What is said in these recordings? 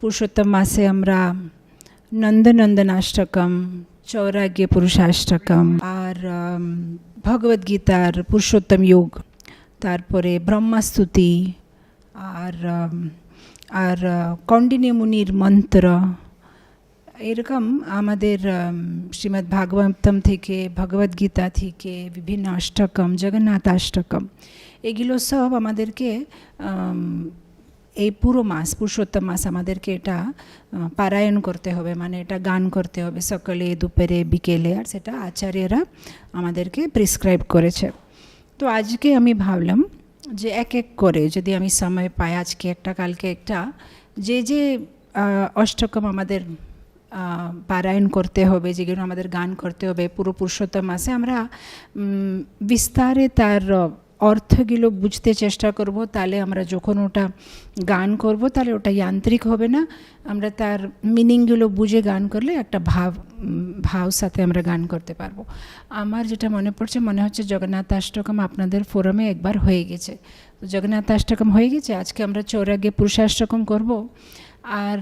পুরুষোত্তম মাসে আমরা নন্দনন্দনাষ্টকম, চৌরাগ্য পুরুষাষ্টকম আর ভগবদ্গীতার পুরুষোত্তম যোগ, তারপরে ব্রহ্মাস্তুতি আর কৌন্ডিন্য মুনির মন্ত্র, এরকম আমাদের শ্রীমদ্ ভাগবতম থেকে, ভগবদ্গীতা থেকে বিভিন্ন অষ্টকম, জগন্নাথাষ্টকম, এগুলো সব আমাদেরকে এই পুরো মাস, পুরুষোত্তম মাস আমাদেরকে এটা পারায়ণ করতে হবে, মানে এটা গান করতে হবে সকালে, দুপুরে, বিকেলে, আর সেটা আচার্যরা আমাদেরকে প্রেসক্রাইব করেছে। তো আজকে আমি ভাবলাম যে এক এক করে যদি আমি সময় পাই, আজকে একটা, কালকে একটা, যে যে অষ্টকম আমাদের পারায়ণ করতে হবে, যেগুলো আমাদের গান করতে হবে পুরো পুরুষোত্তম মাসে, আমরা বিস্তারে তার অর্থগুলো বুঝতে চেষ্টা করব। তাহলে আমরা যখন ওটা গান করব তাহলে ওটা যান্ত্রিক হবে না, আমরা তার মিনিংগুলো বুঝে গান করলে একটা ভাব সাথে আমরা গান করতে পারবো। আমার যেটা মনে পড়ছে, মনে হচ্ছে জগন্নাথাষ্টকম আপনাদের ফোরামে একবার হয়ে গেছে। তো জগন্নাথাষ্টকম হয়ে গেছে, আজকে আমরা চৌরাগ্য পুরুষাষ্টকম করব। আর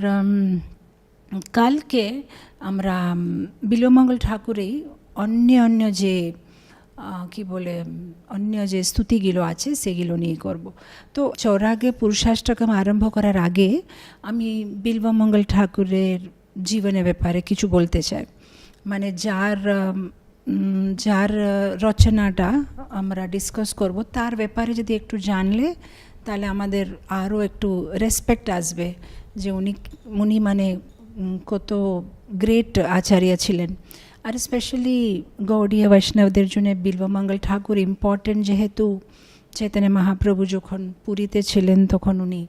কালকে আমরা বিল্বমঙ্গল ঠাকুরেই অন্য যে অন্য যে স্তুতিগুলো আছে সেগুলো নিয়ে করব। তো চৌরাগ্য পুরুষাষ্টকম আরম্ভ করার আগে আমি বিল্বমঙ্গল ঠাকুরের জীবনের ব্যাপারে কিছু বলতে চাই। মানে যার রচনাটা আমরা ডিসকাস করব, তার ব্যাপারে যদি একটু জানলে তাহলে আমাদের আরও একটু রেসপেক্ট আসবে যে উনি মানে কত গ্রেট আচার্য ছিলেন। আর স্পেশালি গৌড়ীয় বৈষ্ণবদের জন্য বিল্বমঙ্গল ঠাকুর ইম্পর্টেন্ট, যেহেতু চৈতন্য মহাপ্রভু যখন পুরীতে ছিলেন তখন উনি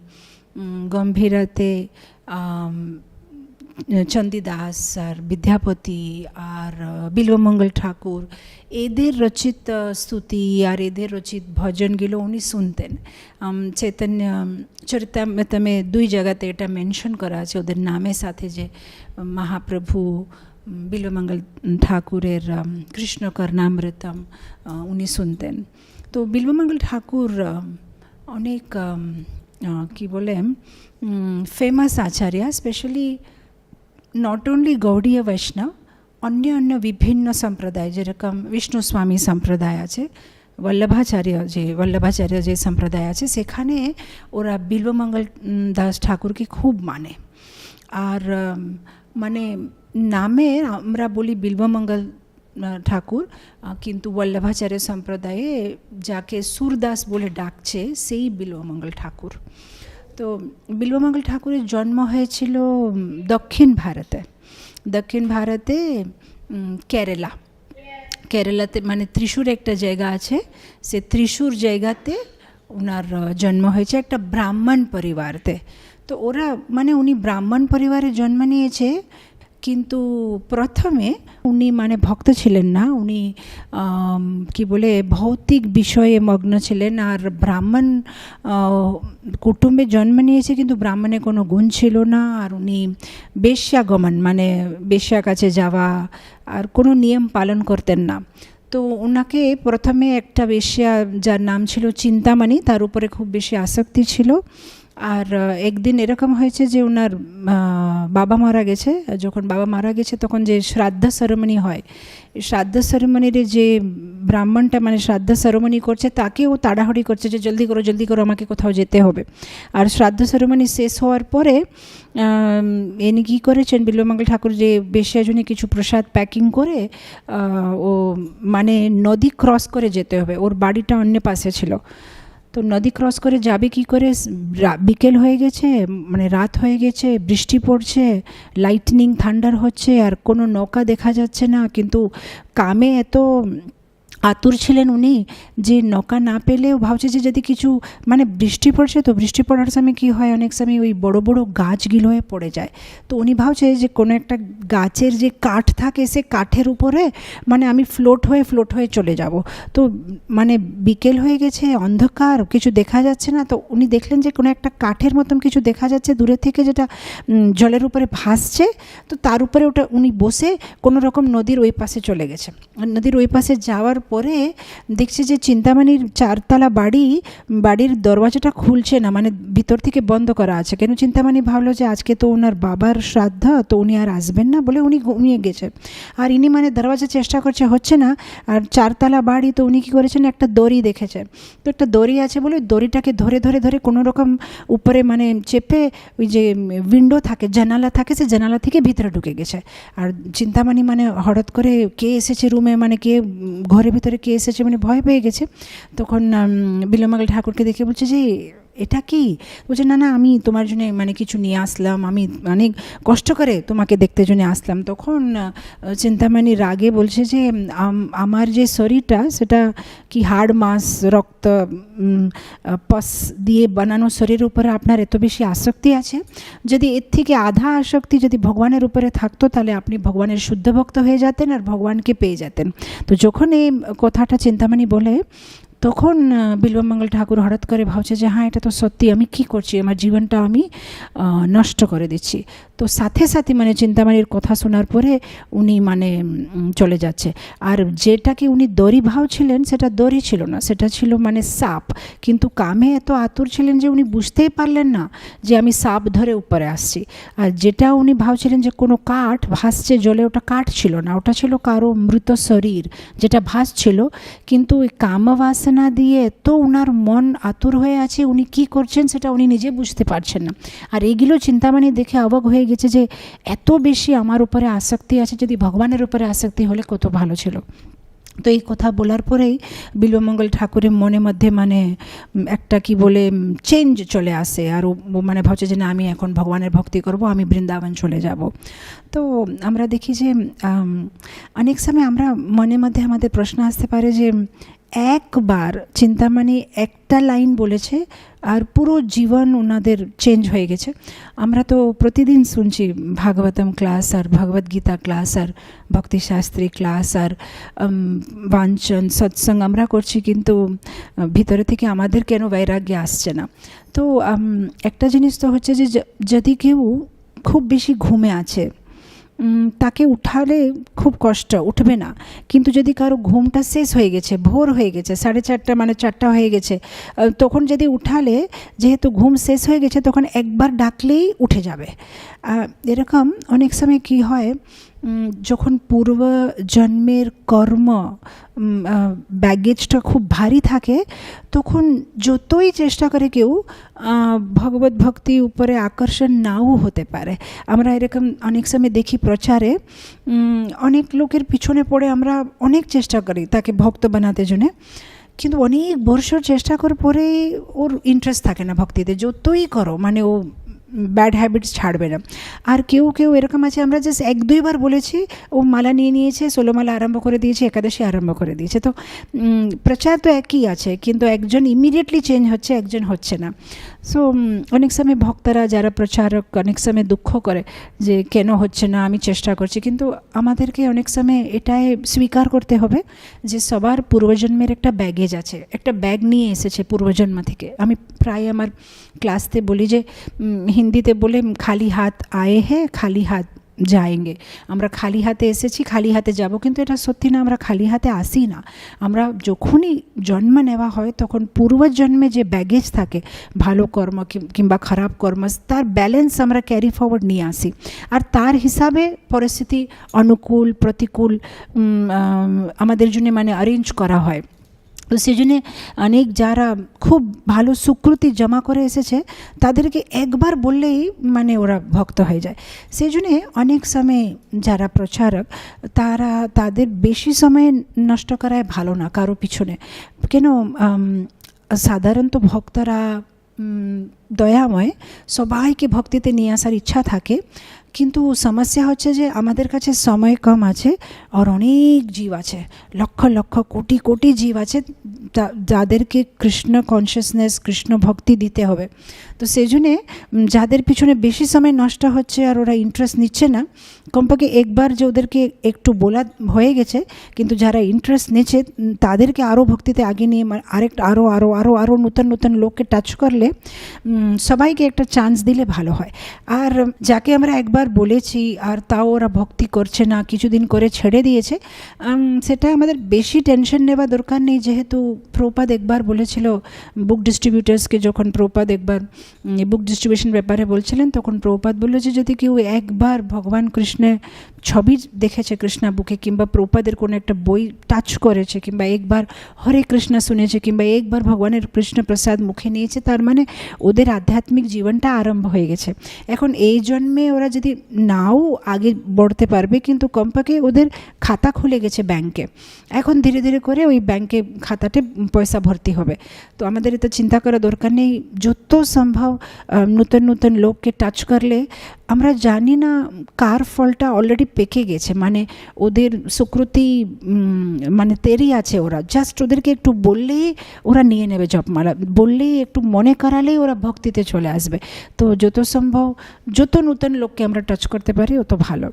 গম্ভীরাতে চণ্ডীদাস আর বিদ্যাপতি আর বিল্বমঙ্গল ঠাকুর এদের রচিত স্তুতি আর এদের রচিত ভজনগুলো উনি শুনতেন। চৈতন্য চরিতামৃতমে 2 জায়গাতে এটা মেনশন করা আছে ওদের নামের সাথে, যে মহাপ্রভু বিল্বমঙ্গল ঠাকুরের কৃষ্ণ কর্ণামৃতম উনি শুনতেন। তো বিল্বমঙ্গল ঠাকুর অনেক ফেমাস আচার্য, specially not only Gaudiya Vaishnava, অন্য বিভিন্ন সম্প্রদায়, যেরকম বিষ্ণু স্বামী সম্প্রদায় আছে, বল্লভাচার্য যে সম্প্রদায় আছে, সেখানে ওরা বিল্বমঙ্গল দাস ঠাকুরকে খুব মানে। আর মানে নামে আমরা বলি বিল্বমঙ্গল ঠাকুর, কিন্তু বল্লভাচার্য সম্প্রদায়ে যাকে সুরদাস বলে ডাকছে সেই বিল্বমঙ্গল ঠাকুর। তো বিল্বমঙ্গল ঠাকুরের জন্ম হয়েছিল দক্ষিণ ভারতে কেরালাতে, মানে ত্রিশূর একটা জায়গা আছে, সে ত্রিশূর জায়গাতে ওনার জন্ম হয়েছে একটা ব্রাহ্মণ পরিবারতে। তো উনি ব্রাহ্মণ পরিবারে জন্ম নিয়েছে, কিন্তু প্রথমে উনি মানে ভক্ত ছিলেন না, উনি ভৌতিক বিষয়ে মগ্ন ছিলেন। আর ব্রাহ্মণ কুটুম্বে জন্ম নিয়েছে, কিন্তু ব্রাহ্মণে কোনো গুণ ছিল না। আর উনি বেশ্যাগমন, মানে বেশ্যার কাছে যাওয়া আর কোনো নিয়ম পালন করতেন না। তো ওনাকে প্রথমে একটা বেশ্যা, যার নাম ছিল চিন্তামণি, তার উপরে খুব বেশি আসক্তি ছিল। আর একদিন এরকম হয়েছে যে ওনার বাবা মারা গেছে। যখন বাবা মারা গেছে তখন যে শ্রাদ্ধ সেরেমনি হয়, শ্রাদ্ধ সেরেমনির যে ব্রাহ্মণটা মানে শ্রাদ্ধ সেরেমনি করছে, তাকেও তাড়াহুড়ি করছে যে জলদি করো, আমাকে কোথাও যেতে হবে। আর শ্রাদ্ধ সেরেমনি শেষ হওয়ার পরে এনি কী করেছেন, বিল্বমঙ্গল ঠাকুর যে বেশ্যাজনে কিছু প্রসাদ প্যাকিং করে ও মানে নদী ক্রস করে যেতে হবে, ওর বাড়িটা অন্য পাশে ছিল। তো নদী ক্রস করে যাবে কি করে, বিকেল হয়ে গেছে, মানে রাত হয়ে গেছে, বৃষ্টি পড়ছে, লাইটনিং থান্ডার হচ্ছে, আর কোনো নৌকা দেখা যাচ্ছে না। কিন্তু কামে এত আতুর ছিলেন উনি যে নৌকা না পেলেও ভাবছে যে যদি কিছু, মানে বৃষ্টি পড়ছে, তো বৃষ্টি পড়ার সময় কী হয়, অনেক সময় ওই বড় বড় গাছগুলো হয়ে পড়ে যায়। তো উনি ভাবছে যে কোনো একটা গাছের যে কাঠ থাকে, সে কাঠের উপরে মানে আমি ফ্লোট হয়ে চলে যাব। তো মানে বিকেল হয়ে গেছে, অন্ধকার, কিছু দেখা যাচ্ছে না। তো উনি দেখলেন যে কোনো একটা কাঠের মতন কিছু দেখা যাচ্ছে দূরে থেকে, যেটা জলের উপরে ভাসছে। তো তার উপরে ওটা উনি বসে কোনো রকম নদীর ওই পাশে চলে গেছে। নদীর ওই পাশে যাওয়ার পরে দেখছে যে চিন্তামণির 4 তলা বাড়ির দরওয়াজাটা খুলছে না, মানে ভিতর থেকে বন্ধ করা আছে। কেন চিন্তামণি ভাবলো যে আজকে তো ওনার বাবার শ্রাদ্ধ, তো উনি আর আসবেন না বলে উনি ঘুমিয়ে গেছে। আর ইনি মানে দরওয়াজা চেষ্টা করছে, হচ্ছে না। আর 4 তলা বাড়ি, তো উনি কী করেছেন, একটা দড়ি দেখেছে, তো একটা দড়ি আছে বলে দড়িটাকে ধরে ধরে ধরে কোনো রকম উপরে মানে চেপে ওই যে উইন্ডো থাকে, জানালা থাকে, সে জানালা থেকে ভিতরে ঢুকে গেছে। আর চিন্তামণি মানে হঠাৎ করে কে এসেছে রুমে, মানে কে ঘরের ভিতরে কে এসেছে মানে ভয় পেয়ে গেছে। তখন বিল্বমঙ্গল ঠাকুরকে দেখে বলছে যে এটা কি? বলছে না না, আমি তোমার জন্য মানে কিছু নিয়ে আসলাম, আমি অনেক কষ্ট করে তোমাকে দেখতে জন্য আসলাম। তখন চিন্তামণি রাগে বলছে যে আমার যে শরীরটা সেটা কি হাড় মাস রক্ত পস দিয়ে বানানো শরীরের উপরে আপনার এত বেশি আসক্তি আছে? যদি এর থেকে আধা আসক্তি যদি ভগবানের উপরে থাকতো তাহলে আপনি ভগবানের শুদ্ধ ভক্ত হয়ে যেতেন আর ভগবানকে পেয়ে যেতেন। তো যখন এই কথাটা চিন্তামণি বলে, তখন বিল্বমঙ্গল ঠাকুর হঠাৎ করে ভাবছে যে হ্যাঁ, এটা তো সত্যি, আমি কি করছি, আমার জীবনটা আমি নষ্ট করে দিচ্ছি। তো সাথে সাথে মানে চিন্তামণির কথা শোনার পরে উনি মানে চলে যাচ্ছে। আর যেটাকে উনি দড়ি ভাবছিলেন সেটা দড়ি ছিল না, সেটা ছিল মানে সাপ। কিন্তু কামে এত আতুর ছিলেন যে উনি বুঝতেই পারলেন না যে আমি সাপ ধরে উপরে আসছি। আর যেটা উনি ভাবছিলেন যে কোনো কাঠ ভাসছে জলে, ওটা কাঠ ছিল না, ওটা ছিল কারো মৃত শরীর যেটা ভাসছিল। কিন্তু ওই কামবাসনা দিয়ে এত উনার মন আতুর হয়ে আছে, উনি কি করছেন সেটা উনি নিজে বুঝতে পারছেন না। আর এইগুলো চিন্তামণি দেখে অবাক হয়ে গেছে যে এত বেশি আমার উপরে আসক্তি আছে, যদি ভগবানের উপরে আসক্তি হলে কত ভালো ছিল। তো এই কথা বলার পরেই বিল্বমঙ্গল ঠাকুরের মনের মধ্যে মানে একটা কি বলে চেঞ্জ চলে আসে। আর ও মানে ভাবছে যে না, আমি এখন ভগবানের ভক্তি করব, আমি বৃন্দাবন চলে যাব। তো আমরা দেখি যে অনেক সময় আমরা মনের মধ্যে আমাদের প্রশ্ন আসতে পারে যে একবার চিন্তামণি একটা লাইন বলেছে আর পুরো জীবন ওনাদের চেঞ্জ হয়ে গেছে। আমরা তো প্রতিদিন শুনছি ভাগবতম ক্লাস আর ভগবদ্গীতা ক্লাস আর ভক্তিশাস্ত্রী ক্লাস আর বাঞ্চন সৎসঙ্গ আমরা করছি, কিন্তু ভিতরে থেকে আমাদের কেন বৈরাগ্য আসছে না? তো একটা জিনিস তো হচ্ছে যে যদি কেউ খুব বেশি ঘুমে আছে, তাকে উঠালে খুব কষ্ট, উঠবে না। কিন্তু যদি কারো ঘুমটা শেষ হয়ে গেছে, ভোর হয়ে গেছে, 4:30 মানে 4টা হয়ে গেছে, তখন যদি উঠালে, যেহেতু ঘুম শেষ হয়ে গেছে, তখন একবার ডাকলেই উঠে যাবে। এরকম অনেক সময় কি হয়, যখন পূর্ব জন্মের কর্ম ব্যাগেজটা খুব ভারী থাকে, তখন যতই চেষ্টা করে কেউ ভগবত ভক্তি উপরে আকর্ষণ নাও হতে পারে। আমরা এরকম অনেক সময় দেখি প্রচারে অনেক লোকের পিছনে পড়ে আমরা অনেক চেষ্টা করি তাকে ভক্ত বানাতে জন্য, কিন্তু অনেক বছর চেষ্টা করার পরে ওর ইন্টারেস্ট থাকে না ভক্তিতে, যতই করো মানে ও ব্যাড হ্যাবিটস ছাড়বে না। আর কেউ এরকম আছে, আমরা জাস্ট 1-2 বার বলেছি, ও মালা নিয়ে নিয়েছে, 16 মালা আরম্ভ করে দিয়েছে, একাদশী আরম্ভ করে দিয়েছে। তো প্রচার তো একই আছে, কিন্তু একজন ইমিডিয়েটলি চেঞ্জ হচ্ছে, একজন হচ্ছে না। সো অনেক সময় ভক্তরা যারা প্রচারক অনেক সময় দুঃখ করে যে কেন হচ্ছে না, আমি চেষ্টা করছি। কিন্তু আমাদেরকে অনেক সময় এটাই স্বীকার করতে হবে যে সবার পূর্বজন্মের একটা ব্যাগেজ আছে, একটা ব্যাগ নিয়ে এসেছে পূর্বজন্ম থেকে। আমি প্রায় আমার ক্লাসতে বলি যে হিন্দিতে বলে খালি হাত আয়ে হে খালি হাত যায়েঙ্গে। আমরা খালি হাতে এসেছি, খালি হাতে যাব, কিন্তু এটা সত্যি না, আমরা খালি হাতে আসি না। আমরা যখনই জন্ম নেওয়া হয় তখন পূর্বজন্মে যে ব্যাগেজ থাকে, ভালো কর্ম কিংবা খারাপ কর্ম, তার ব্যালেন্স আমরা ক্যারি ফরওয়ার্ড নিয়ে আসি। আর তার হিসাবে পরিস্থিতি অনুকূল প্রতিকূল আমাদের জন্য মানে অ্যারেঞ্জ করা হয়। তো সেই জন্যে অনেক যারা খুব ভালো সুকৃতি জমা করে এসেছে, তাদেরকে একবার বললেই মানে ওরা ভক্ত হয়ে যায়। সেই জন্যে অনেক সময় যারা প্রচারক, তাদের বেশি সময় নষ্ট করায় ভালো না কারো পিছনে। কেন সাধারণত ভক্তরা দয়াময়, সবাইকে ভক্তিতে নিয়ে আসার ইচ্ছা থাকে, কিন্তু সমস্যা হচ্ছে যে আমাদের কাছে সময় কম আছে আর অনেক জীব আছে, লক্ষ লক্ষ কোটি কোটি জীব আছে যাদেরকে কৃষ্ণ কনসিয়াসনেস, কৃষ্ণ ভক্তি দিতে হবে। তো সেই জন্যে যাদের পিছনে বেশি সময় নষ্ট হচ্ছে আর ওরা ইন্টারেস্ট নিচ্ছে না, কমপক্ষে একবার যে ওদেরকে একটু বলা হয়ে গেছে, কিন্তু যারা ইন্টারেস্ট নিচ্ছে তাদেরকে আরও ভক্তিতে আগে নিয়ে আরেকটা আরও আরও আরও আরও নতুন নতুন লোককে টাচ করলে সবাইকে একটা চান্স দিলে ভালো হয়। আর যাকে আমরা একবার অনেকবার বলেছি আর তাও ওরা ভক্তি করছে না, কিছুদিন করে ছেড়ে দিয়েছে, সেটা আমাদের বেশি টেনশন নেওয়া দরকার নেই। যেহেতু প্রভুপাদ একবার বলেছিল বুক ডিস্ট্রিবিউটার্সকে, যখন প্রভুপাদ একবার বুক ডিস্ট্রিবিউশন ব্যাপারে বলছিলেন, তখন প্রভুপাদ বললো যে যদি কেউ একবার ভগবান কৃষ্ণের ছবি দেখেছে কৃষ্ণা বুকে, কিংবা প্রভুপাদের কোনো একটা বই টাচ করেছে, কিংবা একবার হরে কৃষ্ণ শুনেছে, কিংবা একবার ভগবানের কৃষ্ণ প্রসাদ মুখে নিয়েছে, তার মানে ওদের আধ্যাত্মিক জীবনটা আরম্ভ হয়ে গেছে। এখন এই জন্মে ওরা যদি নাও আগে बढ़তে পারবে, কিন্তু কমপক্ষে ওদের খাতা খুলে গেছে ব্যাংকে, এখন ধীরে ধীরে করে ওই ব্যাংকে খাতাতে পয়সা ভর্তি হবে। তো আমাদের এটা চিন্তা করা দরকার নেই, যত সম্ভব নতুন নতুন লোককে টাচ করলে আমরা জানি না কার ফলটা অলরেডি পেকে গেছে, মানে ওদের সুকৃতি মানে তেরি আছে, ওরা জাস্ট ওদেরকে একটু বললেই ওরা নিয়ে নেবে জপমালা, বললেই একটু মনে করালেই ওরা ভক্তিতে চলে আসবে। তো যত সম্ভব যত নতুন লোককে আমরা টাচ করতে পারি অত ভালো।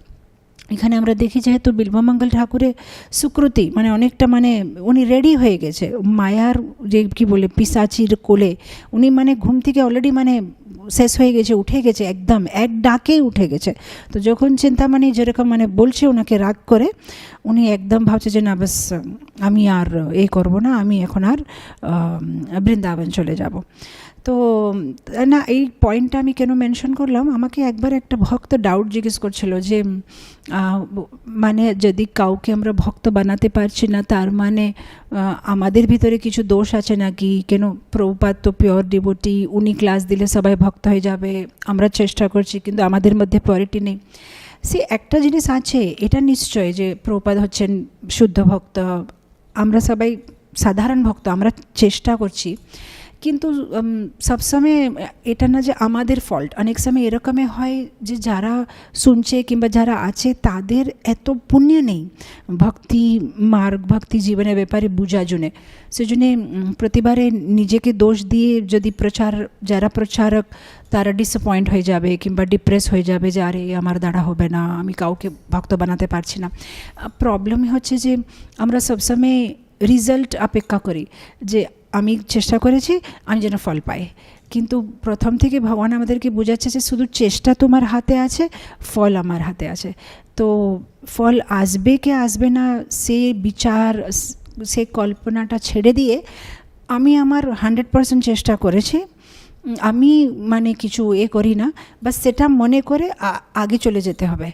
এখানে আমরা দেখি যেহেতু বিল্বমঙ্গল ঠাকুরের সুকৃতি মানে অনেকটা, মানে উনি রেডি হয়ে গেছে মায়ার যে কি বলে পিসাচির কোলে, উনি মানে ঘুম থেকে অলরেডি মানে শেষ হয়ে গেছে, উঠে গেছে, একদম এক ডাকেই উঠে গেছে। তো যখন চিন্তামণি যেরকম মানে বলছে ওনাকে রাগ করে, উনি একদম ভাবছে যে না বাস আমি আর এই করবো না, আমি এখন আর বৃন্দাবন চলে যাব। তো না, এই পয়েন্টটা আমি কেন মেনশন করলাম, আমাকে একবার একটা ভক্ত ডাউট জিজ্ঞেস করছিল যে মানে যদি কাউকে আমরা ভক্ত বানাতে পারছি না, তার মানে আমাদের ভিতরে কিছু দোষ আছে নাকি? কেন প্রভুপাদ তো পিওর ডিভোটি, উনি ক্লাস দিলে সবাই ভক্ত হয়ে যাবে, আমরা চেষ্টা করছি কিন্তু আমাদের মধ্যে পিওরিটি নেই। সে একটা জিনিস আছে, এটা নিশ্চয় যে প্রভুপাদ হচ্ছেন শুদ্ধ ভক্ত, আমরা সবাই সাধারণ ভক্ত, আমরা চেষ্টা করছি, কিন্তু সবসময় এটা না যে আমাদের ফল্ট। অনেক সময় এরকমই হয় যে যারা শুনছে কিংবা যারা আছে তাদের এত পুণ্য নেই ভক্তি মার্গ ভক্তি জীবনের ব্যাপারে বুঝা জন্যে, সেজন্যে প্রতিবারে নিজেকে দোষ দিয়ে যদি যারা প্রচারক তারা ডিসঅ্যাপয়েন্ট হয়ে যাবে কিংবা ডিপ্রেস হয়ে যাবে যে আরে আমার দ্বারা হবে না, আমি কাউকে ভক্ত বানাতে পারছি না। প্রবলেমই হচ্ছে যে আমরা সবসময় রিজাল্ট অপেক্ষা করি, যে আমি চেষ্টা করেছি আমি যেন ফল পাই, কিন্তু প্রথম থেকে ভগবান আমাদেরকে বোঝাচ্ছে যে শুধু চেষ্টা তোমার হাতে আছে, ফল আমার হাতে আছে। তো ফল আসবে কি আসবে না সে বিচার, সে কল্পনাটা ছেড়ে দিয়ে আমি আমার 100% চেষ্টা করেছি, আমি মানে কিছু করি না, বাস সেটা মনে করে আগে চলে যেতে হবে।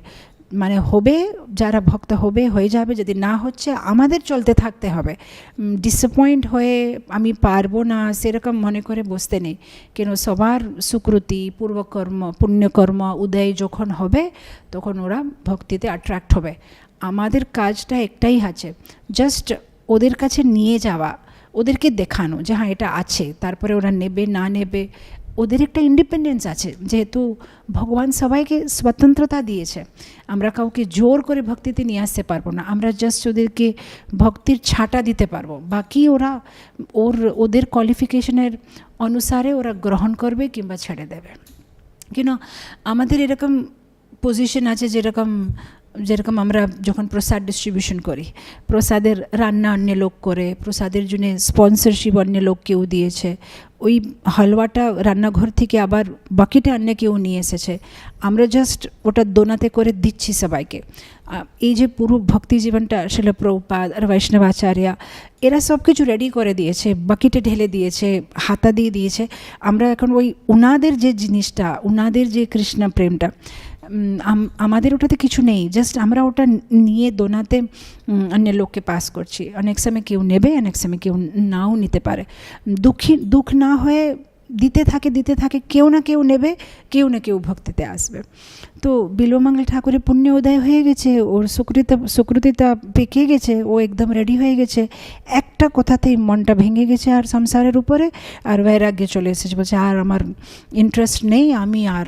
মানে হবে, যারা ভক্ত হবে হয়ে যাবে, যদি না হচ্ছে আমাদের চলতে থাকতে হবে। ডিসঅ্যাপয়েন্ট হয়ে আমি পারবো না সেরকম মনে করে বসতে নেই, কেন সবার সুকৃতি পূর্বকর্ম পুণ্যকর্ম উদয় যখন হবে তখন ওরা ভক্তিতে অ্যাট্রাক্ট হবে। আমাদের কাজটা একটাই আছে, জাস্ট ওদের কাছে নিয়ে যাওয়া, ওদেরকে দেখানো যে হ্যাঁ এটা আছে, তারপরে ওরা নেবে না নেবে ওদের একটা ইন্ডিপেন্ডেন্স আছে। যেহেতু ভগবান সবাইকে স্বতন্ত্রতা দিয়েছে, আমরা কাউকে জোর করে ভক্তিতে নিয়ে আসতে পারবো না, আমরা জাস্ট ওদেরকে ভক্তির ছাঁটা দিতে পারবো, বাকি ওরা ওদের কোয়ালিফিকেশনের অনুসারে ওরা গ্রহণ করবে কিংবা ছেড়ে দেবে। কেন আমাদের এরকম পজিশন আছে, যেরকম আমরা যখন প্রসাদ ডিস্ট্রিবিউশন করি, প্রসাদের রান্না অন্য লোক করে, প্রসাদের জন্য স্পন্সরশিপ অন্য লোক কেউ দিয়েছে, ওই হালুয়াটা রান্নাঘর থেকে আবার বাকিটা অন্য কেউ নিয়ে এসেছে, আমরা জাস্ট ওটা দোনাতে করে দিচ্ছি সবাইকে। এই যে পুরো ভক্তি জীবনটা আসলে প্রভুপাদ আর বৈষ্ণবাচার্য এরা সব কিছু রেডি করে দিয়েছে, বাকিটে ঢেলে দিয়েছে, হাতা দিয়ে দিয়েছে। আমরা এখন ওই ওনাদের যে জিনিসটা, ওনাদের যে কৃষ্ণ প্রেমটা, আমাদের ওটাতে কিছু নেই, জাস্ট আমরা ওটা নিয়ে দোনাতে অন্য লোককে পাস করছি। অনেক সময় কেউ নেবে, অনেক সময় কেউ নাও নিতে পারে। দুঃখ না হয়ে দিতে থাকে, কেউ না কেউ নেবে, কেউ না কেউ ভক্তিতে আসবে। তো বিল্বমঙ্গল ঠাকুরের পুণ্য উদয় হয়ে গেছে, ওর সুকৃতিটা পেকে গেছে, ও একদম রেডি হয়ে গেছে, একটা কথাতেই মনটা ভেঙে গেছে আর সংসারের উপরে, আর বৈরাগ্যে চলে এসেছে, বলছে আর আমার ইন্টারেস্ট নেই, আমি আর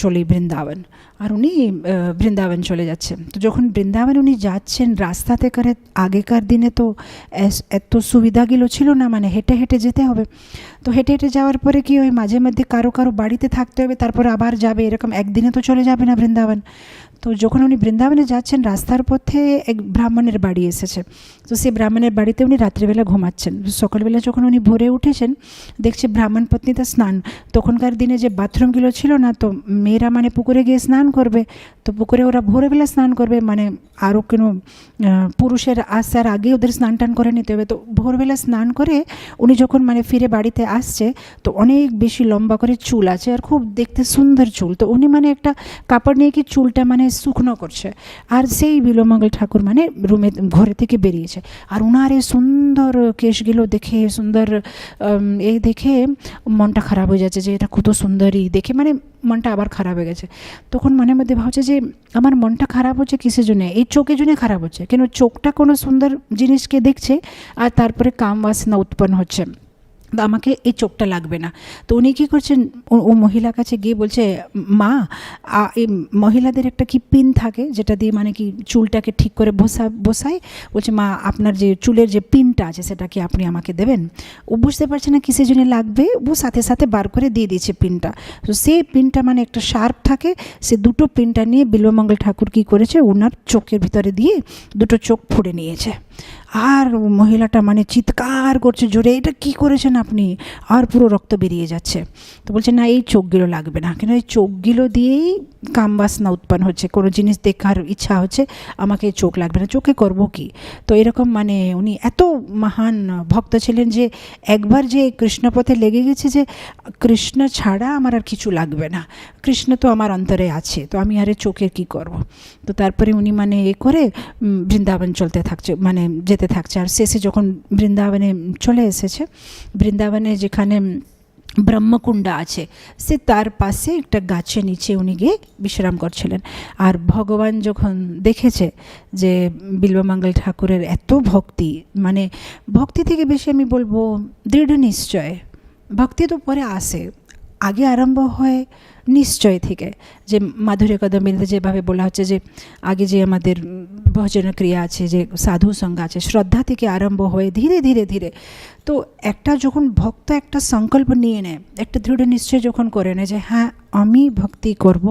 চলি বৃন্দাবন। আর উনি বৃন্দাবন চলে যাচ্ছেন। তো যখন বৃন্দাবন উনি যাচ্ছেন রাস্তাতে করে, আগেকার দিনে তো এত সুবিধাগুলো ছিল না, মানে হেঁটে হেঁটে যেতে হবে। তো হেঁটে হেঁটে যাওয়ার পরে কি হয়, মাঝে মধ্যে কারো বাড়িতে থাকতে হবে, তারপরে আবার যাবে, এরকম একদিনে তো চলে যাবে না বৃন্দাবন। তো তো যখন উনি বৃন্দাবনে যাচ্ছেন রাস্তার পথে এক ব্রাহ্মণের বাড়ি এসেছে। তো সেই ব্রাহ্মণের বাড়িতে উনি রাত্রিবেলা ঘুমাচ্ছেন। সকালবেলা যখন উনি ভোরে উঠেছেন দেখছে ব্রাহ্মণ পত্নীতে স্নান। তখনকার দিনে যে বাথরুমগুলো ছিল না, তো মেয়েরা মানে পুকুরে গিয়ে স্নান করবে, তো পুকুরে ওরা ভোরবেলা স্নান করবে, মানে আরও কোনো পুরুষের আসার আগে ওদের স্নান টান করে নিতে হবে। তো ভোরবেলা স্নান করে উনি যখন মানে ফিরে বাড়িতে আসছে, তো অনেক বেশি লম্বা করে চুল আছে আর খুব দেখতে সুন্দর চুল। তো উনি মানে একটা কাপড় নিয়ে কি চুলটা মানে শুকনো করছে, আর সেই বিল্বমঙ্গল ঠাকুর মানে ঘরে থেকে বেরিয়েছে। আর ওনার এই সুন্দর কেশগুলো দেখে, সুন্দর এই দেখে মনটা খারাপ হয়ে যাচ্ছে যে এটা কত সুন্দরী দেখে, মানে মনটা আবার খারাপ হয়ে গেছে। তখন মনের মধ্যে ভাবছে যে আমার মনটা খারাপ হচ্ছে কিসের জন্য, এই চোখের জন্য খারাপ হচ্ছে কেন? চোখটা কোনো সুন্দর জিনিসকে দেখছে আর তারপরে কাম বাসনা উৎপন্ন হচ্ছে, আমাকে এই চোখটা লাগবে না। তো উনি কী করছেন, ও মহিলার কাছে গিয়ে বলছে, মা এই মহিলাদের একটা কি পিন থাকে যেটা দিয়ে মানে কি চুলটাকে ঠিক করে বসায়, বলছে মা আপনার যে চুলের যে পিনটা আছে সেটা কি আপনি আমাকে দেবেন? ও বুঝতে পারছে না কিসের জন্য লাগবে, ও সাথে সাথে বার করে দিয়ে দিয়েছে পিনটা। তো সেই পিনটা মানে একটা শার্প থাকে, সে দুটো পিনটা নিয়ে বিল্বমঙ্গল ঠাকুর কী করেছে, ওনার চোখের ভিতরে দিয়ে দুটো চোখ ফুঁড়ে নিয়েছে। আর মহিলাটা মানে চিৎকার করছে জোরে, এটা কি করেছেন আপনি? আর পুরো রক্ত বেরিয়ে যাচ্ছে। তো বলছে না এই চোখগুলো লাগবে না, কেন এই চোখগুলো দিয়েই কামবাসনা উৎপন্ন হচ্ছে, কোনো জিনিস দেখার ইচ্ছা হচ্ছে, আমাকে চোখ লাগবে না, চোখে করবো কি? তো এরকম মানে উনি এত মহান ভক্ত ছিলেন যে একবার যে কৃষ্ণপথে লেগে গেছে যে কৃষ্ণ ছাড়া আমার আর কিছু লাগবে না, কৃষ্ণ তো আমার অন্তরে আছে, তো আমি আরে চোখের কি করব? তো তারপরে উনি মানে এ করে বৃন্দাবন চলতে থাকছে, মানে যেতে থাকছে। আর শেষে যখন বৃন্দাবনে চলে এসেছে, বৃন্দাবনে যেখানে ব্রহ্মকুণ্ড আছে সে তার পাশে একটা গাছের নিচে উনি গিয়ে বিশ্রাম করছিলেন। আর ভগবান যখন দেখেছে যে বিল্বমঙ্গল ঠাকুরের এত ভক্তি, মানে ভক্তি থেকে বেশি আমি বলবো দৃঢ় নিশ্চয়, ভক্তি তো পরে আসে, আগে আরম্ভ হয় নিশ্চয় থেকে। যে মাধুরী কদম্বিনীতে যেভাবে বলা হচ্ছে যে আগে যে আমাদের ভজন ক্রিয়া আছে, যে সাধু সঙ্গ আছে, শ্রদ্ধা থেকে আরম্ভ হয়ে ধীরে ধীরে ধীরে, তো একটা যখন ভক্ত একটা সংকল্প নিয়ে নেয়, একটা দৃঢ় নিশ্চয় যখন করে নেয় যে হ্যাঁ আমি ভক্তি করব,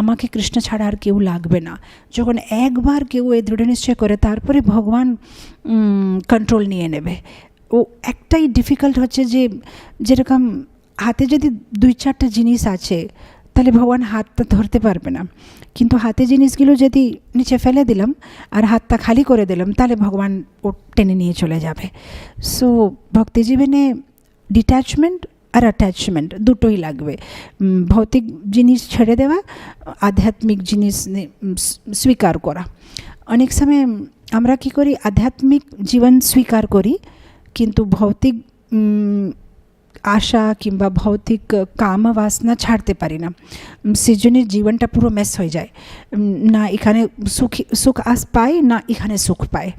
আমাকে কৃষ্ণ ছাড়া আর কেউ লাগবে না, যখন একবার কেউ এই দৃঢ় নিশ্চয় করে তারপরে ভগবান কন্ট্রোল নিয়ে নেবে। ও একটাই ডিফিকাল্ট হচ্ছে যে যেরকম হাতে যদি 2-4টা জিনিস আছে তাহলে ভগবান হাতটা ধরতে পারবে না, কিন্তু হাতে জিনিসগুলো যদি নিচে ফেলে দিলাম আর হাতটা খালি করে দিলাম তাহলে ভগবান ও টেনে নিয়ে চলে যাবে। সো ভক্তি জীবনে ডিট্যাচমেন্ট আর অ্যাটাচমেন্ট দুটোই লাগবে। ভৌতিক জিনিস ছেড়ে দেওয়া, আধ্যাত্মিক জিনিস স্বীকার করা। অনেক সময় আমরা কি করি, আধ্যাত্মিক জীবন স্বীকার করি কিন্তু ভৌতিক আশা কিংবা ভৌতিক কাম বাসনা ছাড়তে পারি না, সেজনের জীবনটা পুরো মেস হয়ে যায়, না এখানে সুখ পায় না এখানে সুখ পায়,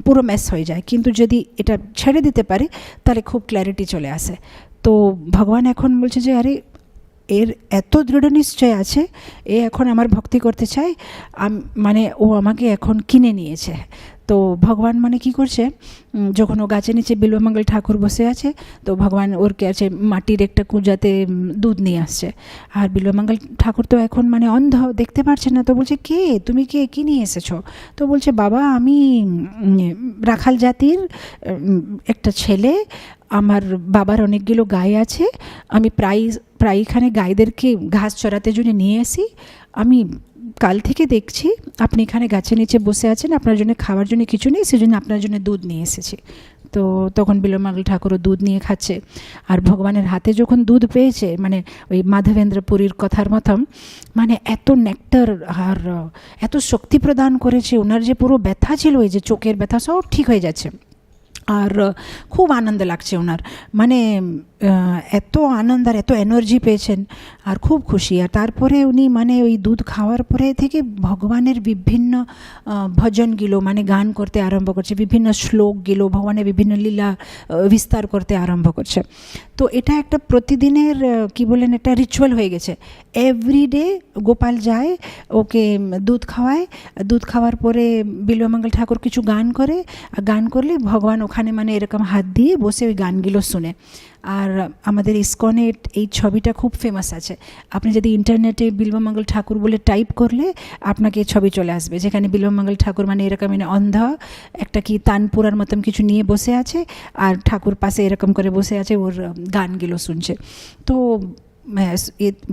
পুরো মেস হয়ে যায়। কিন্তু যদি এটা ছেড়ে দিতে পারি তাহলে খুব ক্ল্যারিটি চলে আসে। তো ভগবান এখন বলছে যে আরে এর এত দৃঢ় নিশ্চয় আছে, এ এখন আমার ভক্তি করতে চায়, মানে ও আমাকে এখন কিনে নিয়েছে। তো ভগবান মানে কি করছে, যখন ও গাছের নিচে বিল্বমঙ্গল ঠাকুর বসে আছে, তো ভগবান ওর কে আছে মাটির একটা কুঁজাতে দুধ নিয়ে আসছে। আর বিল্বমঙ্গল ঠাকুর তো এখন মানে অন্ধ, দেখতে পারছে না। তো বলছে কে তুমি, কে কি নিয়ে এসেছো? তো বলছে বাবা আমি রাখাল জাতির একটা ছেলে, আমার বাবার অনেকগুলো গায়ে আছে, আমি প্রায় এখানে গাইদেরকে ঘাস চড়াতে জন্য নিয়ে আসি, আমি কাল থেকে দেখছি আপনি এখানে গাছের নিচে বসে আছেন, আপনার জন্য খাওয়ার জন্য কিছু নেই, সেজন্য আপনার জন্য দুধ নিয়ে এসেছি। তো তখন বিল্বমঙ্গল ঠাকুরও দুধ নিয়ে খাচ্ছে। আর ভগবানের হাতে যখন দুধ পেয়েছে, মানে ওই মাধবেন্দ্র পুরীর কথার মতন, মানে এত নেক্টার আর এত শক্তি প্রদান করেছে, ওনার যে পুরো ব্যথা ছিল, এই যে চোখের ব্যথা সব ঠিক হয়ে যাচ্ছে। আর খুব আনন্দ লাগছে ওনার, মানে এত আনন্দ আর এত এনার্জি পেয়েছেন আর খুব খুশি। আর তারপরে উনি মানে ওই দুধ খাওয়ার পরে থেকে ভগবানের বিভিন্ন ভজনগুলো মানে গান করতে আরম্ভ করছে, বিভিন্ন শ্লোকগুলো ভগবানের বিভিন্ন লীলা বিস্তার করতে আরম্ভ করছে। তো এটা একটা প্রতিদিনের কি বলেন, একটা রিচুয়াল হয়ে গেছে। এভরিডে গোপাল যায়, ওকে দুধ খাওয়ায়, দুধ খাওয়ার পরে বিল্বমঙ্গল ঠাকুর কিছু গান করে, গান করলে ভগবান ওখানে মানে এরকম হাত দিয়ে বসে ওই গানগুলো শুনে। আর আমাদের ইসকনে এই ছবিটা খুব ফেমাস আছে। আপনি যদি ইন্টারনেটে বিল্বমঙ্গল ঠাকুর বলে টাইপ করলে আপনাকে ছবি চলে আসবে, যেখানে বিল্বমঙ্গল ঠাকুর মানে এরকম অন্ধা একটা কি তানপুরার মতন কিছু নিয়ে বসে আছে, আর ঠাকুর পাশে এরকম করে বসে আছে, ওর গানগুলো শুনছে। তো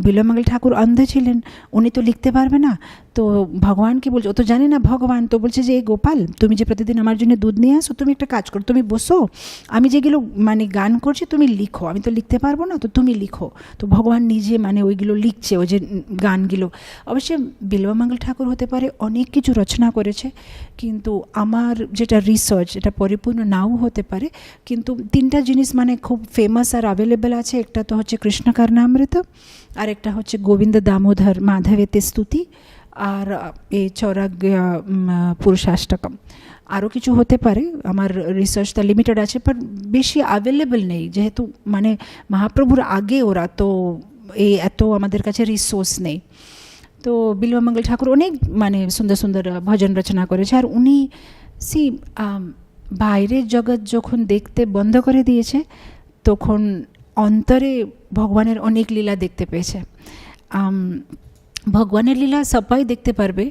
বিল্বমঙ্গল ঠাকুর অন্ধ ছিলেন, উনি তো লিখতে পারবে না, তো ভগবানকে বলছে, ও তো জানে না ভগবান, তো বলছে যে গোপাল তুমি যে প্রতিদিন আমার জন্য দুধ নিয়ে আসো, তুমি একটা কাজ করো, তুমি বসো, আমি যেগুলো মানে গান করছি তুমি লিখো, আমি তো লিখতে পারবো না, তো তুমি লিখো। তো ভগবান নিজে মানে ওইগুলো লিখছে, ওই যে গানগুলো। অবশ্যই বিল্বমঙ্গল ঠাকুর হতে পারে অনেক কিছু রচনা করেছে, কিন্তু আমার যেটা রিসার্চ এটা পরিপূর্ণ নাও হতে পারে, কিন্তু তিনটা জিনিস মানে খুব ফেমাস আর অ্যাভেলেবেল আছে। একটা তো হচ্ছে কৃষ্ণ কর্ণামৃত, আর একটা হচ্ছে গোবিন্দ দামোদর মাধবেতে স্তুতি, আর এই চৌরাজ্ঞা পুরুষাষ্টকম। আরও কিছু হতে পারে, আমার রিসার্চটা লিমিটেড আছে, বাট বেশি অ্যাভেলেবেল নেই, যেহেতু মানে মহাপ্রভুর আগে ওরা তো এই এত আমাদের কাছে রিসোর্স নেই। তো বিল্বমঙ্গল ঠাকুর অনেক মানে সুন্দর সুন্দর ভজন রচনা করেছে, আর উনি বাইরের জগৎ যখন দেখতে বন্ধ করে দিয়েছে, তখন অন্তরে ভগবানের অনেক লীলা দেখতে পেয়েছে। ভগবানের লীলা সবাই দেখতে পারবে,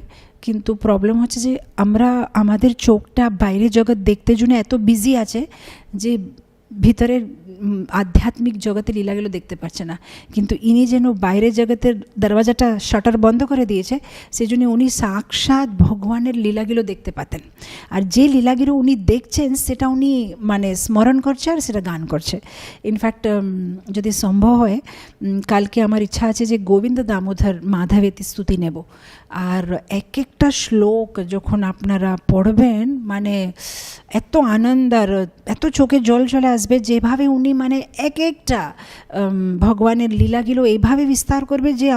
কিন্তু প্রবলেম হচ্ছে যে আমরা আমাদের চোখটা বাইরের জগৎ দেখতে জন্য এত বিজি আছে যে ভিতরের আধ্যাত্মিক জগতে লীলাগুলো দেখতে পাচ্ছে না। কিন্তু ইনি যেন বাইরের জগতের দরওয়াজাটা শাটার বন্ধ করে দিয়েছে, সেই জন্য উনি সাক্ষাৎ ভগবানের লীলাগুলো দেখতে পাতেন, আর যে লীলাগুলো উনি দেখছেন সেটা উনি মানে স্মরণ করছে আর সেটা গান করছে। ইনফ্যাক্ট যদি সম্ভব হয় কালকে আমার ইচ্ছা আছে যে গোবিন্দ দামোদর মাধবেতি স্তুতি নেব, আর এক একটা শ্লোক যখন আপনারা পড়বেন মানে এত আনন্দ আর এত চোখে জল চলে আসবে, যেভাবে উনি মানে এক একটা ভগবানের লীলাগুলো এইভাবে বিস্তার করবে যে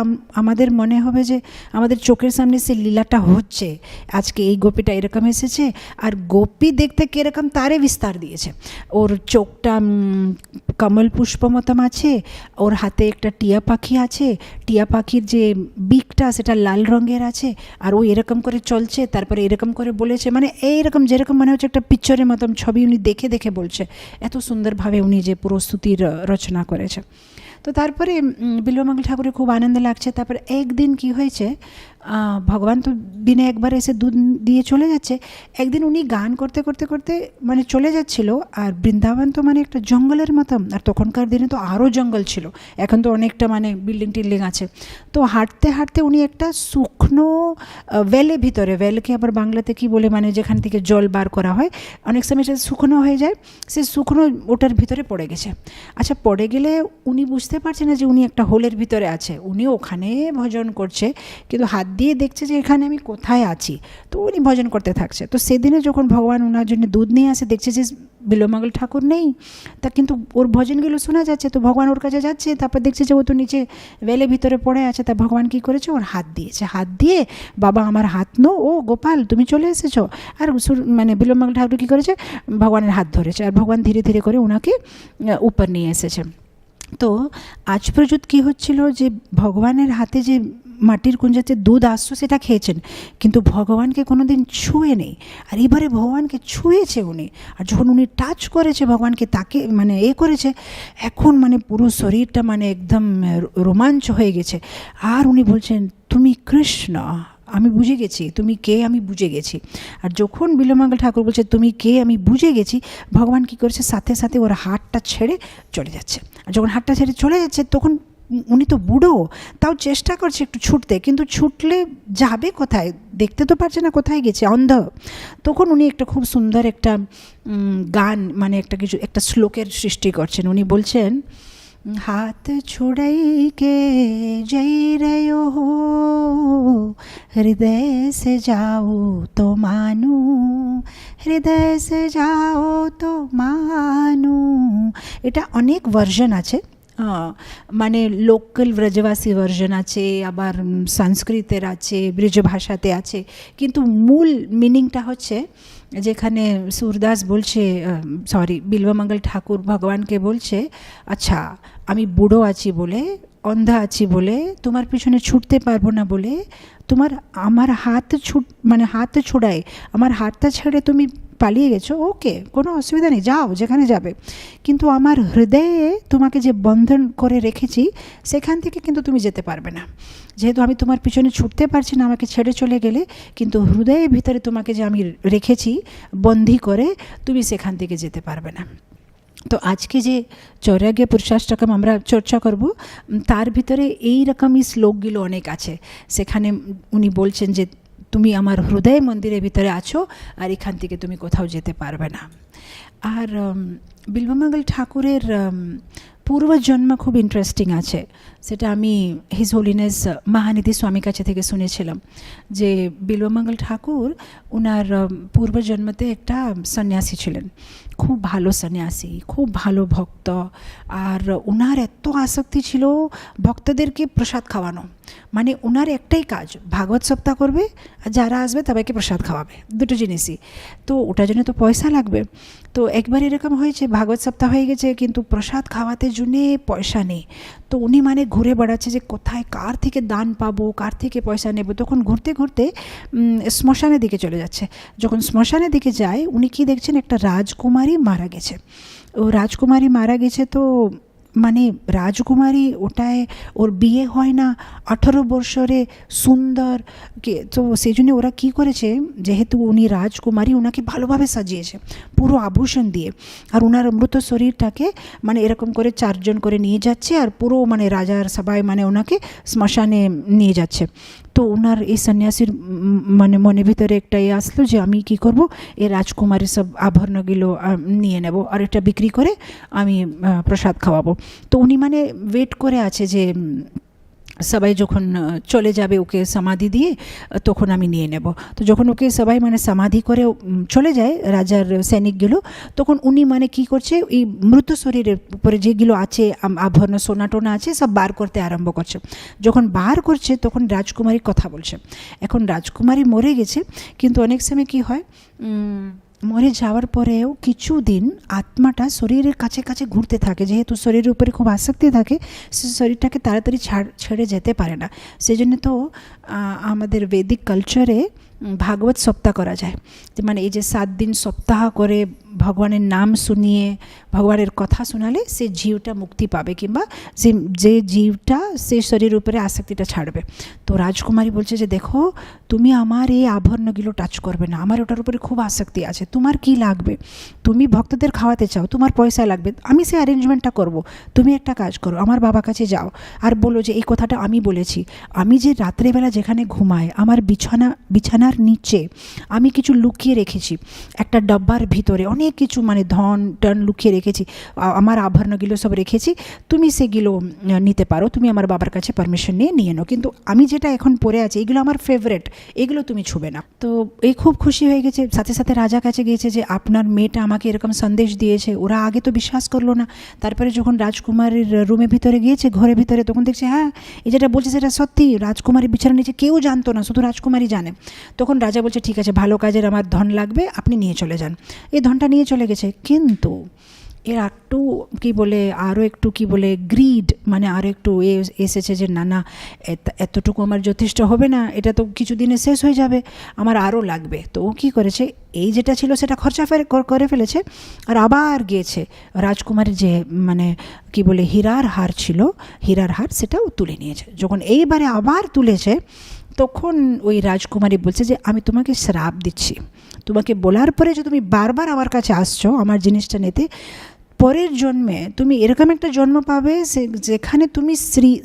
আমাদের মনে হবে যে আমাদের চোখের সামনে সে লীলাটা হচ্ছে। আজকে এই গোপীটা এরকম এসেছে, আর গোপী দেখতে কীরকম তারে বিস্তার দিয়েছে। ওর চোখটা কমল পুষ্প মতন আছে, ওর হাতে একটা টিয়া পাখি আছে, টিয়া পাখির যে বিকটা সেটা লাল রঙের আছে, আর ও এরকম করে চলছে, তারপরে এরকম করে বলেছে, মানে এইরকম যেরকম মনে হচ্ছে একটা পিকচারের মতন ছবি উনি দেখে দেখে বলছে। এত সুন্দরভাবে উনি যে পুরো স্তুতির রচনা করেছে। তো তারপরে বিল্বমঙ্গল ঠাকুরের খুব আনন্দ লাগছে। তারপরে একদিন কি হয়েছে, ভগবান তো দিনে একবার এসে দুধ দিয়ে চলে যাচ্ছে, একদিন উনি গান করতে করতে করতে মানে চলে যাচ্ছিল, আর বৃন্দাবন তো মানে একটা জঙ্গলের মতন, আর তখনকার দিনে তো আরও জঙ্গল ছিল, এখন তো অনেকটা মানে বিল্ডিং টিল্ডিং আছে। তো হাঁটতে হাঁটতে উনি একটা শুকনো ওয়েলের ভিতরে, ওয়েলকে আবার বাংলাতে কি বলে মানে যেখান থেকে জল বার করা হয়, অনেক সময় সেটা শুকনো হয়ে যায়, সে শুকনো ওটার ভিতরে পড়ে গেছে। আচ্ছা, পড়ে গেলে উনি বুঝতে পারছে না যে উনি একটা হোলের ভিতরে আছে, উনি ওখানে ভজন করছে, কিন্তু হাত দিয়ে দেখছে যে এখানে আমি কোথায় আছি, তো উনি ভজন করতে থাকছে। তো সেদিনে যখন ভগবান ওনার জন্য দুধ নিয়ে আসে, দেখছে যে বিল্বমঙ্গল ঠাকুর নেই, তা কিন্তু ওর ভজনগুলো শোনা যাচ্ছে, তো ভগবান ওর কাছে যাচ্ছে, তারপর দেখছে যে ও তো নিচে ওয়েলের ভিতরে পড়ে আছে। তা ভগবান কী করেছে, ওর হাত দিয়েছে, হাত দিয়ে বাবা আমার হাত নো, ও গোপাল তুমি চলে এসেছো। আর মানে বিল্বমঙ্গল ঠাকুর কী করেছে, ভগবানের হাত ধরেছে, আর ভগবান ধীরে ধীরে করে ওনাকে উপর নিয়ে এসেছে। তো আজ পর্যন্ত কী হচ্ছিল যে ভগবানের হাতে যে মাটির কুঞ্জাতে দুধ আসতো সেটা খেয়েছেন, কিন্তু ভগবানকে কোনো দিন ছুঁয়ে নেই। আর এবারে ভগবানকে ছুঁয়েছে উনি, আর যখন উনি টাচ করেছে ভগবানকে, তাকে মানে করেছে, এখন মানে পুরো শরীরটা মানে একদম রোমাঞ্চ হয়ে গেছে। আর উনি বলছেন তুমি কৃষ্ণ, আমি বুঝে গেছি তুমি কে, আমি বুঝে গেছি। আর যখন বিল্বমঙ্গল ঠাকুর বলছে তুমি কে, আমি বুঝে গেছি, ভগবান কী করেছে, সাথে সাথে ওর হাতটা ছেড়ে চলে যাচ্ছে। আর যখন হাতটা ছেড়ে চলে যাচ্ছে, তখন উনি তো বুড়ো, তাও চেষ্টা করছে একটু ছুটতে, কিন্তু ছুটলে যাবে কোথায়, দেখতে তো পারছে না কোথায় গেছে, অন্ধ। তখন উনি একটা খুব সুন্দর একটা গান মানে একটা কিছু একটা শ্লোকের সৃষ্টি করছেন। উনি বলছেন, हाथ छुड़ाई के जई रहो हो, हृदय से जाओ तो मानू, हृदय से जाओ तो मानू। এটা অনেক ভার্সন আছে, মানে লোকাল ব্রজবাসী ভার্সন আছে, আবার সংস্কৃতের আছে, ব্রজ ভাষাতে আছে, কিন্তু মূল মিনিংটা হচ্ছে যেখানে সুরদাস বলছে, বিল্বমঙ্গল ঠাকুর ভগবানকে বলছে, আচ্ছা আমি বুড়ো আছি বলে অন্ধা আছি বলে, তোমার পিছনে ছুটতে পারবো না বলে, আমার হাত ছুড়ায় আমার হাতটা ছেড়ে তুমি পালিয়ে গেছো, ওকে, কোনো অসুবিধা নেই, যাও যেখানে যাবে, কিন্তু আমার হৃদয়ে তোমাকে যে বন্ধন করে রেখেছি সেখান থেকে কিন্তু তুমি যেতে পারবে না। যেহেতু আমি তোমার পিছনে ছুটতে পারছি না, আমাকে ছেড়ে চলে গেলে, কিন্তু হৃদয়ের ভিতরে তোমাকে যে আমি রেখেছি বন্দি করে, তুমি সেখান থেকে যেতে পারবে না। তো আজকে যে চৈরাগ্য পুরুষাষ্টকম আমরা চর্চা করব, তার ভিতরে এই রকমই শ্লোকগুলো অনেক আছে। সেখানে উনি বলছেন যে তুমি আমার হৃদয় মন্দিরের ভিতরে আছো, আর এখান থেকে তুমি কোথাও যেতে পারবে না। আর বিল্বমঙ্গল ঠাকুরের পূর্বজন্ম খুব ইন্টারেস্টিং আছে। সেটা আমি হিজ হোলিনেস মহানিধি স্বামীর কাছে থেকে শুনেছিলাম যে বিল্বমঙ্গল ঠাকুর ওনার পূর্বজন্মতে একটা সন্ন্যাসী ছিলেন, খুব ভালো সন্ন্যাসী, খুব ভালো ভক্ত। আর ওনার এত আসক্তি ছিল ভক্তদেরকে প্রসাদ খাওয়ানো, মানে ওনার একটাই কাজ, ভাগবত সপ্তাহ করবে আর যারা আসবে তাদেরকে প্রসাদ খাওয়াবে, দুটো জিনিসই। তো ওটার জন্য তো পয়সা লাগবে। তো একবার এরকম হয়েছে, ভাগবত সপ্তাহ হয়ে গেছে কিন্তু প্রসাদ খাওয়াতে জন্যে পয়সা নেই। তো উনি মানে ঘুরে বেড়াচ্ছে যে কোথায় কার থেকে দান পাবো, কার থেকে পয়সা নেব। তখন ঘুরতে ঘুরতে শ্মশানের দিকে চলে যাচ্ছে। যখন শ্মশানের দিকে যায়, উনি কি দেখছেন, একটা রাজকুমারী মারা গেছে। ও রাজকুমারী মারা গেছে, তো মানে রাজকুমারী ওটায় ওর বিয়ে হয় না, 18 বছরে সুন্দর। তো সেই জন্য ওরা কী করেছে, যেহেতু উনি রাজকুমারী, ওনাকে ভালোভাবে সাজিয়েছে পুরো আভূষণ দিয়ে। আর ওনার মৃত শরীরটাকে মানে এরকম করে 4 জন করে নিয়ে যাচ্ছে, আর পুরো মানে রাজার সবাই মানে ওনাকে শ্মশানে নিয়ে যাচ্ছে। তো ওনার এই সন্ন্যাসীর মানে মনের ভিতরে একটাই আসলো যে আমি কি করব, এই রাজকুমারীর সব আভরণগুলো নিয়ে নেব আর এটা বিক্রি করে আমি প্রসাদ খাওয়াবো। তো উনি মানে ওয়েট করে আছে যে সবাই যখন চলে যাবে ওকে সমাধি দিয়ে, তখন আমি নিয়ে নেব। তো যখন ওকে সবাই মানে সমাধি করে চলে যায় রাজার সৈনিকগুলো, তখন উনি মানে কি করছে, এই মৃত শরীরের উপরে যেগুলো আছে আভরণ সোনা টোনা আছে সব বার করতে আরম্ভ করছে। যখন বার করছে তখন রাজকুমারী কথা বলছে। এখন রাজকুমারী মরে গেছে, কিন্তু অনেক সময় কি হয়, মরে যাওয়ার পরেও কিছুদিন আত্মাটা শরীরের কাছে কাছে ঘুরতে থাকে, যেহেতু শরীরের উপরে খুব আসক্তি থাকে, সে শরীরটাকে তাড়াতাড়ি ছেড়ে যেতে পারে না। সেই জন্য তো আমাদের বৈদিক কালচারে ভাগবত সপ্তাহ করা যায়, যে মানে এই যে 7 দিন সপ্তাহ করে ভগবানের নাম শুনিয়ে ভগবানের কথা শোনালে সে জীবটা মুক্তি পাবে, কিংবা যে জীবটা সে শরীরের উপরে আসক্তিটা ছাড়বে। তো রাজকুমারী বলছে যে দেখো, তুমি আমার এই আভরণগুলো টাচ করবে না, আমার ওটার উপরে খুব আসক্তি আছে, তোমার কি লাগবে, তুমি ভক্তদের খাওয়াতে চাও, তোমার পয়সা লাগবে, আমি সেই অ্যারেঞ্জমেন্টটা করব। তুমি একটা কাজ করো, আমার বাবার কাছে যাও আর বলো যে এই কথাটা আমি বলেছি, আমি যে রাত্রেবেলা যেখানে ঘুমাই আমার বিছানার নিচে আমি কিছু লুকিয়ে রেখেছি, একটা ডাব্বার ভিতরে অনেক কিছু মানে ধন টন লুকিয়ে রেখেছি, আমার আভরণগুলো সব রেখেছি, তুমি সেগুলো নিতে পারো, তুমি আমার বাবার কাছে পারমিশন নিয়ে নাও, কিন্তু আমি যেটা এখন পরে আছি এগুলো আমার ফেভারেট, এগুলো তুমি ছুবে না। তো এই খুব খুশি হয়ে গেছে, সাথে সাথে রাজা কাছে গিয়েছে যে আপনার মেয়েটা আমাকে এরকম সন্দেশ দিয়েছে। ওরা আগে তো বিশ্বাস করলো না, তারপরে যখন রাজকুমারীর রুমের ভিতরে গিয়েছে, ঘরের ভিতরে, তখন দেখছে হ্যাঁ এই যেটা বলছে সেটা সত্যি, রাজকুমারী বিছানা নিচে কেউ জানতো না, শুধু রাজকুমারী জানে। তখন রাজা বলছে ঠিক আছে, ভালো কাজের আমার ধন লাগবে, আপনি নিয়ে চলে যান। এই ধনটা নিয়ে চলে গেছে, কিন্তু এর একটু কী বলে, আরও একটু কী বলে গ্রিড, মানে আরও একটু এসেছে যে না না, এতটুকু আমার যথেষ্ট হবে না, এটা তো কিছুদিনে শেষ হয়ে যাবে, আমার আরও লাগবে। তো ও কী করেছে, এই যেটা ছিল সেটা খরচা করে ফেলেছে, আর আবার গিয়েছে রাজকুমারীর যে মানে কি বলে হীরার হার ছিল, হীরার হার সেটাও তুলে নিয়েছে। যখন এইবারে আবার তুলেছে, তখন ওই রাজকুমারী বলছে যে আমি তোমাকে শ্রাপ দিচ্ছি, তোমাকে বলার পরে যে তুমি বারবার আমার কাছে আসছো আমার জিনিসটা নিতে, পরের জন্মে তুমি এরকম একটা জন্ম পাবে যেখানে তুমি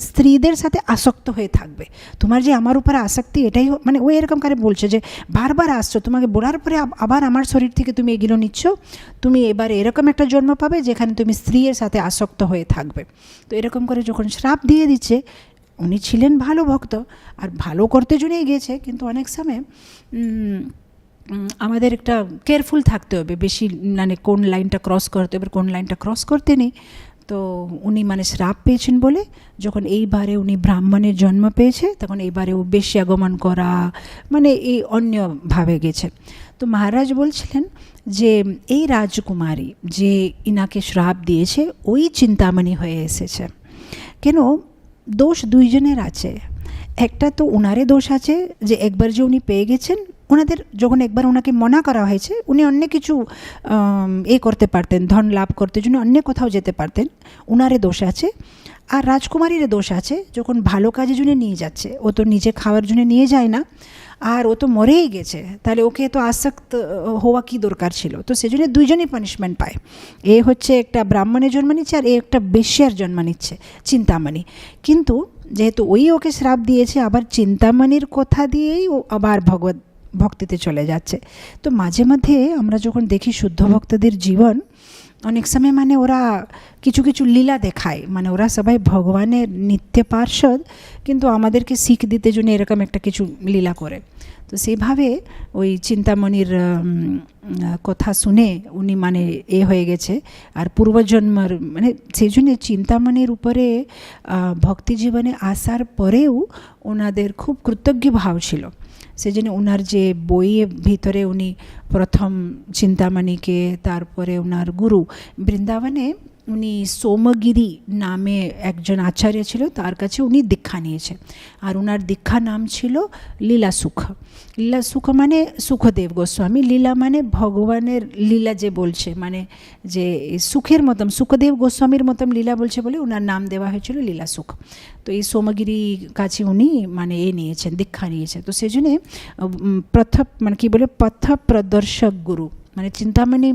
স্ত্রীদের সাথে আসক্ত হয়ে থাকবে। তোমার যে আমার উপরে আসক্তি, এটাই মানে ও এরকম করে বলছে যে বারবার আসছো, তোমাকে বলার পরে আবার আমার শরীর থেকে তুমি এগুলো নিচ্ছ, তুমি এবারে এরকম একটা জন্ম পাবে যেখানে তুমি স্ত্রীর সাথে আসক্ত হয়ে থাকবে। তো এরকম করে যখন শ্রাপ দিয়ে দিচ্ছে, উনি ছিলেন ভালো ভক্ত আর ভালো করতে জন্যই গিয়েছে, কিন্তু অনেক সময় আমাদের একটা কেয়ারফুল থাকতে হবে, বেশি মানে কোন লাইনটা ক্রস করতে হবে কোন লাইনটা ক্রস করতে নেই। তো উনি মানে শ্রাপ পেয়েছেন বলে যখন এইবারে উনি ব্রাহ্মণের জন্ম পেয়েছে, তখন এইবারে ও বেশ্যাগমন করা মানে এই অন্যভাবে গেছে। তো মহারাজ বলছিলেন যে এই রাজকুমারী যে ইনাকে শ্রাপ দিয়েছে ওই চিন্তামণি হয়ে এসেছে। কেন, দোষ দুইজনের আছে। একটা তো ওনারে দোষ আছে যে একবার যে উনি পেয়ে গেছেন, ওনাদের যখন একবার ওনাকে মনা করা হয়েছে, উনি অন্য কিছু করতে পারতেন, ধন লাভ করতে জন্য অন্য কোথাও যেতে পারতেন, ওনারে দোষ আছে। আর রাজকুমারীর দোষ আছে, যখন ভালো কাজের জন্য নিয়ে যাচ্ছে, ও তো নিজে খাওয়ার জন্য নিয়ে যায় না, আর ও তো মরেই গেছে, তাহলে ওকে তো আসক্ত হওয়া কি দরকার ছিল? তো সেজন্য দুইজনই পানিশমেন্ট পায়। এ হচ্ছে একটা ব্রাহ্মণের জন্ম নিচ্ছে, আর এ একটা বেশ্যার জন্ম নিচ্ছে, চিন্তামণি। কিন্তু যেহেতু ওই ওকে শ্রাপ দিয়েছে, আবার চিন্তামণির কথা দিয়েই ও আবার ভগবত ভক্তিতে চলে যাচ্ছে। তো মাঝে মাঝে আমরা যখন দেখি শুদ্ধ ভক্তদের জীবন, অনেক সময় মানে ওরা কিছু কিছু লীলা দেখায়, মানে ওরা সবাই ভগবানের নিত্য পার্ষদ, কিন্তু আমাদেরকে শিখ দিতে জন্য এরকম একটা কিছু লীলা করে। তো সেইভাবে ওই চিন্তামণির কথা শুনে উনি মানে হয়ে গেছে, আর পূর্বজন্মর মানে সেই জন্য চিন্তামণির উপরে ভক্তি জীবনে আসার পরেও ওনাদের খুব কৃতজ্ঞ ভাব ছিল। সেই জন্য ওনার যে বইয়ের ভিতরে উনি প্রথম চিন্তামণিকে, তারপরে ওনার গুরু বৃন্দাবনে উনি সোমগিরি নামে একজন আচার্য ছিল, তার কাছে উনি দীক্ষা নিয়েছে, আর ওনার দীক্ষা নাম ছিল লীলাসুখ। লীলাসুখ মানে সুখদেব গোস্বামী, লীলা মানে ভগবানের লীলা যে বলছে, মানে যে সুখের মতন, সুখদেব গোস্বামীর মতন লীলা বলছে বলে ওনার নাম দেওয়া হয়েছিল লীলাসুখ। তো এই সোমগিরি কাছে উনি মানে নিয়েছেন, দীক্ষা নিয়েছেন। তো সেই জন্যে প্রথম মানে কী বলে পথ প্রদর্শক গুরু, মানে চিন্তামণি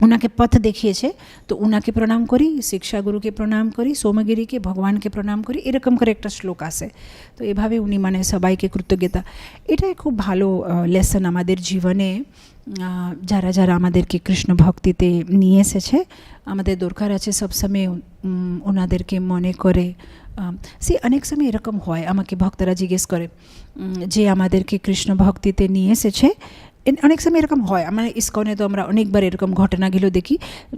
ওনাকে পথ দেখিয়েছে, তো ওনাকে প্রণাম করি, শিক্ষা গুরুকে প্রণাম করি, সোমগিরিকে, ভগবানকে প্রণাম করি, এরকম করে একটা শ্লোক আছে। তো এভাবে উনি মানে সবাইকে কৃতজ্ঞতা, এটাই খুব ভালো লেসন আমাদের জীবনে। যারা যারা আমাদেরকে কৃষ্ণ ভক্তিতে নিয়ে এসেছে, আমাদের দরকার আছে সবসময় ওনাদেরকে মনে করে। সে অনেক সময় এরকম হয়, আমাকে ভক্তরা জিজ্ঞেস করে যে আমাদেরকে কৃষ্ণ ভক্তিতে নিয়ে এসেছে, অনেক সময় এরকম হয়। আমার ইস্কনে তো আমরা অনেকবার এরকম ঘটনাগুলো দেখি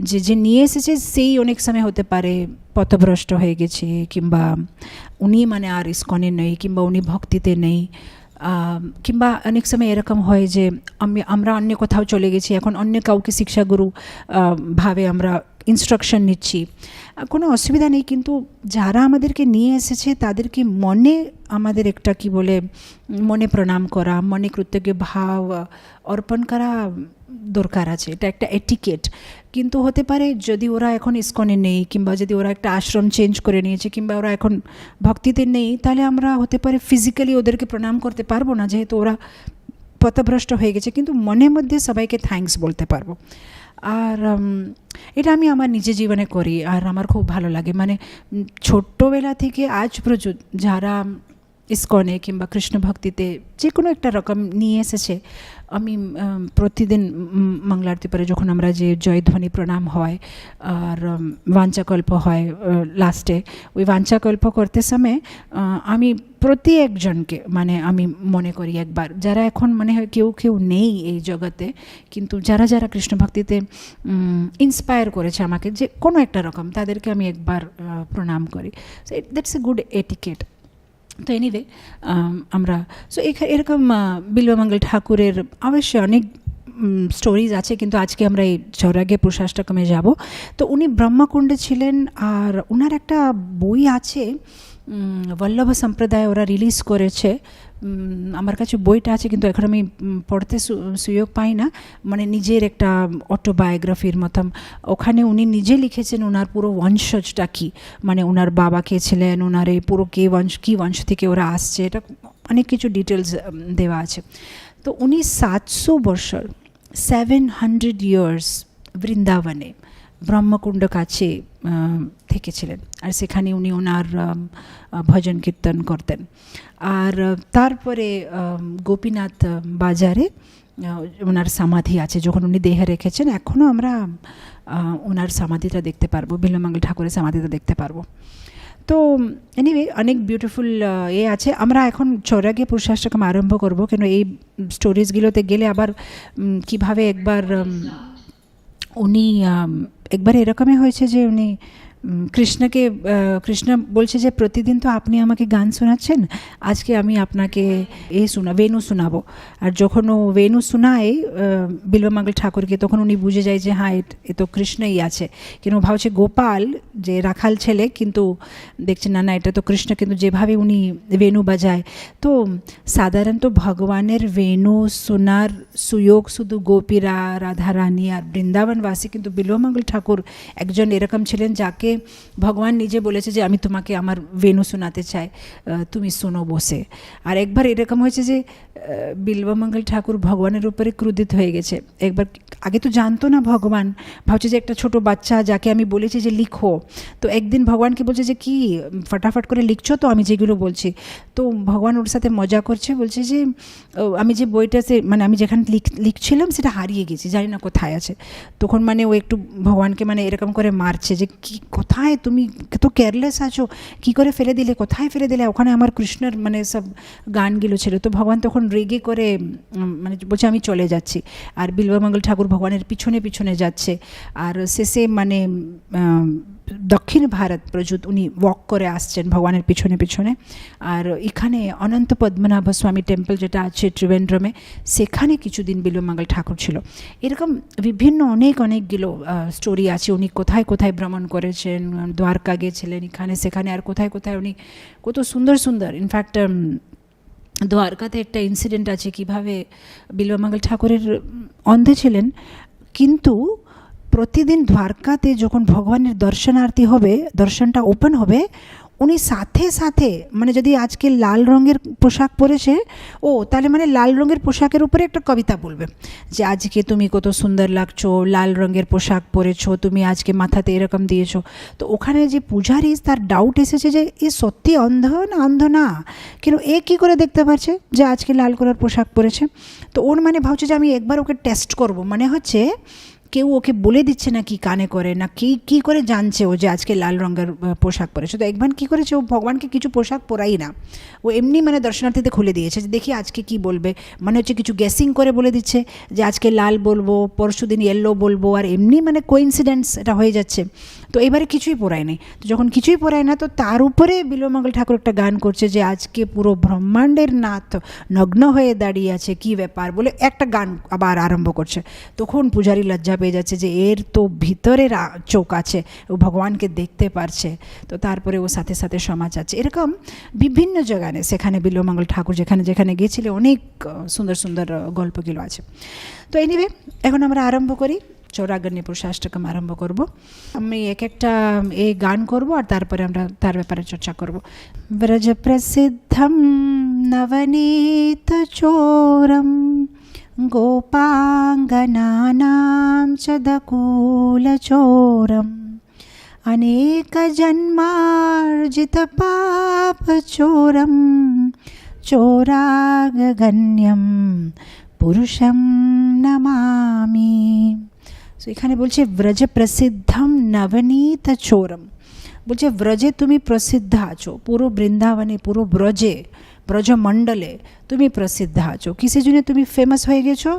যে যে নিয়ে এসেছে সেই অনেক সময় হতে পারে পথভ্রষ্ট হয়ে গেছে, কিংবা উনি মানে আর ইস্কনে নেই, কিংবা উনি ভক্তিতে নেই, কিংবা অনেক সময় এরকম হয় যে আমরা অন্য কোথাও চলে গেছি, এখন অন্য কাউকে শিক্ষাগুরু ভাবে আমরা ইনস্ট্রাকশন নিচ্ছি, কোনো অসুবিধা নেই। কিন্তু যারা আমাদেরকে নিয়ে এসেছে তাদেরকে মনে আমাদের একটা কি বলে মনে প্রণাম করা, মনে কৃতজ্ঞ ভাব অর্পণ করা দরকার আছে, এটা একটা এটিকেট। কিন্তু হতে পারে যদি ওরা এখন ইস্কনে নেই, কিংবা যদি ওরা একটা আশ্রম চেঞ্জ করে নিয়েছে, কিংবা ওরা এখন ভক্তিতে নেই, তাহলে আমরা হতে পারে ফিজিক্যালি ওদেরকে প্রণাম করতে পারবো না, যেহেতু ওরা পথভ্রষ্ট হয়ে গেছে, কিন্তু মনের মধ্যে সবাইকে থ্যাঙ্কস বলতে পারবো। আর এটা আমি আমার নিজের জীবনে করি, আর আমার খুব ভালো লাগে। মানে ছোট্টবেলা থেকে আজ পর্যন্ত যারা ইস্কনে কিংবা কৃষ্ণ ভক্তিতে যে কোনো একটা রকম নিয়ে এসেছে, আমি প্রতিদিন মঙ্গলারতি পরে যখন আমরা যে জয়ধ্বনি প্রণাম হয় আর বাঞ্চাকল্প হয় লাস্টে, ওই বাঞ্চাকল্প করতে সময় আমি প্রতি একজনকে মানে আমি মনে করি একবার, যারা এখন মনে হয় কেউ কেউ নেই এই জগতে, কিন্তু যারা যারা কৃষ্ণ ভক্তিতে ইন্সপায়ার করেছে আমাকে যে কোনো একটা রকম, তাদেরকে আমি একবার প্রণাম করি। So that's a good etiquette. তো এনিওয়ে আমরা সো এরকম বিল্বমঙ্গল ঠাকুরের অবশ্যই অনেক স্টোরিজ আছে, কিন্তু আজকে আমরা এই চৌরাগে পুরুষাষ্টকমে যাব। তো উনি ব্রহ্মকুণ্ডে ছিলেন, আর ওনার একটা বই আছে বল্লভ সম্প্রদায়, ওরা রিলিজ করেছে। আমার কাছে বইটা আছে, কিন্তু এখন আমি পড়তে সুযোগ পাই না। মানে নিজের একটা অটোবায়োগ্রাফির মতন, ওখানে উনি নিজে লিখেছেন ওনার পুরো বংশজটা কী, মানে ওনার বাবা কে ছিলেন, ওনার এই পুরো কী বংশ থেকে ওরা আসছে, এটা অনেক কিছু ডিটেলস দেওয়া আছে। তো উনি 700 বছর 700 ইয়ার্স বৃন্দাবনে ব্রহ্মকুণ্ড কাছে থেকেছিলেন, আর সেখানে উনি ওনার ভজন কীর্তন করতেন। আর তারপরে গোপীনাথ বাজারে ওনার সমাধি আছে, যখন উনি দেহে রেখেছেন এখনও আমরা ওনার সমাধিটা দেখতে পারবো, বিল্বমঙ্গল ঠাকুরের সমাধিটা দেখতে পারবো। তো এনিওয়ে অনেক বিউটিফুল আছে। আমরা এখন চৌরাগে পুরুষাষ্টকম আরম্ভ করব, কেন এই স্টোরিজগুলোতে গেলে আবার কিভাবে একবার উনি একবার এরকমই হয়েছে যে উনি কৃষ্ণকে কৃষ্ণ বলছে যে প্রতিদিন তো আপনি আমাকে গান শোনাচ্ছেন, আজকে আমি আপনাকে বেনু শোনাবো। আর যখন ও বেনু শোনায় বিল্বমঙ্গল ঠাকুরকে, তখন উনি বুঝে যায় যে হ্যাঁ এ তো কৃষ্ণই আছে। কিন্তু ভাবছে গোপাল যে রাখাল ছেলে, কিন্তু দেখছে না না এটা তো কৃষ্ণ, কিন্তু যেভাবে উনি বেনু বাজায়। তো সাধারণত ভগবানের বেনু শোনার সুযোগ শুধু গোপীরা, রাধারানী আর বৃন্দাবনবাসী, কিন্তু বিল্বমঙ্গল ঠাকুর একজন এরকম ছিলেন যাকে ভগবান নিজে বলেছে যে আমি তোমাকে আমার বেনু শোনাতে চাই, তুমি শোনো বসে। আর একবার এরকম হয়েছে যে বিল্বমঙ্গল ঠাকুর ভগবানের উপরে ক্রোধিত হয়ে গেছে। একবার আগে তো জানতো না ভগবান, ভাবছে যে একটা ছোট বাচ্চা যাকে আমি বলেছি যে লিখো, তো একদিন ভগবানকে বলছে যে কি ফটাফট করে লিখছো তো আমি যেগুলো বলছি। তো ভগবান ওর সাথে মজা করছে, বলছে যে আমি যে বইটা মানে আমি যেখানে লিখছিলাম সেটা হারিয়ে গেছি, জানি না কোথায় আছে। তখন মানে ও একটু ভগবানকে মানে এরকম করে মারছে যে কি কোথায়, তুমি তো কেয়ারলেস আছো, কি করে ফেলে দিলে, কোথায় ফেলে দিলে, ওখানে আমার কৃষ্ণের মানে সব গানগুলো ছিল। তো ভগবান তখন রেগে করে মানে বলছে আমি চলে যাচ্ছি। আর বিল্বমঙ্গল ঠাকুর ভগবানের পিছনে পিছনে যাচ্ছে। আর শেষে মানে দক্ষিণ ভারত প্রযুত উনি ওয়াক করে আসছেন ভগবানের পিছনে পিছনে। আর এখানে অনন্ত পদ্মনাভ স্বামী টেম্পল যেটা আছে ত্রিবেন্দ্রমে, সেখানে কিছুদিন বিল্বমঙ্গল ঠাকুর ছিল। এরকম বিভিন্ন অনেকগুলো স্টোরি আছে, উনি কোথায় কোথায় ভ্রমণ করেছেন, দ্বারকা গিয়েছিলেন, এখানে সেখানে, আর কোথায় কোথায় উনি কত সুন্দর সুন্দর। ইনফ্যাক্ট দ্বারকাতে একটা ইনসিডেন্ট আছে কীভাবে বিল্বমঙ্গল ঠাকুরের অন্ধে ছিলেন, কিন্তু প্রতিদিন দ্বারকাতে যখন ভগবানের দর্শনার্থী হবে, দর্শনটা ওপেন হবে, উনি সাথে সাথে মানে যদি আজকে লাল রঙের পোশাক পরেছে, তাহলে মানে লাল রঙের পোশাকের উপরে একটা কবিতা বলবে যে আজকে তুমি কত সুন্দর লাগছো, লাল রঙের পোশাক পরেছো, তুমি আজকে মাথাতে এরকম দিয়েছো। তো ওখানে যে পূজারি, তার ডাউট এসেছে যে এ সত্যি অন্ধ না, কিন্তু এ কী করে দেখতে পারছে যে আজকে লাল কালার পোশাক পরেছে। তো ওর মানে ভাবছে যে আমি একবার ওকে টেস্ট করব, মানে হচ্ছে কেউ ওকে বলে দিচ্ছে না কি কানে করে, না কি করে জানছে ও যে আজকে লাল রঙের পোশাক পরেছে। তো একবার কী করেছে, ও ভগবানকে কিছু পোশাক পরাই না, ও এমনি মানে দর্শনার্থীতে খুলে দিয়েছে যে দেখি আজকে কি বলবে, মানে হচ্ছে কিছু গেসিং করে বলে দিচ্ছে যে আজকে লাল বলবো, পরশু দিন ইয়েলো বলবো, আর এমনি মানে কোইন্সিডেন্স এটা হয়ে যাচ্ছে। তো এবারে কিছুই পরায় নেই। তো যখন কিছুই পরায় না, তো তার উপরে বিল্বমঙ্গল ঠাকুর একটা গান করছে যে আজকে পুরো ব্রহ্মাণ্ডের নাথ নগ্ন হয়ে দাঁড়িয়ে আছে, কি ব্যাপার বলে একটা গান আবার আরম্ভ করছে। তখন পূজারী লজ্জা পেয়ে যাচ্ছে যে এর তো ভিতরের চোখ আছে, ও ভগবানকে দেখতে পারছে। তো তারপরে ও সাথে সাথে সমাজ আছে। এরকম বিভিন্ন জায়গায় সেখানে বিল্বমঙ্গল ঠাকুর যেখানে যেখানে গিয়েছিল অনেক সুন্দর সুন্দর গল্পগুলো আছে। তো এনিওয়ে এখন আমরা আরম্ভ করি, চৌরাগণ্য পুরুষাষ্টকম আরম্ভ করব। আমি একটা এই গান করব আর তারপরে আমরা তার ব্যাপারে চর্চা করব। ব্রজ প্রসিদ্ধম নবনীত চোরম গোপাঙ্গনানাম চদকুল চোরম अनेक जन्मार्जित पाप चोरम चोरागण्यम पुरुषम नमामि। सो এখানে বলছে ব্রজ প্রসিদ্ধম নবনীত চোরম, বলছে ব্রজে তুমি প্রসিদ্ধ আছো, পুরো বৃন্দাবনে, পুরো ব্রজমণ্ডলে তুমি প্রসিদ্ধ আছো। কিসের জন্য তুমি ফেমাস হয়ে গেছো?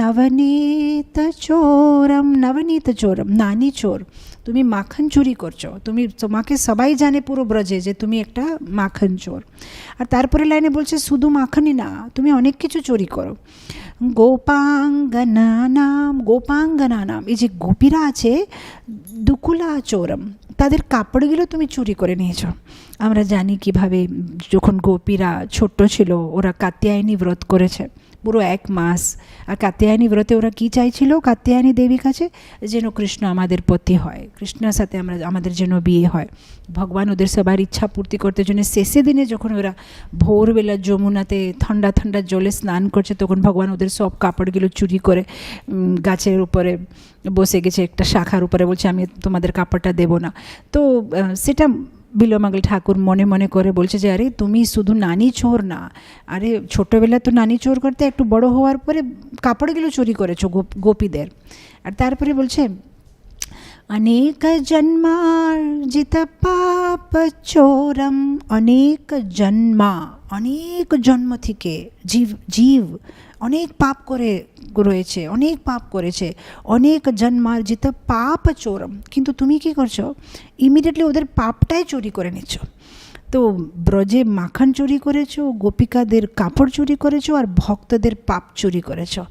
নবনীত চোরম, নবনীত চোরম নানি চোর, তুমি মাখন চুরি করছো, তোমাকে সবাই জানে পুরো ব্রজে যে তুমি একটা মাখন চোর। আর তারপরে লাইনে বলছে শুধু মাখনই না, তুমি অনেক কিছু চুরি করো। গোপাঙ্গনানাম, এই যে গোপীরা আছে, দুকুলা চোরম, তাদের কাপড়গুলো তুমি চুরি করে নিয়েছ। আমরা জানি কিভাবে যখন গোপীরা ছোট্ট ছিল ওরা কাত্যায়নী ব্রত করেছে পুরো 1 মাস। আর কাত্যায়নী ব্রতে ওরা কি চাইছিল কাত্যায়নী দেবীর কাছে? যেন কৃষ্ণ আমাদের পতি হয়, কৃষ্ণের সাথে আমাদের যেন বিয়ে হয়। ভগবান ওদের সবার ইচ্ছা পূর্তি করতে জন্য শেষে দিনে যখন ওরা ভোরবেলা যমুনাতে ঠান্ডা ঠান্ডা জলে স্নান করছে, তখন ভগবান ওদের সব কাপড়গুলো চুরি করে গাছের উপরে বসে গেছে, একটা শাখার উপরে, বলছে আমি তোমাদের কাপড়টা দেব না। তো সেটা বিল্বমঙ্গল ঠাকুর মনে মনে করে বলছে যে আরে তুমি শুধু নানি চোর না, আরে ছোটোবেলা তো নানি চোর করতে, একটু বড় হওয়ার পরে কাপড়গুলো চুরি করেছো গোপীদের। আর তারপরে বলছে অনেক জন্মার্জিত পাপ চোরম, অনেক জন্ম থেকে জীব অনেক পাপ করে রয়েছে, অনেক পাপ করেছে, অনেক জন্মার্জিত পাপ চোরম, কিন্তু তুমি কি করছো, ইমিডিয়েটলি ওদের পাপটাই চুরি করে নিচ্ছ। তো ব্রজে মাখন চুরি করেছো, গোপিকাদের কাপড় চুরি করেছো, আর ভক্তদের পাপ চুরি করেছো।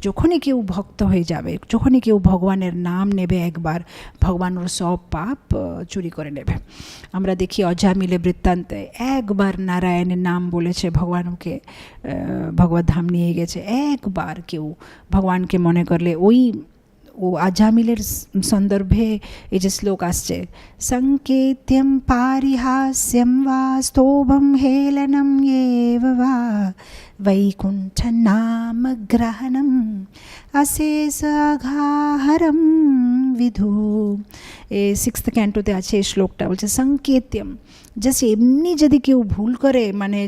যখনই কেউ ভক্ত হয়ে যাবে, যখনই কেউ ভগবানের নাম নেবে একবার, ভগবান ওর সব পাপ চুরি করে নেবে। আমরা দেখি অজামিলে বৃত্তান্তে একবার নারায়ণের নাম বলেছে, ভগবান ওকে ভগবত ধাম নিয়ে গেছে। একবার কেউ ভগবানকে মনে করলে, ওই ও আজামিলের সন্দর্ভে এই যে শ্লোক আসছে, সংকেত্যম পারিহাস্যম বা স্তোভম হেলনম এব বা বৈকুণ্ঠ নাম গ্রহণম অশেষ আঘাহরম বিধু। এই 6th ক্যান্টোতে আছে এই শ্লোকটা, বলছে সংকেত্যম, জাস্ট এমনি যদি কেউ ভুল করে, মানে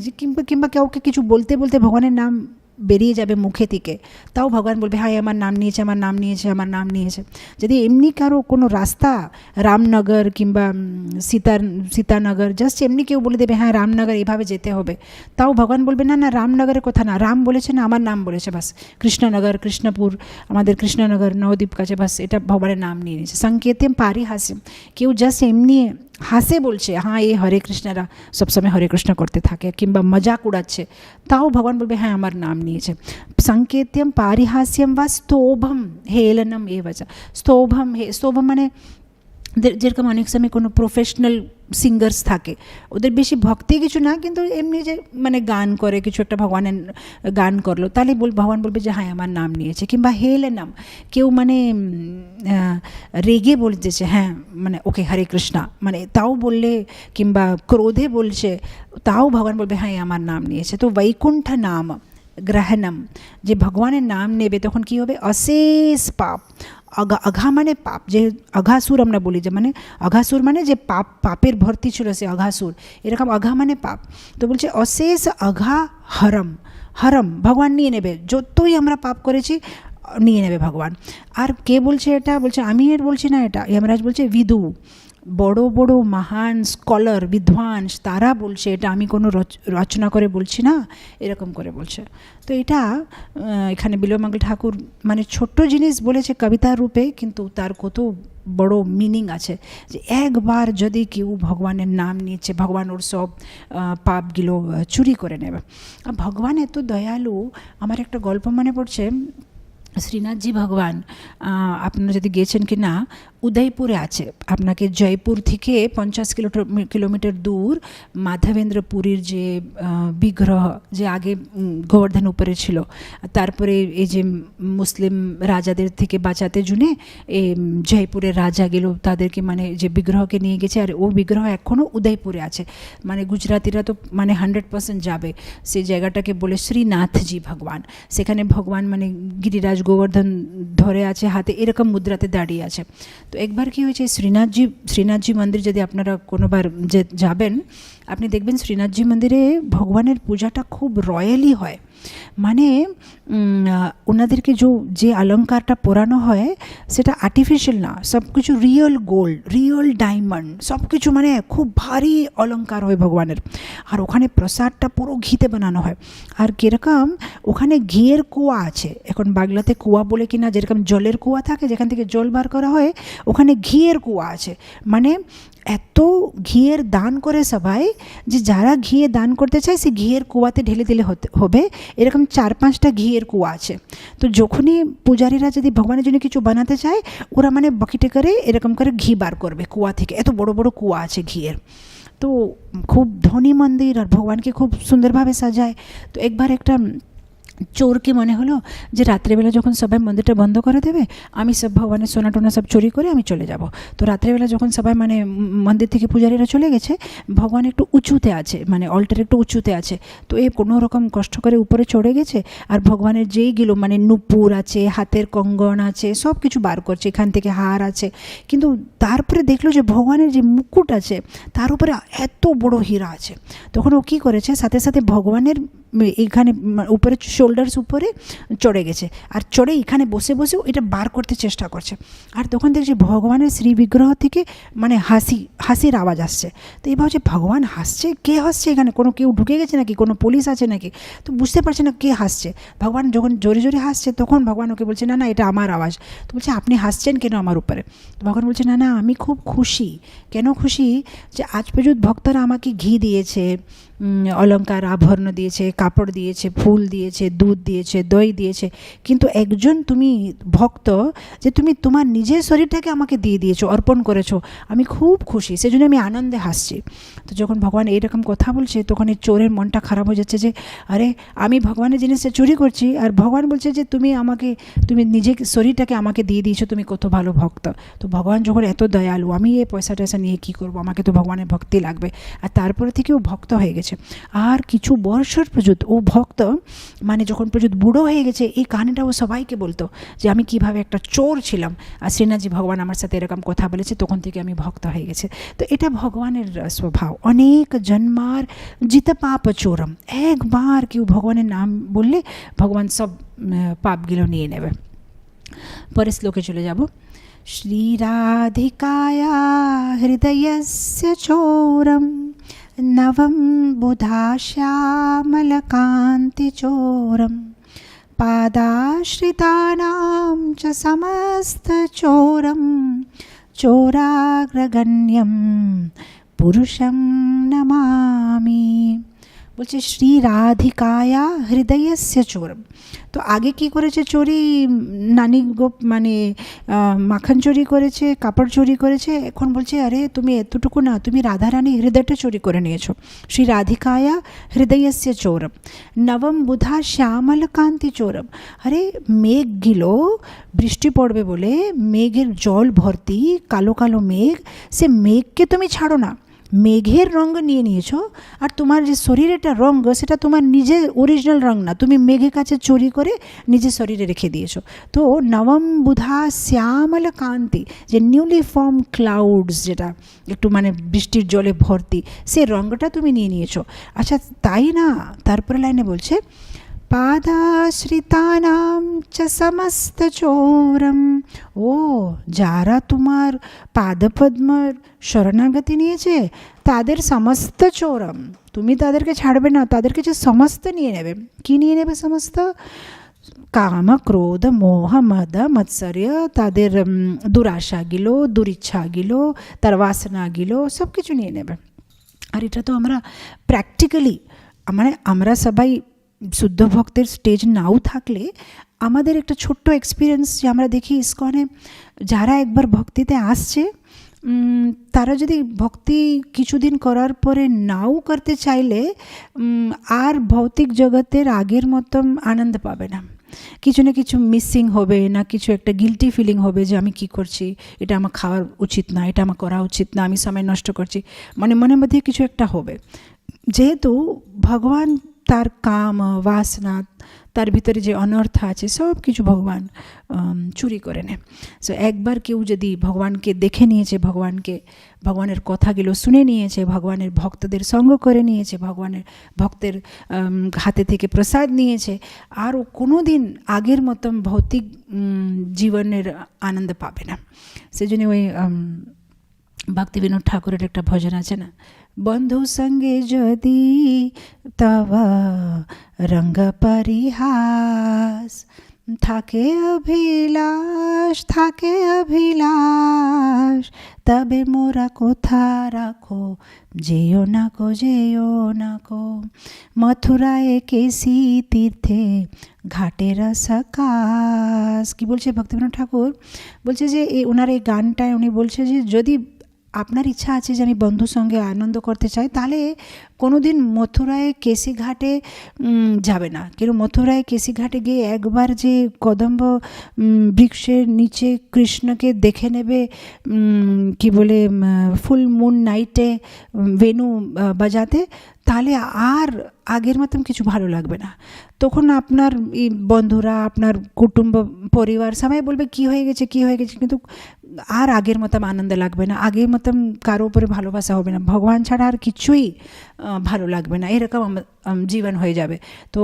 কিংবা কাউকে কিছু বলতে বলতে ভগবানের নাম বেরিয়ে যাবে মুখে থেকে, তাও ভগবান বলবে হ্যাঁ আমার নাম নিয়েছে, আমার নাম নিয়েছে, আমার নাম নিয়েছে। যদি এমনি কারো কোনো রাস্তা, রামনগর কিংবা সীতানগর, জাস্ট এমনি কেউ বলে দেবে হ্যাঁ রামনগর এইভাবে যেতে হবে, তাও ভগবান বলবে না না রামনগরের কথা না, রাম বলেছে না, আমার নাম বলেছে, বাস কৃষ্ণনগর, কৃষ্ণপুর, আমাদের কৃষ্ণনগর নবদ্বীপ কাছে, বাস এটা ভগবানের নাম নিয়ে নিয়েছে। সংকেতেম পারিহাস্যম, কেউ জাস্ট এমনি হাসে বলছে হ্যাঁ এই হরে কৃষ্ণরা সবসময় হরে কৃষ্ণ করতে থাকে, কিংবা মজাক উড়াচ্ছে, তাও ভগবান বলবে হ্যাঁ আমার নাম নিয়েছে। সংকেত্যম পারিহাস্যম বা স্তোভম হেলনম এবচ। স্তোভম স্তোভম মানে যেরকম অনেক সময় কোনো প্রফেশনাল সিঙ্গার্স থাকে, ওদের বেশি ভক্তি কিছু না, কিন্তু এমনি যে মানে গান করে, কিছু একটা ভগবানের গান করলো, তাহলে ভগবান বলবে যে হ্যাঁ আমার নাম নিয়েছে। কিংবা হেলনম, কেউ মানে রেগে বলতেছে হ্যাঁ মানে ওকে হরে কৃষ্ণা, মানে তাও বললে, কিংবা ক্রোধে বলছে, তাও ভগবান বলবে হ্যাঁ আমার নাম নিয়েছে। তো বৈকুণ্ঠ নাম গ্রহণম, যে ভগবানের নাম নেবে তখন কি হবে, অশেষ পাপ, অঘা মানে পাপ, যে অঘাসুর আমরা বলি, যে মানে অঘাসুর মানে যে পাপের ভর্তি ছিল সে অঘাসুর, এরকম অঘা মানে পাপ। তো বলছে অশেষ অঘা হরম, হরম ভগবান নিয়ে নেবে, যতই আমরা পাপ করেছি নিয়ে নেবে ভগবান। আর কে বলছে এটা, বলছে আমি এর বলছি না, এটা যমরাজ বলছে, বিদু, বড় বড় মহান স্কলার বিদ্বান তারা বলছে, এটা আমি কোনো রচনা করে বলছি না, এরকম করে বলছে। তো এটা এখানে বিল্বমঙ্গল ঠাকুর মানে ছোট্ট জিনিস বলেছে কবিতার রূপে, কিন্তু তার কত বড় মিনিং আছে, যে একবার যদি কেউ ভগবানের নাম নিয়েছে, ভগবান ওর সব পাপগুলো চুরি করে নেবে। আর ভগবান এত দয়ালু, আমার একটা গল্প মনে পড়ছে, শ্রীনাথজি ভগবান, আপনারা যদি গিয়েছেন কি না, উদয়পুরে আছে, আপনাকে জয়পুর থেকে 50 কিলোমিটার দূর মাধবেন্দ্র পুরীর যে বিগ্রহ, যে আগে গোবর্ধন উপরে ছিল, তারপরে এই যে মুসলিম রাজাদের থেকে বাঁচাতে জন্য এই জয়পুরের রাজা গেল, তাদেরকে মানে যে বিগ্রহকে নিয়ে গেছে, আর ও বিগ্রহ এখনও উদয়পুরে আছে। মানে গুজরাতিরা তো মানে 100% যাবে, সেই জায়গাটাকে বলে শ্রীনাথজি ভগবান। সেখানে ভগবান মানে গিরিরাজ গোবর্ধন ধরে আছে হাতে, এরকম মুদ্রাতে দাঁড়িয়ে আছে। তো একবার কি হয়েছে, শ্রীনাথজি মন্দির যদি আপনারা কোনোবার যাবেন, আপনি দেখবেন শ্রীনাথজি মন্দিরে ভগবানের পূজাটা খুব রয়্যালি হয়। মানে ওনাদেরকে যে অলঙ্কারটা পরানো হয় সেটা আর্টিফিশিয়াল না, সব কিছু রিয়েল গোল্ড, রিয়েল ডায়মন্ড, সব কিছু মানে খুব ভারী অলঙ্কার হয় ভগবানের। আর ওখানে প্রসাদটা পুরো ঘিতে বানানো হয়। আর কীরকম ওখানে ঘিয়ের কুয়া আছে, এখন বাংলাতে কুয়া বলে কিনা, যেরকম জলের কুয়া থাকে যেখান থেকে জল বার করা হয়, ওখানে ঘিয়ের কুয়া আছে। মানে এত ঘিয়ের দান করে সবাই, যে যারা ঘিয়ে দান করতে চায় সে ঘিয়ের কুয়াতে ঢেলে দিলে হবে, এরকম 4-5টা ঘিয়ের কুয়া আছে। তো যখনই পূজারীরা যদি ভগবানের জন্য কিছু বানাতে চায়, ওরা মানে বাকিটে করে এরকম করে ঘি বার করবে কুয়া থেকে, এত বড় বড় কুয়া আছে ঘিয়ের। তো খুব ধনী মন্দির, আর ভগবানকে খুব সুন্দরভাবে সাজায়। তো একবার একটা চোরকে মনে হলো যে রাত্রেবেলা যখন সবাই মন্দিরটা বন্ধ করে দেবে, আমি সব ভগবানের সোনা টোনা সব চুরি করে আমি চলে যাব। তো রাত্রেবেলা যখন সবাই মানে মন্দির থেকে পূজারীরা চলে গেছে, ভগবান একটু উঁচুতে আছে, মানে অল্টার একটু উঁচুতে আছে। তো এ কোনো রকম কষ্ট করে উপরে চড়ে গেছে, আর ভগবানের যেইগুলো মানে নুপুর আছে, হাতের কঙ্গন আছে, সব কিছু বার করছে, এখান থেকে হার আছে। কিন্তু তারপরে দেখলো যে ভগবানের যে মুকুট আছে তার উপরে এত বড় হীরা আছে। তখন ও কী করেছে, সাথে সাথে ভগবানের এখানে উপরে শোল্ডার্স উপরে চড়ে গেছে, আর চড়ে এখানে বসে বসেও এটা বার করতে চেষ্টা করছে। আর তখন দেখছি ভগবানের শ্রী বিগ্রহ থেকে মানে হাসির আওয়াজ আসছে। তো এই ভাবছে ভগবান হাসছে, কে হাসছে এখানে, কেউ ঢুকে গেছে নাকি, কোনো পুলিশ আছে নাকি, তো বুঝতে পারছে না কে হাসছে। ভগবান যখন জোরে জোরে হাসছে তখন ভগবান ওকে বলছে না না এটা আমার আওয়াজ। তো বলছে আপনি হাসছেন কেন আমার উপরে? তো ভগবান বলছে না না আমি খুব খুশি। কেন খুশি? যে আজ পর্যন্ত ভক্তরা আমাকে ঘি দিয়েছে, অলঙ্কার আভরণ দিয়েছে, কাপড় দিয়েছে, ফুল দিয়েছে, দুধ দিয়েছে, দই দিয়েছে, কিন্তু একজন তুমি ভক্ত যে তুমি তোমার নিজের শরীরটাকে আমাকে দিয়ে দিয়েছো, অর্পণ করেছো, আমি খুব খুশি, সেজন্য আমি আনন্দে হাসছি। তো যখন ভগবান এইরকম কথা বলছে তখন এই চোরের মনটা খারাপ হয়ে যাচ্ছে যে আরে আমি ভগবানের জিনিসটা চুরি করছি, আর ভগবান বলছে যে তুমি নিজের শরীরটাকে আমাকে দিয়ে দিয়েছো, তুমি কত ভালো ভক্ত। তো ভগবান যখন এত দয়ালু, আমি এই পয়সা টয়সা নিয়ে কী করবো, আমাকে তো ভগবানের ভক্তি লাগবে। আর তারপরে থেকে ও ভক্ত হয়ে গেছে। আর কিছু বছর পর্যন্ত ও ভক্ত, মানে যখন পর্যন্ত বুড়ো হয়ে গেছে এই কাহিনিটা ও সবাইকে বলতো যে আমি কিভাবে একটা চোর ছিলাম, আর শ্রীনাথজি ভগবান আমার সাথে এরকম কথা বলেছে, তখন থেকে আমি ভক্ত হয়ে গেছে। তো এটা ভগবানের স্বভাব। অনেক জন্মার জিত পাপ চোরম, একবার কেউ ভগবানের নাম বললে ভগবান সব পাপগুলো নিয়ে নেবে। পরে শ্লোকে চলে যাব। শ্রীরাধিকায়া হৃদয়স্য চোরম নবম বুধাশ্যামলকান্তিচোরম পাদাশ্রিতানাম চ সমস্তচোরম চোরাগ্রগণ্যম পুরুষম নমামি। বলছে শ্রী রাধিকায়া হৃদয়স্য চোরম। তো আগে কি করেছে চুরি, নানি মানে মাখন চুরি করেছে, কাপড় চুরি করেছে, এখন বলছে আরে তুমি এতটুকু না, তুমি রাধারানী হৃদয়টা চুরি করে নিয়েছো। শ্রী রাধিকায়া হৃদয়স্য চোরম নবম বুধা শ্যামল কান্তি চোরম। আরে মেঘগুলো বৃষ্টি পড়বে বলে মেঘের জল ভর্তি কালো কালো মেঘ, সে মেঘকে তুমি ছাড়ো না, মেঘের রঙ নিয়ে নিয়েছো, আর তোমার যে শরীরেরটা রঙ সেটা তোমার নিজের অরিজিনাল রঙ না, তুমি মেঘের কাছে চুরি করে নিজের শরীরে রেখে দিয়েছো। তো নবম বুধা শ্যামল কান্তি, যে নিউলি ফর্ম ক্লাউডস, যেটা একটু মানে বৃষ্টির জলে ভর্তি, সে রঙটা তুমি নিয়ে নিয়েছো। আচ্ছা তাই না, তারপরে লাইনে বলছে পাদাশ্রিতানাম চ সমস্ত চোরম। ও যারা তোমার পাদপদ্মর শরণাগতি নিয়েছে তাদের সমস্ত চোরম, তুমি তাদেরকে ছাড়বে না, তাদেরকে যে সমস্ত নিয়ে নেবে। কি নিয়ে নেবে সমস্ত? কাম ক্রোধ মোহ মদ মৎসর্য, তাদের দুরাশাগুলো, দুরিচ্ছাগুলো, তার বাসনাগুলো সব কিছু নিয়ে নেবে। আর এটা তো আমরা প্র্যাকটিক্যালি, মানে আমরা সবাই শুদ্ধ ভক্তের স্টেজ নাও থাকলে আমাদের একটা ছোট্ট এক্সপিরিয়েন্স যে আমরা দেখি ইসকনে যারা একবার ভক্তিতে আসছে, তারা যদি ভক্তি কিছুদিন করার পরে নাও করতে চাইলে আর ভৌতিক জগতের আগের মতন আনন্দ পাবে না। কিছু না কিছু মিসিং হবে, না কিছু একটা গিল্টি ফিলিং হবে যে আমি কি করছি, এটা আমার খাওয়ার উচিত না, এটা আমার করা উচিত না, আমি সময় নষ্ট করছি, মানে মনের মধ্যে কিছু একটা হবে। যেহেতু ভগবান তার কাম বাসনা, তার ভিতরে যে অনর্থ আছে সব কিছু ভগবান চুরি করে নেয়। সো একবার কেউ যদি ভগবানকে দেখে নিয়েছে, ভগবানের কথাগুলো শুনে নিয়েছে, ভগবানের ভক্তদের সঙ্গ করে নিয়েছে, ভগবানের ভক্তের হাতে থেকে প্রসাদ নিয়েছে, আর ও কোনো দিন আগের মতন ভৌতিক জীবনের আনন্দ পাবে না। সেজন্য ওই ভক্তি বিনোদ ঠাকুরের একটা ভজন আছে না, বন্ধু সঙ্গে যদি তব রঙ্গ পরিহাস থাকে অভিলাষ তবে মোরা কোথা রাখো, যেও না কো মথুরায় কেসি তীর্থে ঘাটের সকাশ। কি বলছে ভক্তিবিনোদ ঠাকুর? বলছে যে ওনার এই গানটায় উনি বলছে যে যদি আপনার ইচ্ছা আছে যে আমি বন্ধুর সঙ্গে আনন্দ করতে চাই, তাহলে কোনো দিন মথুরায় কেসি ঘাটে যাবে না। কিন্তু মথুরায় কেসি ঘাটে গিয়ে একবার যে কদম্ব বৃক্ষের নিচে কৃষ্ণকে দেখে নেবে, কি বলে ফুল মুন নাইটে বেনু বাজাতে, তাহলে আর আগের মতন কিছু ভালো লাগবে না। তখন আপনার এই বন্ধুরা, আপনার কুটুম্ব, পরিবার সবাই বলবে কী হয়ে গেছে, কী হয়ে গেছে, কিন্তু আর আগের মতন আনন্দ লাগবে না, আগের মতন কারো উপরে ভালোবাসা হবে না, ভগবান ছাড়া আর কিছুই ভালো লাগবে না, এরকম জীবন হয়ে যাবে। তো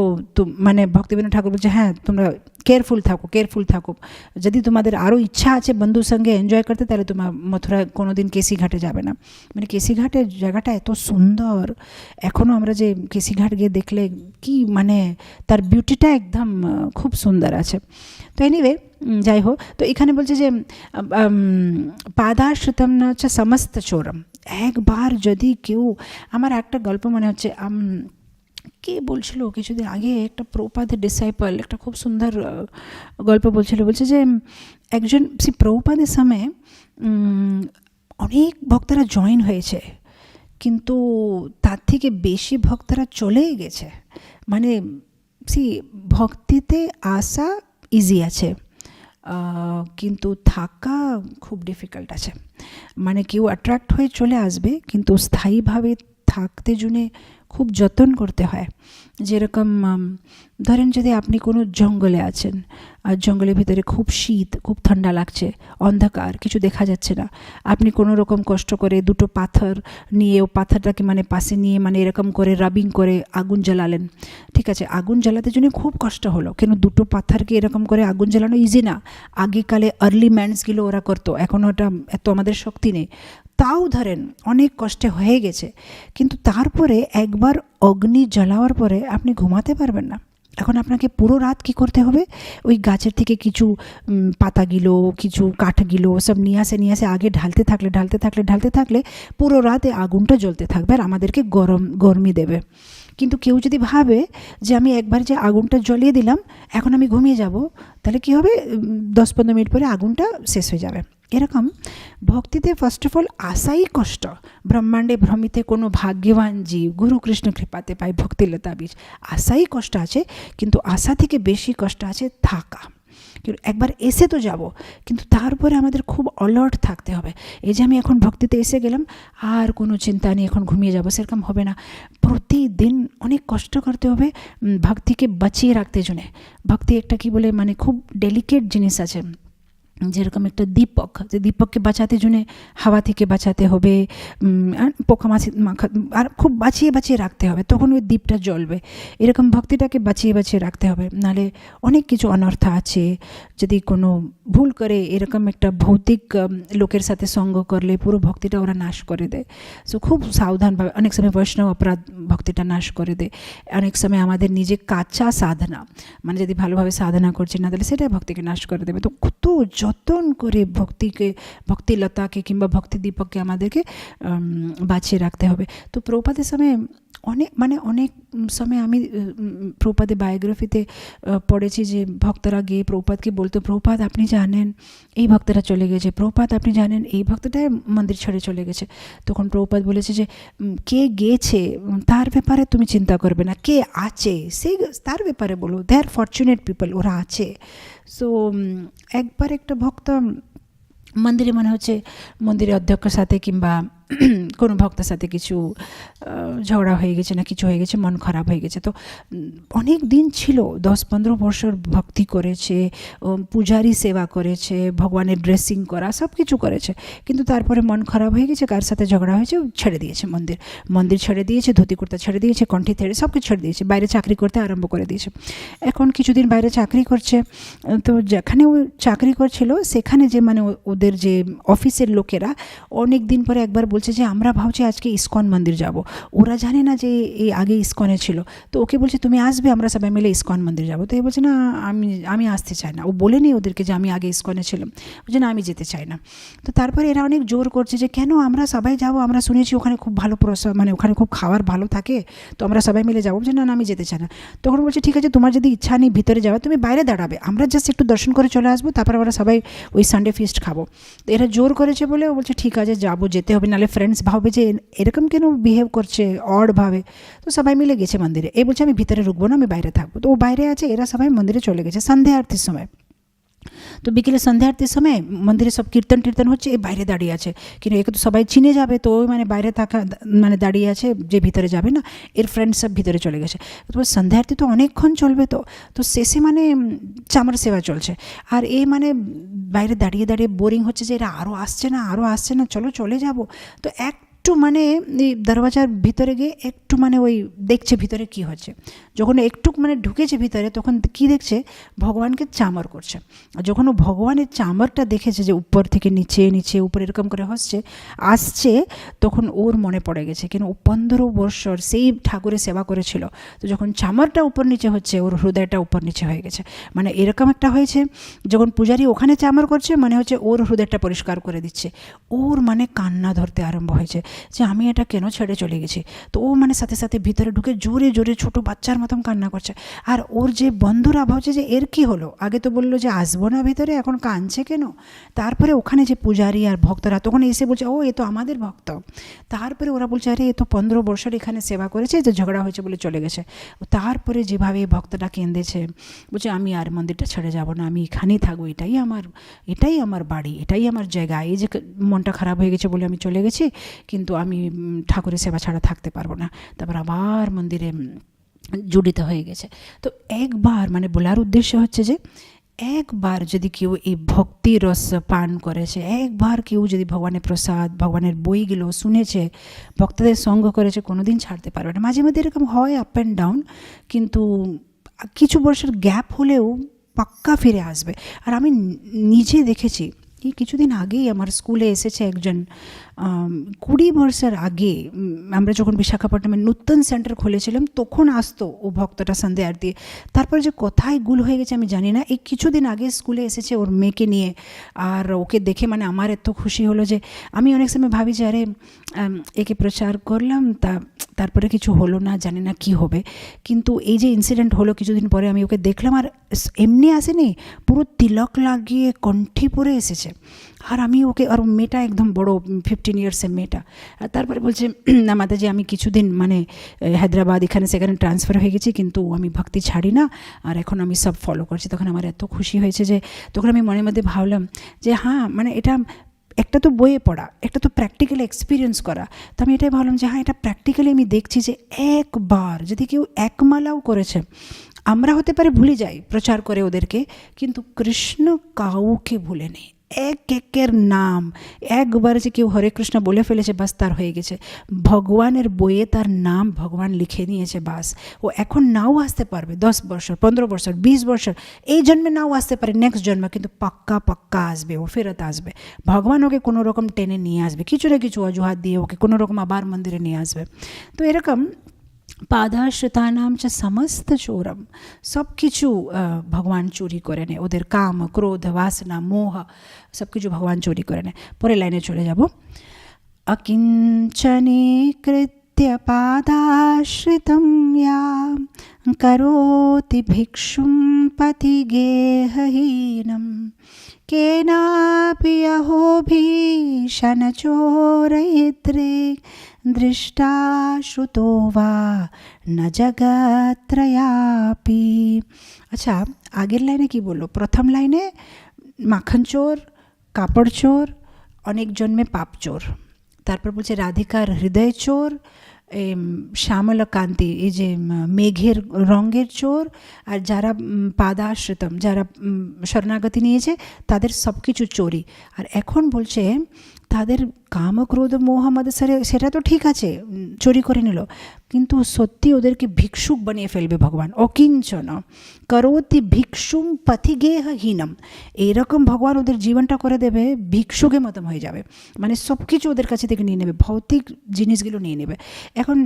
মানে ভক্তিবিনোদ ঠাকুর বলছে হ্যাঁ তোমরা কেয়ারফুল থাকো, যদি তোমাদের আরও ইচ্ছা আছে বন্ধুর সঙ্গে এনজয় করতে, তাহলে তোমার মথুরা কোনো দিন কেসিঘাটে যাবে না। মানে কেসিঘাটের জায়গাটা এত সুন্দর, এখনও আমরা যে কেসিঘাট গিয়ে দেখলে কি মানে তার বিউটিটা একদম খুব সুন্দর আছে। তো এনিওয়ে যাই হোক, তো এখানে বলছে যে পাদাশ্রিতম না হচ্ছে সমস্ত চোরম। একবার যদি কেউ, আমার একটা গল্প মনে হচ্ছে, কে বলছিল কিছুদিন আগে, একটা প্রভুপাদের ডিসাইপল একটা খুব সুন্দর গল্প বলছে যে একজন প্রভুপাদের সময় অনেক ভক্তরা জয়েন হয়েছে, কিন্তু তার থেকে বেশি ভক্তরা চলেই গেছে। মানে ভক্তিতে আসা ইজি আছে, কিন্তু থাকা খুব ডিফিকাল্ট আছে। মানে কেউ অ্যাট্রাক্ট হয়ে চলে আসবে, কিন্তু স্থায়ীভাবে থাকতে জন্যে খুব যত্ন করতে হয়। যেরকম ধরেন যদি আপনি কোনো জঙ্গলে আছেন, আর জঙ্গলের ভিতরে খুব শীত, খুব ঠান্ডা লাগছে, অন্ধকার, কিছু দেখা যাচ্ছে না, আপনি কোনো রকম কষ্ট করে দুটো পাথর নিয়ে, ও পাথরটাকে মানে পাশে নিয়ে মানে এরকম করে রাবিং করে আগুন জ্বালালেন, ঠিক আছে, আগুন জ্বালাতে জন্য খুব কষ্ট হলো, কেন দুটো পাথরকে এরকম করে আগুন জ্বালানো ইজি না। আগেকালে আর্লি ম্যানসগুলো ওরা করতো, এখন ওটা এত আমাদের শক্তি নেই, তাও ধরেন অনেক কষ্টে হয়ে গেছে, কিন্তু তারপরে একবার অগ্নি জ্বালাওয়ার পরে আপনি ঘুমাতে পারবেন না। এখন আপনাকে পুরো রাত কি করতে হবে, ওই গাছের থেকে কিছু পাতাগুলো, কিছু কাঠগুলো সব নিয়ে আসে আগে ঢালতে থাকলে পুরো রাতে আগুনটা জ্বলতে থাকবে আর আমাদেরকে গরমি দেবে। কিন্তু কেউ যদি ভাবে যে আমি একবার যে আগুনটা জ্বলিয়ে দিলাম, এখন আমি ঘুমিয়ে যাব, তাহলে কি হবে, 10-15 মিনিট পরে আগুনটা শেষ হয়ে যাবে। এরকম ভক্তিতে ফার্স্ট অফ অল আসাই কষ্ট। ব্রহ্মাণ্ডে ভ্রমিতে কোনো ভাগ্যবান জীব গুরু কৃষ্ণ কৃপাতে পায় ভক্তিলতা বীজ। আসাই কষ্ট আছে, কিন্তু আশা থেকে বেশি কষ্ট আছে থাকা। একবার এসে তো যাব, কিন্তু তারপরে আমাদের খুব অলর্ট থাকতে হবে। এই যে আমি এখন ভক্তিতে এসে গেলাম, আর কোনো চিন্তা নেই, এখন ঘুমিয়ে যাব, সেরকম হবে না। প্রতিদিন অনেক কষ্ট করতে হবে ভক্তিকে বাঁচিয়ে রাখতে জন্যে। ভক্তি একটা কি বলে, মানে খুব ডেলিকেট জিনিস আছে। যেরকম একটা দীপক, যে দীপককে বাঁচাতে জন্য হাওয়া থেকে বাঁচাতে হবে, পোকামাছি আর খুব বাঁচিয়ে রাখতে হবে, তখন ওই দীপটা জ্বলবে। এরকম ভক্তিটাকে বাঁচিয়ে রাখতে হবে, নাহলে অনেক কিছু অনর্থ আছে। যদি কোনো ভুল করে এরকম একটা ভৌতিক লোকের সাথে সঙ্গ করলে পুরো ভক্তিটা ওরা নাশ করে দেয়। সো খুব সাবধানভাবে, অনেক সময় বৈষ্ণব অপরাধ ভক্তিটা নাশ করে দেয়। অনেক সময় আমাদের নিজে কাঁচা সাধনা, মানে যদি ভালোভাবে সাধনা করছে না, তাহলে সেটা ভক্তিকে নাশ করে দেবে। তো কত যত্ন করে ভক্তিলতাকে কিংবা ভক্তি দীপককে আমাদেরকে বাঁচিয়ে রাখতে হবে। তো প্রভুপাদের সময় অনেক সময় আমি প্রভুপাদের বায়োগ্রাফিতে পড়েছি যে ভক্তরা গিয়ে প্রভুপাদকে বলতো, প্রভুপাদ আপনি জানেন এই ভক্তরা চলে গেছে, প্রভুপাদ আপনি জানেন এই ভক্তটাই মন্দির ছেড়ে চলে গেছে। তখন প্রভুপাদ বলেছে যে কে গেছে তার ব্যাপারে তুমি চিন্তা করবে না, কে আছে সে তার ব্যাপারে বলো, দে আর ফর্চুনেট পিপল, ওরা আছে। সো একবার একটা ভক্ত মন্দিরে, মনে হচ্ছে মন্দিরের অধ্যক্ষের সাথে কিংবা কোনো ভক্তের সাথে কিছু ঝগড়া হয়ে গেছে না কিছু হয়ে গেছে, মন খারাপ হয়ে গেছে। তো অনেক দিন ছিল, 10-15 বছর ভক্তি করেছে, পূজারি সেবা করেছে, ভগবানের ড্রেসিং করা সব কিছু করেছে, কিন্তু তারপরে মন খারাপ হয়ে গেছে, কার সাথে ঝগড়া হয়েছে, ছেড়ে দিয়েছে মন্দির ছেড়ে দিয়েছে, ধুতি কুর্তা ছেড়ে দিয়েছে, কণ্ঠি ছেড়ে সব কিছু ছেড়ে দিয়েছে, বাইরে চাকরি করতে আরম্ভ করে দিয়েছে। এখন কিছুদিন বাইরে চাকরি করছে, তো যেখানে ও চাকরি করছিল সেখানে যে মানে ওদের যে অফিসের লোকেরা অনেক দিন পরে একবার বলছে যে আমরা ভাবছি আজকে ইস্কন মন্দির যাব। ওরা জানে না যে এই আগে ইস্কনে ছিল, তো ওকে বলছে তুমি আসবে, আমরা সবাই মিলে ইস্কন মন্দির যাব। তো এ বলছে না আমি আসতে চাই না। ও বলেনি ওদেরকে যে আমি আগে ইস্কনে ছিলাম, বলছে না আমি যেতে চাই না। তো তারপরে এরা অনেক জোর করছে যে কেন আমরা সবাই যাব, আমরা শুনেছি ওখানে খুব ভালো মানে ওখানে খুব খাবার ভালো থাকে, তো আমরা সবাই মিলে যাবো। বলছে না আমি যেতে চাই না। তখন বলছে ঠিক আছে তোমার যদি ইচ্ছা নেই ভিতরে যাওয়া, তুমি বাইরে দাঁড়াবে, আমরা জাস্ট একটু দর্শন করে চলে আসবো, তারপর আমরা সবাই ওই সানডে ফিস্ট খাবো। তো এরা জোর করেছে বলে ও বলছে ঠিক আছে যাবো, যেতে হবে, নাহলে ফ্রেন্ডস ভাববে যে এরকম কেন বিহেভ করছে অড ভাবে। তো সবাই মিলে গেছে মন্দিরে। এই বলছে আমি ভিতরে ঢুকবো না, আমি বাইরে থাকবো। তো ও বাইরে আছে, এরা সবাই মন্দিরে চলে গেছে সন্ধ্যা আরতির সময়। তো বিকেলে সন্ধ্যা আরতির সময় মন্দিরে সব কীর্তন টীর্তন হচ্ছে, এই বাইরে দাঁড়িয়ে আছে, কিন্তু একে তো সবাই চিনে যাবে, তো ওই মানে বাইরে থাকা মানে দাঁড়িয়ে আছে, যে ভিতরে যাবে না, এর ফ্রেন্ড সব ভিতরে চলে গেছে। তো সন্ধ্যা আরতি তো অনেকক্ষণ চলবে, তো শেষে মানে চামর সেবা চলছে, আর এ মানে বাইরে দাঁড়িয়ে দাঁড়িয়ে বোরিং হচ্ছে যে এরা আরও আসছে না, চলো চলে যাব। তো একটু মানে এই দরওয়াজার ভিতরে গিয়ে একটু মানে ওই দেখছে ভিতরে কি হচ্ছে। যখন একটু মানে ঢুকেছে ভিতরে, তখন কি দেখছে, ভগবানকে চামর করছে। আর যখন ও ভগবানের চামরটা দেখেছে যে উপর থেকে নিচে উপর এরকম করে আসছে, তখন ওর মনে পড়ে গেছে, কেন ও 15 বছর সেই ঠাকুরের সেবা করেছিল। তো যখন চামরটা উপর নিচে হচ্ছে, ওর হৃদয়টা উপর নিচে হয়ে গেছে। মানে এরকম একটা হয়েছে, যখন পূজারী ওখানে চামর করছে, মানে হচ্ছে ওর হৃদয়টা পরিষ্কার করে দিচ্ছে। ওর মানে কান্না ধরতে আরম্ভ হয়েছে যে আমি এটা কেন ছেড়ে চলে গেছি। তো ও মানে সাথে সাথে ভিতরে ঢুকে জোরে জোরে ছোট বাচ্চার মতন কান্না করছে। আর ওর যে বন্ধুরা ভাবছে যে এর কি হলো, আগে তো বললো যে আসবো না ভিতরে, এখন কাঁদছে কেন। তারপরে ওখানে যে পূজারী আর ভক্তরা তখন এসে বলছে, ও এ তো আমাদের ভক্ত। তারপরে ওরা বলছে, আরে এ তো 15 বছর এখানে সেবা করেছে, যে ঝগড়া হয়েছে বলে চলে গেছে। তারপরে যেভাবে ভক্তটা কেঁদেছে, বলছে আমি আর মন্দিরটা ছেড়ে যাব না, আমি এখানেই থাকবো, এটাই আমার বাড়ি, এটাই আমার জায়গা। এই যে মনটা খারাপ হয়ে গেছে বলে আমি চলে গেছি, কিন্তু আমি ঠাকুরের সেবা ছাড়া থাকতে পারবো না। তারপর আবার মন্দিরে জড়িত হয়ে গেছে। তো একবার মানে বলার উদ্দেশ্য হচ্ছে যে একবার যদি কেউ এই ভক্তি রস পান করেছে, একবার কেউ যদি ভগবানের প্রসাদ, ভগবানের বইগুলো শুনেছে, ভক্তদের সঙ্গ করেছে, কোনোদিন ছাড়তে পারবে না। মাঝে মধ্যে এরকম হয় আপ অ্যান্ড ডাউন, কিন্তু কিছু বছর গ্যাপ হলেও পাক্কা ফিরে আসবে। আর আমি নিজে দেখেছি, এই কিছুদিন আগেই আমার স্কুলে এসেছে একজন, 20 বছর আগে আমরা যখন বিশাখাপট্টনামে নূতন সেন্টার খুলেছিলাম, তখন আসতো ও ভক্তটা সন্ধ্যা আরতি। তারপরে যে কোথায় গুল হয়ে গেছে আমি জানি না, এই কিছুদিন আগে স্কুলে এসেছে ওর মেয়েকে নিয়ে। আর ওকে দেখে মানে আমার এত খুশি হলো যে আমি অনেক সময় ভাবি যে আরে একে প্রচার করলাম, তারপরে কিছু হলো না, জানি না কি হবে। কিন্তু এই যে ইনসিডেন্ট হলো কিছুদিন পরে, আমি ওকে দেখলাম, আর এমনি আসেনি, পুরো তিলক লাগিয়ে কণ্ঠি পরে এসেছে। আর আমি ওকে, আর মেয়েটা একদম বড় 15 ইয়ার্সের মেয়েটা। আর তারপরে বলছে, না মাতাজি আমি কিছুদিন মানে হায়দ্রাবাদ এখানে সেখানে ট্রান্সফার হয়ে গেছি, কিন্তু আমি ভক্তি ছাড়ি না, আর এখন আমি সব ফলো করছি। তখন আমার এত খুশি হয়েছে যে তখন আমি মনের মধ্যে ভাবলাম যে হ্যাঁ, মানে এটা একটা তো বইয়ে পড়া, একটা তো প্র্যাকটিক্যালি এক্সপিরিয়েন্স করা। তো আমি এটাই ভাবলাম যে হ্যাঁ, এটা প্র্যাকটিক্যালি আমি দেখছি যে একবার যদি কেউ একমালাও করেছে, আমরা হতে পারে ভুলে যাই প্রচার করে ওদেরকে, কিন্তু কৃষ্ণ কাউকে ভুলে নেই। একের নাম একবার যে কেউ হরে কৃষ্ণ বলে ফেলেছে, বাস তার হয়ে গেছে। ভগবানের বইয়ে তার নাম ভগবান লিখে নিয়েছে, বাস। ও এখন নাও আসতে পারবে 10 বছর, 15 বছর, 20 বছর, এই জন্মে নাও আসতে পারে, নেক্সট জন্মে, কিন্তু পাক্কা আসবে, ও ফেরত আসবে। ভগবান ওকে কোনো রকম টেনে নিয়ে আসবে, কিছু না কিছু অজুহাত দিয়ে ওকে কোনো রকম আবার মন্দিরে নিয়ে আসবে। তো এরকম পাদাশ্রিতানাম চ সমস্ত চোরম, সব কিছু ভগবান চুরি করে নেয়, ওদের কাম, ক্রোধ, বাসনা, মোহ সব কিছু ভগবান চুরি করে নেয়। পরের লাইনে চলে যাব। অকিঞ্চনে কৃত্য পাদাশ্রিতম ইয়া করোতি ভিক্ষুম পতিগেহহীনম কেনাপি অহো ভীষণ চোরয়িত্রে দৃষ্টা শ্রুতো বা না জগত্রয়াপি। আচ্ছা, আগের লাইনে কি বললো? প্রথম লাইনে মাখন চোর, কাপড় চোর, অনেক জন্মে পাপ চোর। তারপর বলছে রাধিকার হৃদয় চোর, শ্যামলকান্তি এই যে মেঘের রঙের চোর, আর যারা পাদাশ্রিতম, যারা শরণাগতি নিয়েছে, তাদের সব কিছু চোরি। আর এখন বলছে তাদের কাম, ক্রোধ, মোহ, মদ, সেটা তো ঠিক আছে, চুরি করে নিল, কিন্তু সত্যি ওদেরকে ভিক্ষুক বানিয়ে ফেলবে ভগবান। অকিঞ্চন করোতি ভিক্ষুম পথিগেহহীনম, এইরকম ভগবান ওদের জীবনটা করে দেবে, ভিক্ষুকের মতন হয়ে যাবে। মানে সব কিছু ওদের কাছে থেকে নিয়ে নেবে, ভৌতিক জিনিসগুলো নিয়ে নেবে। এখন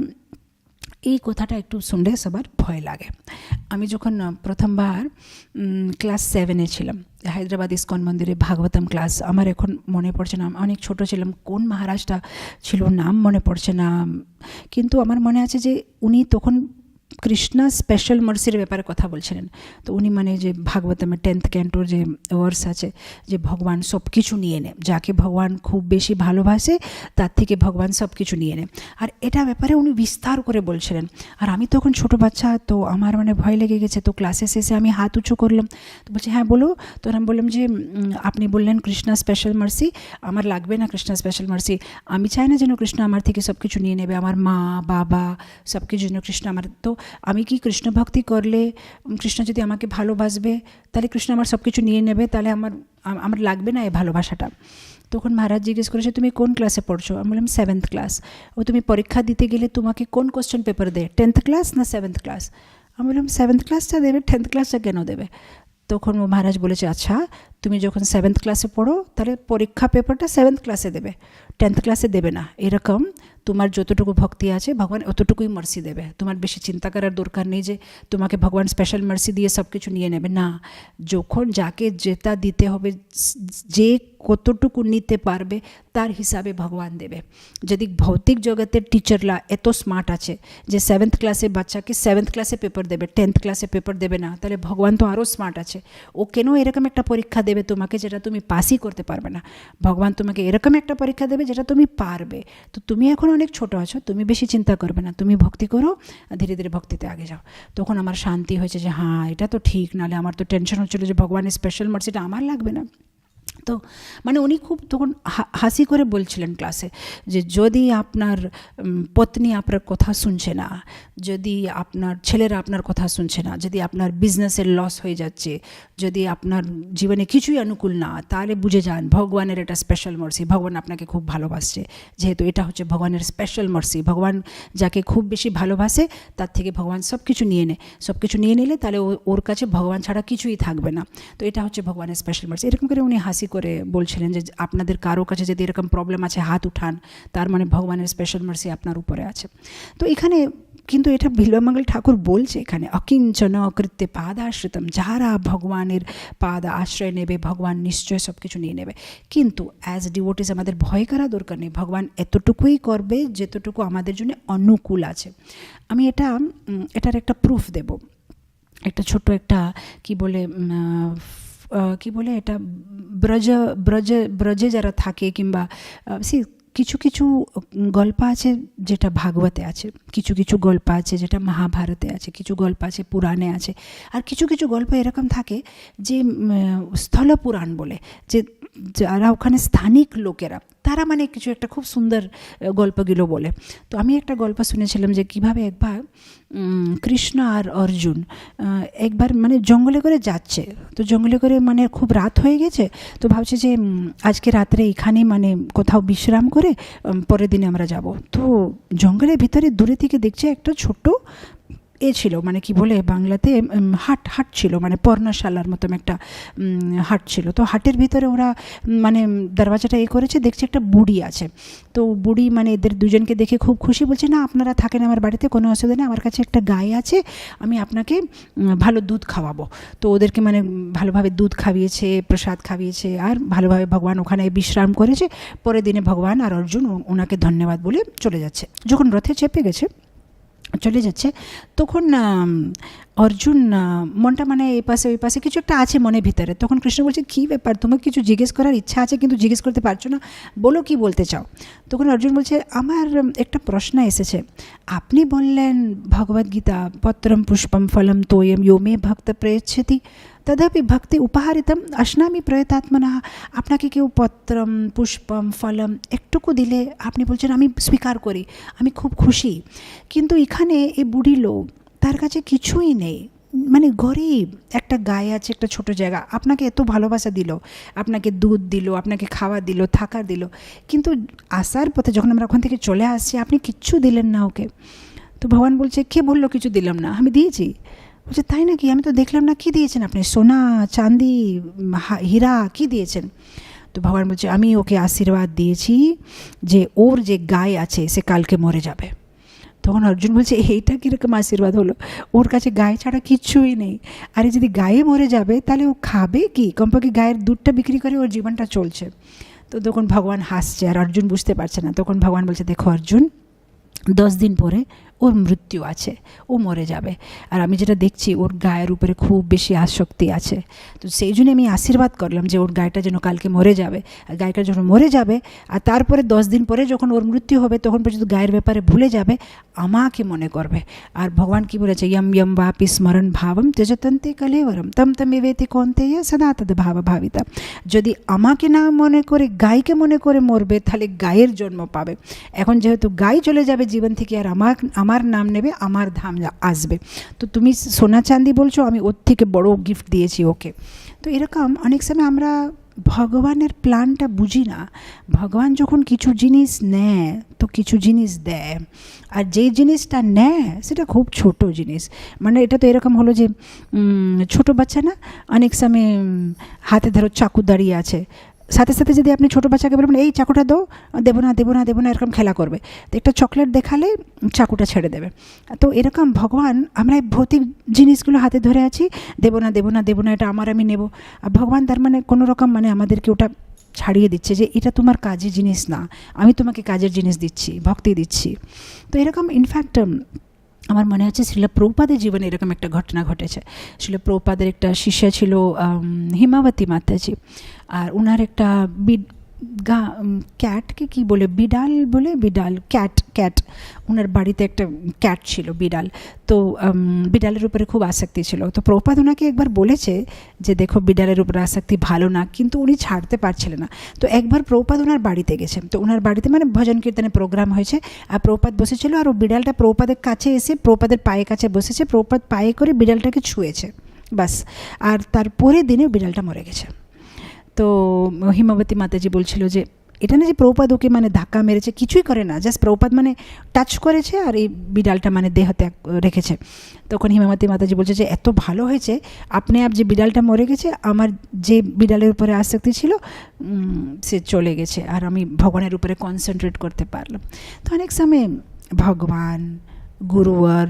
এই কথাটা একটু শুনলে সবার ভয় লাগে। আমি যখন প্রথমবার ক্লাস 7-এ ছিলাম, হায়দ্রাবাদ ইস্কন মন্দিরে ভাগবতম ক্লাস, আমার এখন মনে পড়ছে না, অনেক ছোট ছিলাম, কোন মহারাজটা ছিল নাম মনে পড়ছে না, কিন্তু আমার মনে আছে যে উনি তখন কৃষ্ণা স্পেশাল মার্সির ব্যাপারে কথা বলছিলেন। তো উনি মানে যে ভাগবতমের 10th ক্যান্টোর যে ওয়ার্স আছে যে ভগবান সব কিছু নিয়ে নেয়, যাকে ভগবান খুব বেশি ভালোবাসে তার থেকে ভগবান সব কিছু নিয়ে নেয়। আর এটা ব্যাপারে উনি বিস্তার করে বলছিলেন। আর আমি তখন ছোটো বাচ্চা, তো আমার মানে ভয় লেগে গেছে। তো ক্লাসে শেষে আমি হাত উঁচু করলাম, তো বলছে হ্যাঁ বলো। তো আমি বললাম যে আপনি বললেন কৃষ্ণা স্পেশাল মার্সি, আমার লাগবে না কৃষ্ণা স্পেশাল মার্সি। আমি চাই না যেন কৃষ্ণ আমার থেকে সব কিছু নিয়ে নেবে, আমার মা বাবা সব কিছু যেন কৃষ্ণ আমার। তো আমি কি কৃষ্ণ ভক্তি করলে কৃষ্ণ যদি আমাকে ভালোবাসবে তাহলে কৃষ্ণ আমার সব কিছু নিয়ে নেবে, তাহলে আমার লাগবে না এই ভালোবাসাটা। তখন মহারাজ জিজ্ঞেস করেছে তুমি কোন ক্লাসে পড়ছো? আমি বললাম 7th ক্লাস। ও তুমি পরীক্ষা দিতে গেলে তোমাকে কোন কোশ্চেন পেপার দেয়, 10th ক্লাস না 7th ক্লাস? আমি বললাম 7th ক্লাসটা দেবে, 10th ক্লাসটা কেন দেবে? তখন মহারাজ বলেছে আচ্ছা তুমি যখন 7th ক্লাসে পড়ো তাহলে পরীক্ষা পেপারটা 7th ক্লাসে দেবে, 10th ক্লাসে দেবে না। এরকম তোমার যতটুকু ভক্তি আছে ভগবান অতটুকুই মার্সি দেবে, তোমার বেশি চিন্তা করার দরকার নেই যে তোমাকে ভগবান স্পেশাল মার্সি দিয়ে সব কিছু নিয়ে নেবে না। যখন যাকে যেটা দিতে হবে, যে কতটুকু নিতে পারবে তার হিসাবে ভগবান দেবে। যদি ভৌতিক জগতের টিচাররা এত স্মার্ট আছে যে 7th ক্লাসে বাচ্চাকে 7th ক্লাসে পেপার দেবে, 10th ক্লাসে পেপার দেবে না, তাহলে ভগবান তো আরও স্মার্ট আছে। ও কেন এরকম একটা পরীক্ষা দেবে তোমাকে যেটা তুমি পাসই করতে পারবে না? ভগবান তোমাকে এরকম একটা পরীক্ষা দেবে যেটা তুমি পারবে। তো তুমি এখন অনেক ছোটো আছো, তুমি বেশি চিন্তা করবে না, তুমি ভক্তি করো, ধীরে ধীরে ভক্তিতে আগে যাও। তখন আমার শান্তি হয়েছে যে হ্যাঁ এটা তো ঠিক, নাহলে আমার তো টেনশন হচ্ছিল যে ভগবানের স্পেশাল মার্সিটা আমার লাগবে না। তো মানে উনি খুব তখন হাসি করে বলছিলেন ক্লাসে যে যদি আপনার পত্নী আপনার কথা শুনছে না, যদি আপনার ছেলেরা আপনার কথা শুনছে না, যদি আপনার বিজনেসের লস হয়ে যাচ্ছে, যদি আপনার জীবনে কিছুই অনুকূল না, তাহলে বুঝে যান ভগবানের এটা স্পেশাল মার্সি, ভগবান আপনাকে খুব ভালোবাসছে। যেহেতু এটা হচ্ছে ভগবানের স্পেশাল মার্সি, ভগবান যাকে খুব বেশি ভালোবাসে তার থেকে ভগবান সব কিছু নিয়ে নেয়, সব কিছু নিয়ে নিলে তাহলে ওর কাছে ভগবান ছাড়া কিছুই থাকবে না। তো এটা হচ্ছে ভগবানের স্পেশাল মার্সি। এরকম করে উনি হাসি করে বলছিলেন যে আপনাদের কারো কাছে যদি এরকম প্রবলেম আছে হাত উঠান, তার মানে ভগবানের স্পেশাল মার্সি আপনার উপরে আছে। তো এখানে কিন্তু এটা বিল্বমঙ্গল ঠাকুর বলছে এখানে অকিঞ্চন অকৃত্য পাদাশ্রিতম, যারা ভগবানের পাদ আশ্রয় নেবে ভগবান নিশ্চয় সব কিছু নিয়ে নেবে। কিন্তু অ্যাজ ডিভোটিস আমাদের ভয় করা দরকার নেই, ভগবান এতটুকুই করবে যেতটুকু আমাদের জন্য অনুকূল আছে। আমি এটার একটা প্রুফ দেব, একটা ছোট একটা কি বলে এটা ব্রজে যারা থাকে কিংবা কিছু কিছু গল্প আছে যেটা ভাগবতে আছে, কিছু কিছু গল্প আছে যেটা মহাভারতে আছে, কিছু গল্প আছে পুরাণে আছে, আর কিছু কিছু গল্প এরকম থাকে যে স্থল পুরাণ বলে, যে যারা ওখানে স্থানিক লোকেরা তারা মানে কিছু একটা খুব সুন্দর গল্পগুলো বলে। তো আমি একটা গল্প শুনেছিলাম যে কীভাবে একবার কৃষ্ণ আর অর্জুন একবার মানে জঙ্গলে করে যাচ্ছে, তো জঙ্গলে করে মানে খুব রাত হয়ে গেছে, তো ভাবছে যে আজকে রাত্রে এখানে মানে কোথাও বিশ্রাম করে পরের দিনে আমরা যাব। তো জঙ্গলের ভিতরে দূরে থেকে দেখছে একটা ছোট্ট ছিল, মানে কি বলে বাংলাতে হাট ছিল, মানে পর্ণশালার মতন একটা হাট ছিল। তো হাটের ভিতরে ওরা মানে দরওয়াজাটা করেছে, দেখছে একটা বুড়ি আছে। তো বুড়ি মানে এদের দুজনকে দেখে খুব খুশি, বলছে না আপনারা থাকেন আমার বাড়িতে, কোনো অসুবিধা নেই, আমার কাছে একটা গাই আছে, আমি আপনাকে ভালো দুধ খাওয়াবো। তো ওদেরকে মানে ভালোভাবে দুধ খাইয়েছে, প্রসাদ খাইয়েছে, আর ভালোভাবে ভগবান ওখানে বিশ্রাম করেছে। পরের দিনে ভগবান আর অর্জুন ওনাকে ধন্যবাদ বলে চলে যাচ্ছে। যখন রথে চেপে গেছে চলে যাচ্ছে তখন অর্জুন মনটা মানে এই পাশে ওই পাশে কিছু একটা আছে মনের ভিতরে। তখন কৃষ্ণ বলছে কী ব্যাপার, তোমার কিছু জিজ্ঞেস করার ইচ্ছা আছে কিন্তু জিজ্ঞেস করতে পারছো না, বলো কি বলতে চাও। তখন অর্জুন বলছে আমার একটা প্রশ্ন এসেছে, আপনি বললেন ভগবদ্গীতা পত্রম পুষ্পম ফলম তোয়ম ইয়ো মে ভক্ত প্রয়চ্ছতি তদাপি ভক্তি উপহারিতম অশ্নামি প্রয়তাত্মনা। আপনাকে কেউ পত্রম পুষ্পম ফলম একটুকু দিলে আপনি বলছেন আমি স্বীকার করি, আমি খুব খুশি, কিন্তু এখানে এই বুড়ি লোক তার কাছে কিছুই নেই, মানে গরিব, একটা গায়ে আছে, একটা ছোট জায়গা, আপনাকে এত ভালোবাসা দিল, আপনাকে দুধ দিল, আপনাকে খাওয়া দিল, থাকার দিল, কিন্তু আসার পথে যখন আমরা ওখান থেকে চলে আসছি আপনি কিচ্ছু দিলেন না ওকে। তো ভগবান বলছে কে বললো কিছু দিলাম না, আমি দিয়েছি। বলছে তাই নাকি, আমি তো দেখলাম না, কী দিয়েছেন আপনি, সোনা চাঁদি হীরা কী দিয়েছেন? তো ভগবান বলছে আমি ওকে আশীর্বাদ দিয়েছি যে ওর যে গায়ে আছে সে কালকে মরে যাবে। তখন অর্জুন বলছে এইটা কীরকম আশীর্বাদ হলো, ওর কাছে গায়ে ছাড়া কিচ্ছুই নেই, আরে যদি গায়ে মরে যাবে তাহলে ও খাবে কি, কমপক্ষে গায়ের দুধটা বিক্রি করে ওর জীবনটা চলছে। তো তখন ভগবান হাসছে আর অর্জুন বুঝতে পারছে না। তখন ভগবান বলছে দেখো অর্জুন, 10 দিন পরে ও ওর মৃত্যু আছে, ও মরে যাবে। আর আমি যেটা দেখছি ওর গায়ের উপরে খুব বেশি আসক্তি আছে। তো সেই জন্য আমি আশীর্বাদ করলাম যে ওর গায়েটা যেন কালকে মরে যাবে। আর গায়টা যখন মরে যাবে আর তারপরে 10 দিন পরে যখন ওর মৃত্যু হবে তখন পর্যন্ত গায়ের ব্যাপারে ভুলে যাবে, আমাকে মনে করবে। আর ভগবান কি বলেছে, ইয়ম ইয়ম বাপি স্মরণ ভাবম তেজতন্তে কলেবরম তম তমেবেতি কন্তেয় সদা তদ ভাব ভাবিতা। যদি আমাকে না মনে করে গাইকে মনে করে মরবে তাহলে গায়ের জন্ম পাবে। এখন যেহেতু গাই চলে যাবে জীবন থেকে আর আমার নাম নেবে, আমার ধাম আসবে। তো তুমি সোনা চাঁদি বলছো, আমি ওর থেকে বড় গিফট দিয়েছি ওকে। তো এরকম অনেক সময় আমরা ভগবানের প্ল্যানটা বুঝি না। ভগবান যখন কিছু জিনিস নেয় তো কিছু জিনিস দেয়, আর যেই জিনিসটা নেয় সেটা খুব ছোট জিনিস। মানে এটা তো এরকম হলো যে ছোট বাচ্চা না, অনেক সময় হাতে ধরো চাকু দাঁড়িয়ে আছে, সাথে সাথে যদি আপনি ছোটো বাচ্চাকে বলবেন এই চাকুটা দাও, দেবো না দেবো না দেবো না এরকম খেলা করবে। তো একটা চকলেট দেখালে চাকুটা ছেড়ে দেবে। তো এরকম ভগবান, আমরা ভৌতিক জিনিসগুলো হাতে ধরে আছি, দেবো না দেবো না দেবো না, এটা আমার, আমি নেব। আর ভগবান তার মানে কোনো রকম মানে আমাদেরকে ওটা ছাড়িয়ে দিচ্ছে যে এটা তোমার কাজের জিনিস না, আমি তোমাকে কাজের জিনিস দিচ্ছি, ভক্তি দিচ্ছি। তো এরকম ইনফ্যাক্ট আমার মনে হচ্ছে শিলা প্রভুপাদের জীবনে এরকম একটা ঘটনা ঘটেছে। শিলা প্রভুপাদের একটা শিষ্য ছিল হিমাবতী মাতাজি, আর ওনার একটা ক্যাটকে কি বলে, বিড়াল ক্যাট ওনার বাড়িতে একটা ক্যাট ছিল, বিড়াল। তো বিড়ালের উপরে খুব আসক্তি ছিল। তো প্রভুপাদ ওনাকে একবার বলেছে যে দেখো বিড়ালের উপরে আসক্তি ভালো না, কিন্তু উনি ছাড়তে পারছিলেন না। তো একবার প্রভুপাদ ওনার বাড়িতে গেছে, তো ওনার বাড়িতে মানে ভজন কীর্তনের প্রোগ্রাম হয়েছে, আর প্রভুপাদ বসেছিল, আর ও বিড়ালটা প্রভুপাদের কাছে এসে প্রভুপাদের পায়ে কাছে বসেছে, প্রভুপাদ পায়ে করে বিড়ালটাকে ছুঁয়েছে বাস। আর তারপরের দিনে বিড়ালটা মরে গেছে। তো হিমাবতী মাতাজি বলছিল যে এটা না যে প্রভুপাদ ওকে মানে ধাক্কা মেরেছে, কিছুই করে না, জাস্ট প্রভুপাদ মানে টাচ করেছে আর এই বিড়ালটা মানে দেহ ত্যাগ রেখেছে। তখন হিমাবতী মাতাজি বলছে যে এত ভালো হয়েছে আপনি যে বিড়ালটা মরে গেছে, আমার যে বিড়ালের উপরে আসক্তি ছিল সে চলে গেছে, আর আমি ভগবানের উপরে কনসেন্ট্রেট করতে পারলাম। তো অনেক সময় ভগবান, গুরুয়ার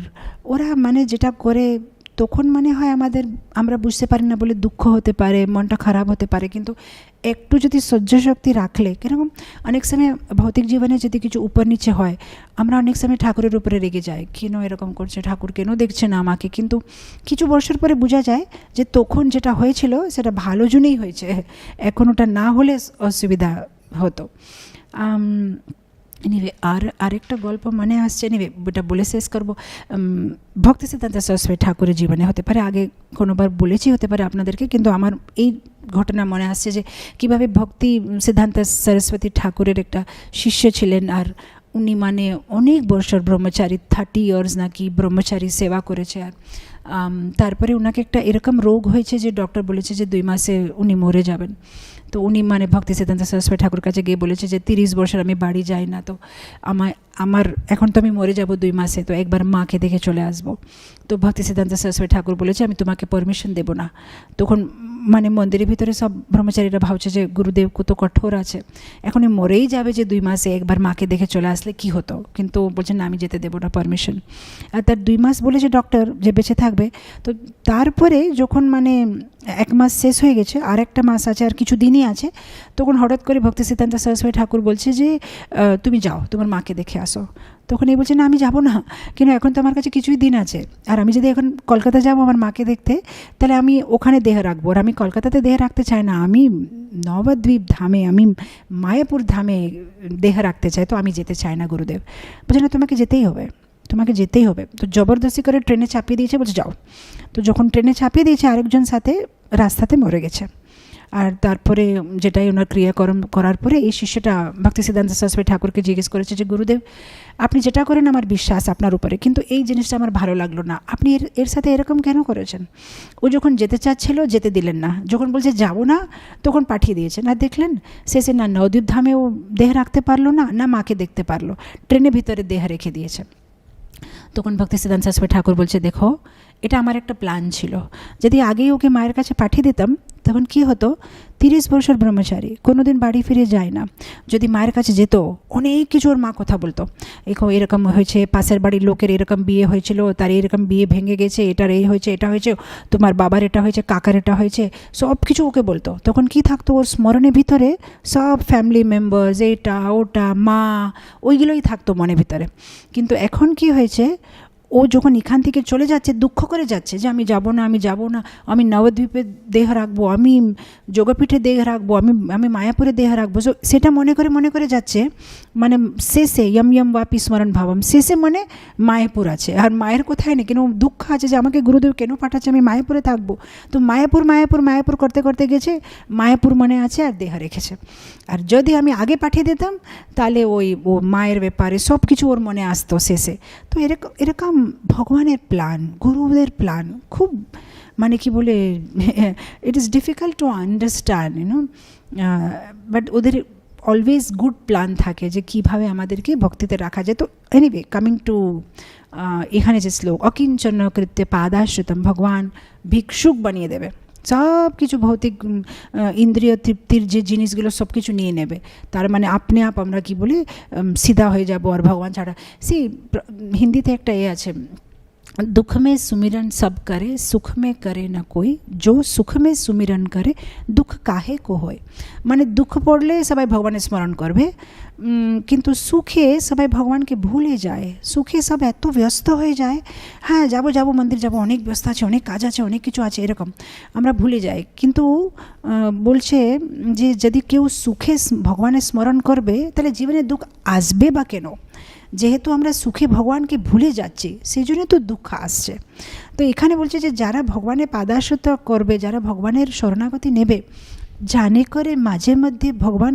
ওরা মানে যেটা করে তখন মনে হয় আমরা বুঝতে পারি না বলে দুঃখ হতে পারে, মনটা খারাপ হতে পারে, কিন্তু একটু যদি সহ্য শক্তি রাখলে, কিরকম অনেক সময় ভৌতিক জীবনে যদি কিছু উপর নিচে হয়, আমরা অনেক সময় ঠাকুরের উপরে রেগে যাই, কেন এরকম করছে ঠাকুর, কেন দেখছে না আমাকে। কিন্তু কিছু বছর পরে বোঝা যায় যে তখন যেটা হয়েছিল সেটা ভালো জন্যই হয়েছে, এখন ওটা না হলে অসুবিধা হতো। এনিওয়ে আরেকটা গল্প মনে আসছে, এনিওয়ে ওটা বলে শেষ করবো। ভক্তি সিদ্ধান্ত সরস্বতী ঠাকুরের জীবনে হতে পারে, আগে কোনোবার বলেছি হতে পারে আপনাদেরকে, কিন্তু আমার এই ঘটনা মনে আসছে যে কীভাবে ভক্তি সিদ্ধান্ত সরস্বতী ঠাকুরের একটা শিষ্য ছিলেন, আর উনি মানে অনেক বছর ব্রহ্মচারী, 30 ইয়ার্স নাকি ব্রহ্মচারী সেবা করেছে। আর তারপরে ওনাকে একটা এরকম রোগ হয়েছে যে ডক্টর বলেছে যে 2 মাসে উনি মরে যাবেন। তো উনি মানে ভক্তি সিদ্ধান্ত সরস্বতী ঠাকুর কাছে গিয়ে বলেছে যে 30 বছর আমি বাড়ি যাই না, তো আমার এখন তো আমি মরে যাব 2 মাসে, তো একবার মাকে দেখে চলে আসবো। তো ভক্তি সিদ্ধান্ত সরস্বতী ঠাকুর বলেছে আমি তোমাকে পারমিশন দেবো না। তখন মানে মন্দিরের ভিতরে সব ব্রহ্মচারীরা ভাবছে যে গুরুদেব কত কঠোর আছে, এখনই মরেই যাবে যে 2 মাসে একবার মাকে দেখে চলে আসলে কি হতো, কিন্তু বলছেন না আমি যেতে দেবো না পারমিশন। আর তার 2 মাস বলেছে ডক্টর যে বেঁচে থাকবে। তো তারপরে যখন মানে 1 মাস শেষ হয়ে গেছে, আর একটা মাস আছে, আর কিছু দিনই আছে, তখন হঠাৎ করে ভক্তি সিদ্ধান্ত সরস্বতী ঠাকুর বলছে যে তুমি যাও তোমার মাকে দেখে আসো। তখন এই বলছে না আমি যাবো না, কিন্তু এখন তো আমার কাছে কিছুই দিন আছে, আর আমি যদি এখন কলকাতা যাবো আমার মাকে দেখতে, তাহলে আমি ওখানে দেহ রাখবো, আর আমি কলকাতাতে দেহ রাখতে চাই না, আমি নবদ্বীপ ধামে, আমি মায়াপুর ধামে দেহ রাখতে চাই, তো আমি যেতে চাই না গুরুদেব। বলছে না তোমাকে যেতেই হবে, তোমাকে যেতেই হবে। তো জবরদস্তি করে ট্রেনে চাপিয়ে দিয়েছে, বলছে যাও। তো যখন ট্রেনে চাপিয়ে দিয়েছে আরেকজন সাথে রাস্তাতে মরে গেছে। আর তারপরে যেটাই ওনার ক্রিয়াকর্ম করার পরে এই শিষ্যটা ভক্তি সিদ্ধান্ত সরস্বতী ঠাকুরকে জিজ্ঞেস করেছে যে গুরুদেব আপনি যেটা করেন আমার বিশ্বাস আপনার উপরে, কিন্তু এই জিনিসটা আমার ভালো লাগলো না, আপনি এর সাথে এরকম কেন করেছেন। ও যখন যেতে চাচ্ছিল যেতে দিলেন না, যখন বলছে যাবো না তখন পাঠিয়ে দিয়েছেন। আর দেখলেন শেষে না নবদ্বীপ ধামে ও দেহ রাখতে পারলো না, না মাকে দেখতে পারলো, ট্রেনের ভিতরে দেহ রেখে দিয়েছে। তখন ভক্তি সিদ্ধান্ত সরস্বতী ঠাকুর বলছে দেখো এটা আমার একটা প্ল্যান ছিল, যদি আগেই ওকে মায়ের কাছে পাঠিয়ে দিতাম তখন কি হতো, 30 বছর ব্রহ্মচারী, কোনোদিন বাড়ি ফিরে যায় না। যদি মায়ের কাছে যেত, অনেক কিছু ওর মা কথা বলতো, এরকম হয়েছে, পাশের বাড়ির লোকের এরকম বিয়ে হয়েছিল, তার এরকম বিয়ে ভেঙে গেছে, এটার এই হয়েছে, এটা হয়েছে, তোমার বাবার এটা হয়েছে, কাকার এটা হয়েছে, সব কিছু ওকে বলতো। তখন কি থাকতো ওর স্মরণের ভিতরে, সব ফ্যামিলি মেম্বার্স, এটা ওটা, মা, ওইগুলোই থাকতো মনের ভিতরে। কিন্তু এখন কি হয়েছে, ও যখন এখান থেকে চলে যাচ্ছে, দুঃখ করে যাচ্ছে যে আমি যাব না, আমি যাব না, আমি নবদ্বীপে দেহ রাখবো, আমি যোগপীঠে দেহ রাখবো, আমি মায়াপুরে দেহ রাখবো, সেটা মনে করে যাচ্ছে। মানে শেষে ইয়ম বাপি স্মরণ ভাবম, শেষে মনে মায়াপুর আছে, আর মায়ের কোথায় নেই, কেন দুঃখ আছে যে আমাকে গুরুদেব কেন পাঠাচ্ছে, আমি মায়াপুরে থাকবো। তো মায়াপুর করতে করতে গেছে, মায়াপুর মনে আছে আর দেহ রেখেছে। আর যদি আমি আগে পাঠিয়ে দিতাম, তাহলে ও মায়ের ব্যাপারে সব কিছু ওর মনে আসতো শেষে। তো এরকম ভগবানের প্ল্যান, গুরুদের প্ল্যান খুব, মানে কি বলে, it is difficult to understand, but ওদের অলওয়েজ গুড প্ল্যান থাকে যে কীভাবে আমাদেরকে ভক্তিতে রাখা যায়। তো এনিওয়ে, কামিং টু এখানে যে শ্লোক, অকিঞ্চন কৃত্যে পাদাশ্রিতম, ভগবান ভিক্ষুক বানিয়ে দেবে, সব কিছু ভৌতিক ইন্দ্রিয় তৃপ্তির যে জিনিসগুলো সব কিছু নিয়ে নেবে। তার মানে আপনি আমরা কি বলি, সিধা হয়ে যাব আর ভগবান ছাড়া। হিন্দিতে একটা আছে, दुख में सुमिरन सब करे, सुख में करे न कोई, जो सुख में सुमिरन करे दुख काहे को होय। মানে দুঃখ পড়লে সবাই ভগবানের স্মরণ করবে, কিন্তু সুখে সবাই ভগবানকে ভুলে যায়। সুখে সব এত ব্যস্ত হয়ে যায়, হ্যাঁ যাব মন্দির যাব, অনেক ব্যস্ত আছে, অনেক কাজ আছে, অনেক কিছু আছে, এরকম আমরা ভুলে যাই। কিন্তু বলছে যে যদি কেউ সুখে ভগবানের স্মরণ করবে, তাহলে জীবনে দুঃখ আসবে বা কেন? যেহেতু আমরা সুখে ভগবানকে ভুলে যাচ্ছি, সেই জন্য তো দুঃখ আসছে। তো এখানে বলছে যে যারা ভগবানের পাদাশ্রিত করবে, যারা ভগবানের শরণাগতি নেবে, জানে করে মাঝে মধ্যে ভগবান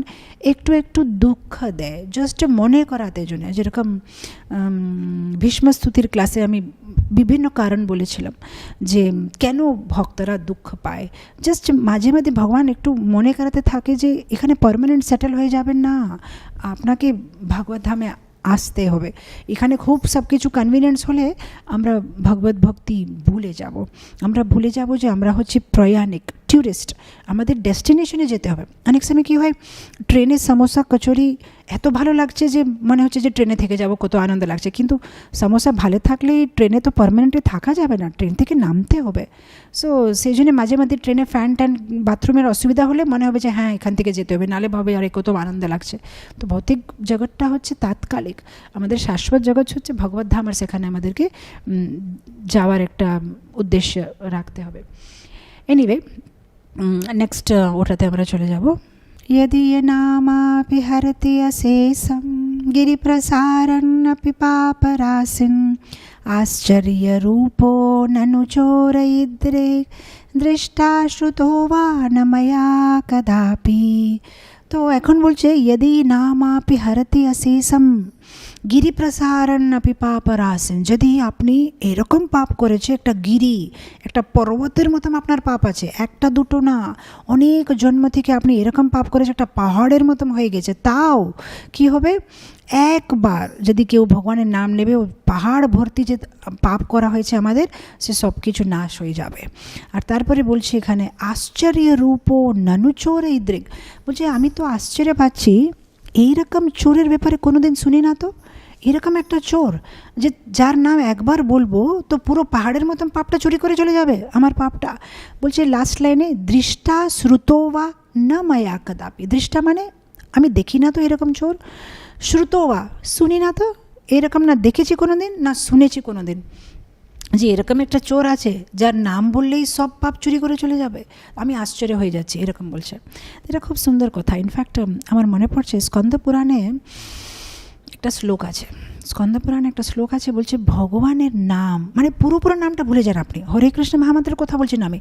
একটু একটু দুঃখ দেয়, জাস্ট মনে করাতে জন্য। যেরকম ভীষ্মস্তুতির ক্লাসে আমি বিভিন্ন কারণ বলেছিলাম যে কেন ভক্তরা দুঃখ পায়। জাস্ট মাঝে মাঝে ভগবান একটু মনে করাতে থাকে যে এখানে পার্মানেন্ট সেটেল হয়ে যাবেন না, আপনাকে ভাগবত ধামে আসতে হবে। এখানে খুব সব কিছু কনভিনিয়েন্স হলে আমরা ভগবত ভক্তি ভুলে যাব। আমরা ভুলে যাব যে আমরা হচ্ছে প্রয়াণিক, ট্যুরিস্ট, আমাদের ডেস্টিনেশনে যেতে হবে। অনেক সময় কী হয়, ট্রেনে সমোসা কচুরি এত ভালো লাগছে যে মনে হচ্ছে যে ট্রেনে থেকে যাব, কত আনন্দ লাগছে। কিন্তু সমোসা ভালো থাকলেই ট্রেনে তো পার্মানেন্টলি থাকা যাবে না, ট্রেন থেকে নামতে হবে। সো সেই জন্য মাঝে মাঝে ট্রেনে ফ্যান ট্যান বাথরুমের অসুবিধা হলে মনে হবে যে হ্যাঁ এখান থেকে যেতে হবে, নাহলে ভাবে আরে কত আনন্দ লাগছে। তো ভৌতিক জগৎটা হচ্ছে তাৎকালিক, আমাদের শাশ্বত জগৎ হচ্ছে ভগবত ধাম, আর সেখানে আমাদেরকে যাওয়ার একটা উদ্দেশ্য রাখতে হবে। এনিওয়ে, নেক্সট ওটাতে আমরা চলে যাব। यदि नामापि हरति अशेषं गिरिप्रसारन्नपि पापराशिन् आश्चर्यरूपो ननु चोरयिद्रे दृष्टा श्रुतो वा न मया कदापि। तो এখন বলছে यदि नामापि हरति अशेषं গিরিপ্রসারণ আপি পাপরাসেন, যদি আপনি এরকম পাপ করেছে, একটা গিরি, একটা পর্বতের মতন আপনার পাপ আছে, একটা দুটো না, অনেক জন্ম থেকে আপনি এরকম পাপ করেছে, একটা পাহাড়ের মতন হয়ে গেছে, তাও কি হবে, একবার যদি কেউ ভগবানের নাম নেবে, ওই পাহাড় ভর্তি যে পাপ করা হয়েছে আমাদের, সে সব কিছু নাশ হয়ে যাবে। আর তারপরে বলছে এখানে আশ্চর্য রূপ ননু চোর ইদ্রিক, বলছে আমি তো আশ্চর্য পাচ্ছি, এইরকম চোরের ব্যাপারে কোনোদিন শুনি না। তো এরকম একটা চোর যে যার নাম একবার বলবো তো পুরো পাহাড়ের মতন পাপটা চুরি করে চলে যাবে, আমার পাপটা। বলছে লাস্ট লাইনে দৃষ্টা শ্রুতোবা না মায়া কদাপি। দৃষ্টা মানে আমি দেখি না তো এরকম চোর, শ্রুতোবা শুনি না তো এরকম, না দেখেছি কোনো দিন না শুনেছি কোনো দিন যে এরকম একটা চোর আছে যার নাম বললেই সব পাপ চুরি করে চলে যাবে। আমি আশ্চর্য হয়ে যাচ্ছি, এরকম বলছে। এটা খুব সুন্দর কথা। ইনফ্যাক্ট আমার মনে পড়ছে স্কন্দ পুরাণে একটা শ্লোক আছে, স্কন্দ পুরাণে একটা শ্লোক আছে, বলছে ভগবানের নাম মানে পুরো নামটা ভুলে যান আপনি, হরে কৃষ্ণ মহামন্ত্রের কথা বলছেন আমি,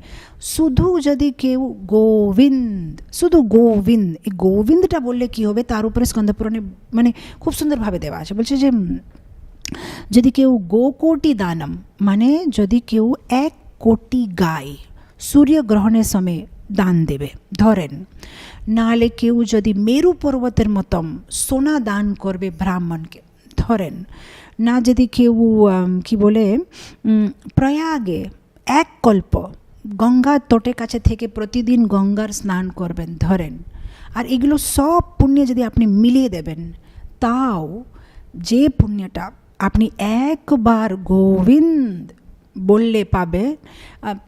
শুধু যদি কেউ গোবিন্দ, শুধু গোবিন্দ, এই গোবিন্দটা বললে কি হবে, তার উপরে স্কন্দ পুরাণে মানে খুব সুন্দরভাবে দেওয়া আছে। বলছে যে যদি কেউ গোকোটি দানম, মানে যদি কেউ 1 কোটি গাই সূর্যগ্রহণের সময় দান দেবে ধরেন, নাহলে কেউ যদি মেরু পর্বতের মতন সোনা দান করবে ব্রাহ্মণকে ধরেন, না যদি কেউ কি বলে প্রয়াগে 1 কল্প গঙ্গার তটের কাছে থেকে প্রতিদিন গঙ্গার স্নান করবেন ধরেন, আর এগুলো সব পুণ্য যদি আপনি মিলিয়ে দেবেন, তাও যে পুণ্যটা আপনি একবার গোবিন্দ বললে পাবে,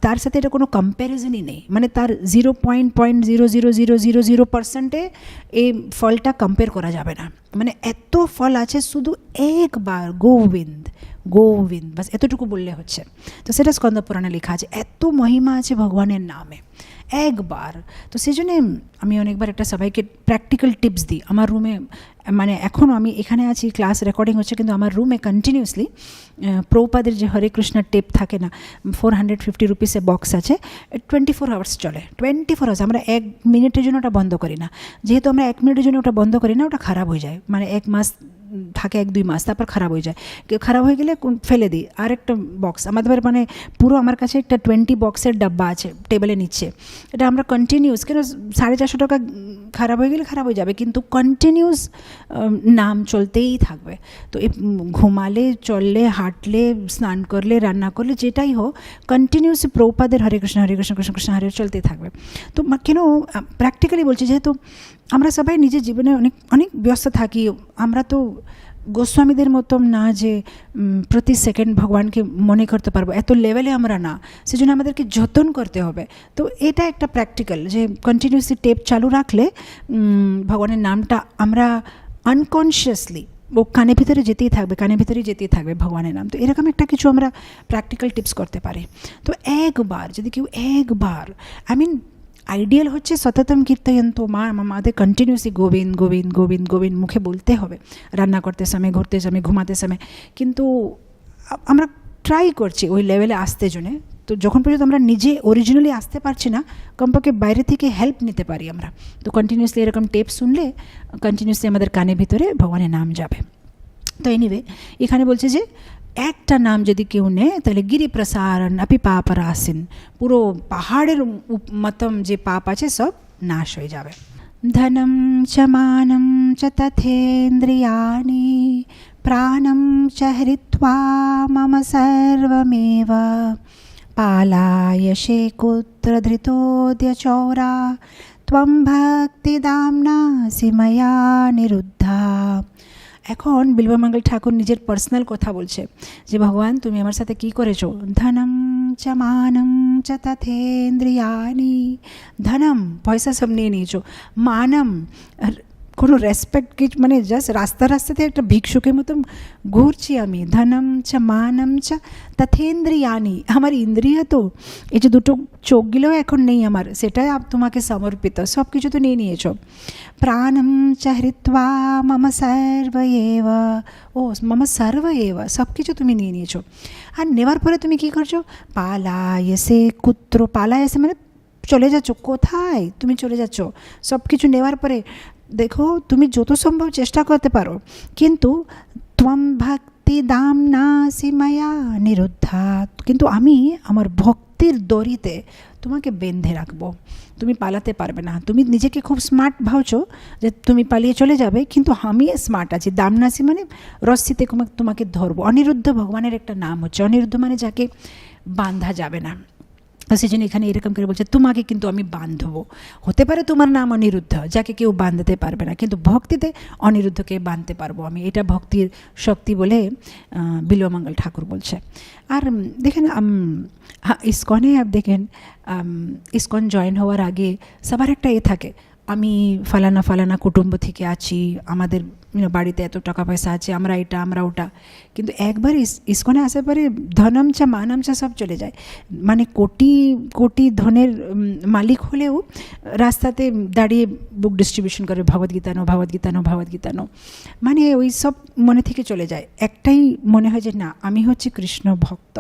তার সাথে এটা কোনো কম্প্যারিজনই নেই। মানে তার 0.000000% এই ফলটা কম্পেয়ার করা যাবে না। মানে এত ফল আছে শুধু একবার গোবিন্দ গোবিন্দ বাস এতটুকু বললে হচ্ছে। তো সেটা স্কন্দ পুরাণে লেখা আছে, এত মহিমা আছে ভগবানের নামে একবার। তো সেই জন্যে আমি অনেকবার একটা সবাইকে প্র্যাকটিক্যাল টিপস দিই। আমার রুমে, মানে এখনও আমি এখানে আছি, ক্লাস রেকর্ডিং হচ্ছে, কিন্তু আমার রুমে কন্টিনিউসলি প্রভুপাদের যে হরে কৃষ্ণার টেপ থাকে না, 450 রুপিসে বক্স আছে, 24 আওয়ার্স চলে। 24 আওয়ার্স আমরা 1 মিনিটের জন্য ওটা বন্ধ করি না। যেহেতু আমরা 1 মিনিটের জন্য ওটা বন্ধ করি না, ওটা খারাপ হয়ে যায়, মানে 1 মাস থাকে, 1-2 মাস, তারপর খারাপ হয়ে যায়। খারাপ হয়ে গেলে ফেলে দিই। আর একটা বক্স আমাদের, মানে পুরো আমার কাছে একটা 20 বক্সের ডাব্বা আছে টেবিলের নিচে। এটা আমরা কন্টিনিউস, কেন 450 টাকা খারাপ হয়ে গেলে খারাপ হয়ে যাবে, কিন্তু কন্টিনিউস নাম চলতেই থাকবে। তো এই ঘুমালে, চললে, হাঁটলে, স্নান করলে, রান্না করলে, যেটাই হোক, কন্টিনিউস প্রভুপাদের হরে কৃষ্ণ কৃষ্ণ কৃষ্ণ হরে চলতেই থাকবে। তো কেন প্র্যাকটিক্যালি বলছি, যেহেতু আমরা সবাই নিজের জীবনে অনেক অনেক ব্যস্ত থাকি, আমরা তো গোস্বামীদের মতন না যে প্রতি সেকেন্ড ভগবানকে মনে করতে পারবো, এত লেভেলে আমরা না, সেজন্য আমাদেরকে যতন করতে হবে। তো এটা একটা প্র্যাকটিক্যাল, যে কন্টিনিউসলি টেপ চালু রাখলে ভগবানের নামটা আমরা আনকনশিয়াসলি ও কানের ভিতরে যেতেই থাকবে, কানের ভিতরেই যেতেই থাকবে ভগবানের নাম। তো এরকম একটা কিছু আমরা প্র্যাকটিক্যাল টিপস করতে পারি। তো একবার যদি কেউ একবার, আইডিয়াল হচ্ছে সততম কীর্তয়ন্ত মা, আমাদের কন্টিনিউসলি গোবিন্দ গোবিন্দ গোবিন্দ গোবিন্দ মুখে বলতে হবে, রান্না করতে সময়, ঘুরতে সময়, ঘুমাতে সময়। কিন্তু আমরা ট্রাই করছি ওই লেভেলে আসতে জন্যে। তো যখন পর্যন্ত আমরা নিজে অরিজিনালি আসতে পারছি না, কমপক্ষে বাইরে থেকে হেল্প নিতে পারি আমরা। তো কন্টিনিউসলি এরকম টেপ শুনলে কন্টিনিউসলি আমাদের কানের ভিতরে ভগবানের নাম যাবে। তো এনিওয়ে, এখানে বলছে যে একটা নাম যদি কেউ নেয়, তাহলে গিরি প্রসারণ আপি পাপরাসিন, পুরো পাহাড়ের মতম যে পাপ আছে সব নাশ হয়ে যাবে। ধনম চ মানম চ তথেন্দ্রিয়াণি প্রাণম চ হৃত্বা মম সর্বমেব পালায়সে কুত্র ধৃতোদ্য চৌরা ত্বম ভক্তি দাম্নাসি ময়া নিরুদ্ধা। এখন বিল্বমঙ্গল ঠাকুর নিজের পার্সোনাল কথা বলছে যে ভগবান তুমি আমার সাথে কি করেছো। ধনম চ মানম চ তথেন্দ্রিয়াণি, ধনম পয়সা সব নিয়ে নিয়েছো, মানম কোনো রেসপেক্ট কিছু, মানে জাস্ট রাস্তাতে একটা ভিক্ষুকের মতন ঘুরছি আমি। ধনম চ মানম চ তথেন্দ্রিয়াণি, আমার ইন্দ্রিয় তো, এই যে দুটো চোখগুলোও এখন নেই আমার, সেটাই তোমাকে সমর্পিত, সব কিছু তো নিয়ে নিয়েছো। প্রাণম চ হৃত্বা মম সর্ব এব, ও মম সর্ব এব, সব কিছু তুমি নিয়ে নিয়েছো। আর নেওয়ার পরে তুমি কী করছো, পালায়সে কুত্র, পালায়সে মানে চলে যাচ্ছ, কোথায় তুমি চলে যাচ্ছ সব কিছু নেওয়ার পরে। দেখো, তুমি যত সম্ভব চেষ্টা করতে পারো, কিন্তু ত্বম ভক্তি দাম্নাসি ময়া নিরুদ্ধা, কিন্তু আমি আমার ভক্তির দড়িতে তোমাকে বেঁধে রাখবো, তুমি পালাতে পারবে না। তুমি নিজেকে খুব স্মার্ট ভাবছো যে তুমি পালিয়ে চলে যাবে, কিন্তু আমি স্মার্ট আছি। দামনাসি মানে রশ্মিতে তোমাকে ধরবো। অনিরুদ্ধ ভগবানের একটা নাম হচ্ছে, অনিরুদ্ধ মানে যাকে বাঁধা যাবে না। সেই জন্য এখানে এরকম করে বলছে তোমাকে কিন্তু আমি বাঁধবো। হতে পারে তোমার নাম অনিরুদ্ধ, যাকে কেউ বাঁধতে পারবে না, কিন্তু ভক্তিতে অনিরুদ্ধকে বাঁধতে পারবো আমি। এটা ভক্তির শক্তি বলে বিল্বমঙ্গল ঠাকুর বলছে। আর দেখেন ইসকনে, দেখেন ইসকন জয়েন হওয়ার আগে সবার একটা থাকে, আমি ফালানা ফালানা কুটুম্ব থেকে আছি, আমাদের বাড়িতে এত টাকা পয়সা আছে, আমরা এটা আমরা ওটা। কিন্তু একবার ইসকনে আসার পরে ধনম চা মানম চা সব চলে যায়। মানে কোটি কোটি ধনের মালিক হলেও রাস্তাতে দাঁড়িয়ে বুক ডিস্ট্রিবিউশন করে, Bhagavad Gita no Bhagavad Gita no Bhagavad Gita no, মানে ওই সব মনে থেকে চলে যায়। একটাই মনে হয় যে না, আমি হচ্ছে কৃষ্ণ ভক্ত,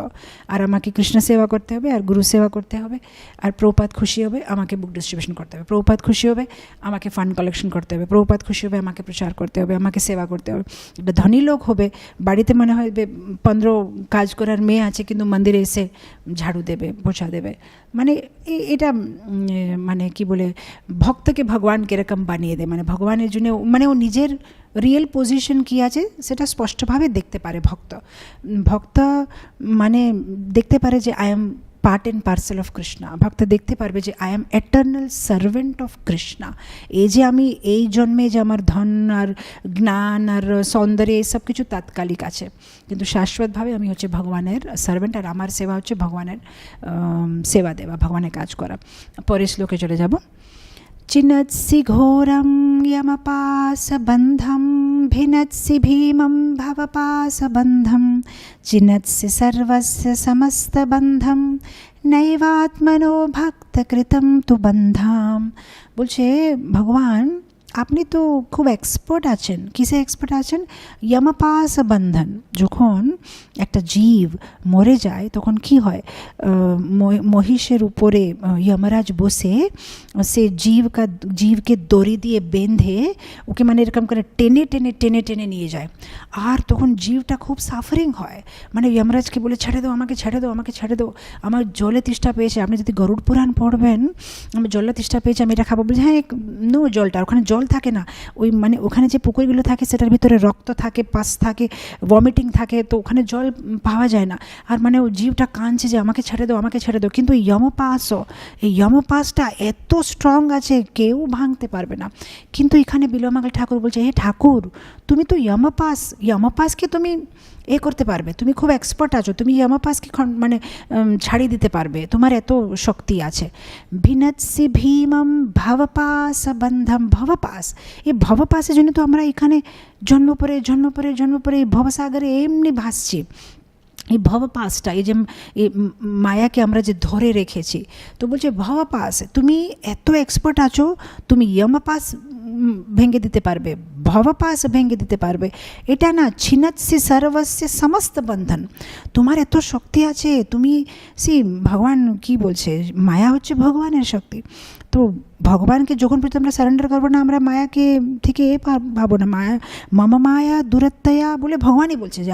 আর আমাকে কৃষ্ণ সেবা করতে হবে, আর গুরু সেবা করতে হবে, আর প্রভুপাদ খুশি হবে আমাকে বুক ডিস্ট্রিবিউশন করতে হবে, প্রভুপাদ খুশি হবে আমাকে ফান্ড কালেকশন করতে হবে, প্রভুপাদ খুশি হবে আমাকে প্রচার করতে হবে, আমাকে সেবা করতে হবে। একটা ধনী লোক হবে, বাড়িতে মনে হয় 15 কাজ করার মেয়ে আছে, কিন্তু মন্দিরে এসে ঝাড়ু দেবে, পোছা দেবে। মানে এটা মানে কি বলে, ভক্তকে ভগবান কীরকম বানিয়ে দেয়, মানে ভগবানের জন্য, মানে ও নিজের রিয়েল পজিশন কী আছে সেটা স্পষ্টভাবে দেখতে পারে ভক্ত। ভক্ত মানে দেখতে পারে যে I am part and parcel of Krishna. ভক্ত দেখতে পারবে যে I am eternal servant of Krishna. এই যে আমি এই জন্মে যে আমার ধন আর জ্ঞান আর সৌন্দর্য এইসব কিছু তাৎকালিক আছে, কিন্তু শাশ্বতভাবে আমি হচ্ছে ভগবানের সার্ভেন্ট, আর আমার সেবা হচ্ছে ভগবানের সেবা দেওয়া, ভগবানের কাজ করা। পরের শ্লোকে চলে যাব। চিনৎসি ঘোরম यमपासबन्धं भिनत्सि भीमं भवपासबन्धं चिनत्सि सर्वस्य समस्तबन्धं नैवात्मनो भक्तकृतं तु बन्धाम। বলছে ভগবান আপনি তো খুব এক্সপার্ট আছেন। কিসে এক্সপার্ট আছেন? যমপাস বন্ধন। যখন একটা জীব মরে যায় তখন কি হয়, মহিষের উপরে যমরাজ বসে সে জীবকে দড়ি দিয়ে বেঁধে ওকে মানে এরকম করে টেনে টেনে টেনে টেনে নিয়ে যায়। আর তখন জীবটা খুব সাফারিং হয়, মানে যমরাজকে বলে ছেড়ে দাও, আমাকে ছেড়ে দাও, আমাকে ছেড়ে দাও, আমার জলে তেষ্টা পেয়েছে। আপনি যদি গরুড় পুরাণ পড়বেন, আমার জলে তেষ্টা পেয়েছে, আমি এটা খাবো। বলছে হ্যাঁ নো জলটা, ওখানে জল থাকে না, ওই মানে ওখানে যে পুকুরগুলো থাকে সেটার ভিতরে রক্ত থাকে, পাস থাকে, ভমিটিং থাকে, তো ওখানে জল পাওয়া যায় না। আর মানে ও জীবটা কাঁদছে যে আমাকে ছেড়ে দাও, আমাকে ছেড়ে দাও। কিন্তু এই যমপাসটা এত স্ট্রং আছে কেউ ভাঙতে পারবে না। কিন্তু এখানে বিল্বমঙ্গল ঠাকুর বলছে হে ঠাকুর তুমি তো যমপাসকে তুমি করতে পারবে, তুমি খুব এক্সপার্ট আছো, তুমি যমপাসকে মানে ছাড়িয়ে দিতে পারবে, তোমার এত শক্তি আছে। ভিনৎসি ভীমম ভবপাস বন্ধম। ভবপাস, এই ভবপাসের জন্য তো আমরা এখানে জন্ম পরে এই ভবসাগরে এমনি ভাসছি। এই ভবপাসটা, এই যে মায়াকে আমরা যে ধরে রেখেছি, তো বলছে ভবপাস তুমি এত এক্সপার্ট আছো, তুমি যমপাস ভেঙে দিতে পারবে, ভবপাস ভেঙে দিতে পারবে। এটা না ছিনৎসি সর্বস্য সমস্ত বন্ধন, তোমার এত শক্তি আছে। তুমি ভগবান কি বলছে, মায়া হচ্ছে ভগবানের শক্তি। তো ভগবানকে যখন পর্যন্ত আমরা সারেন্ডার করবো না, আমরা মায়াকে থেকে ভাবো না, মায়া মামা মায়া দূরত্বয়া বলে ভগবানই বলছে যে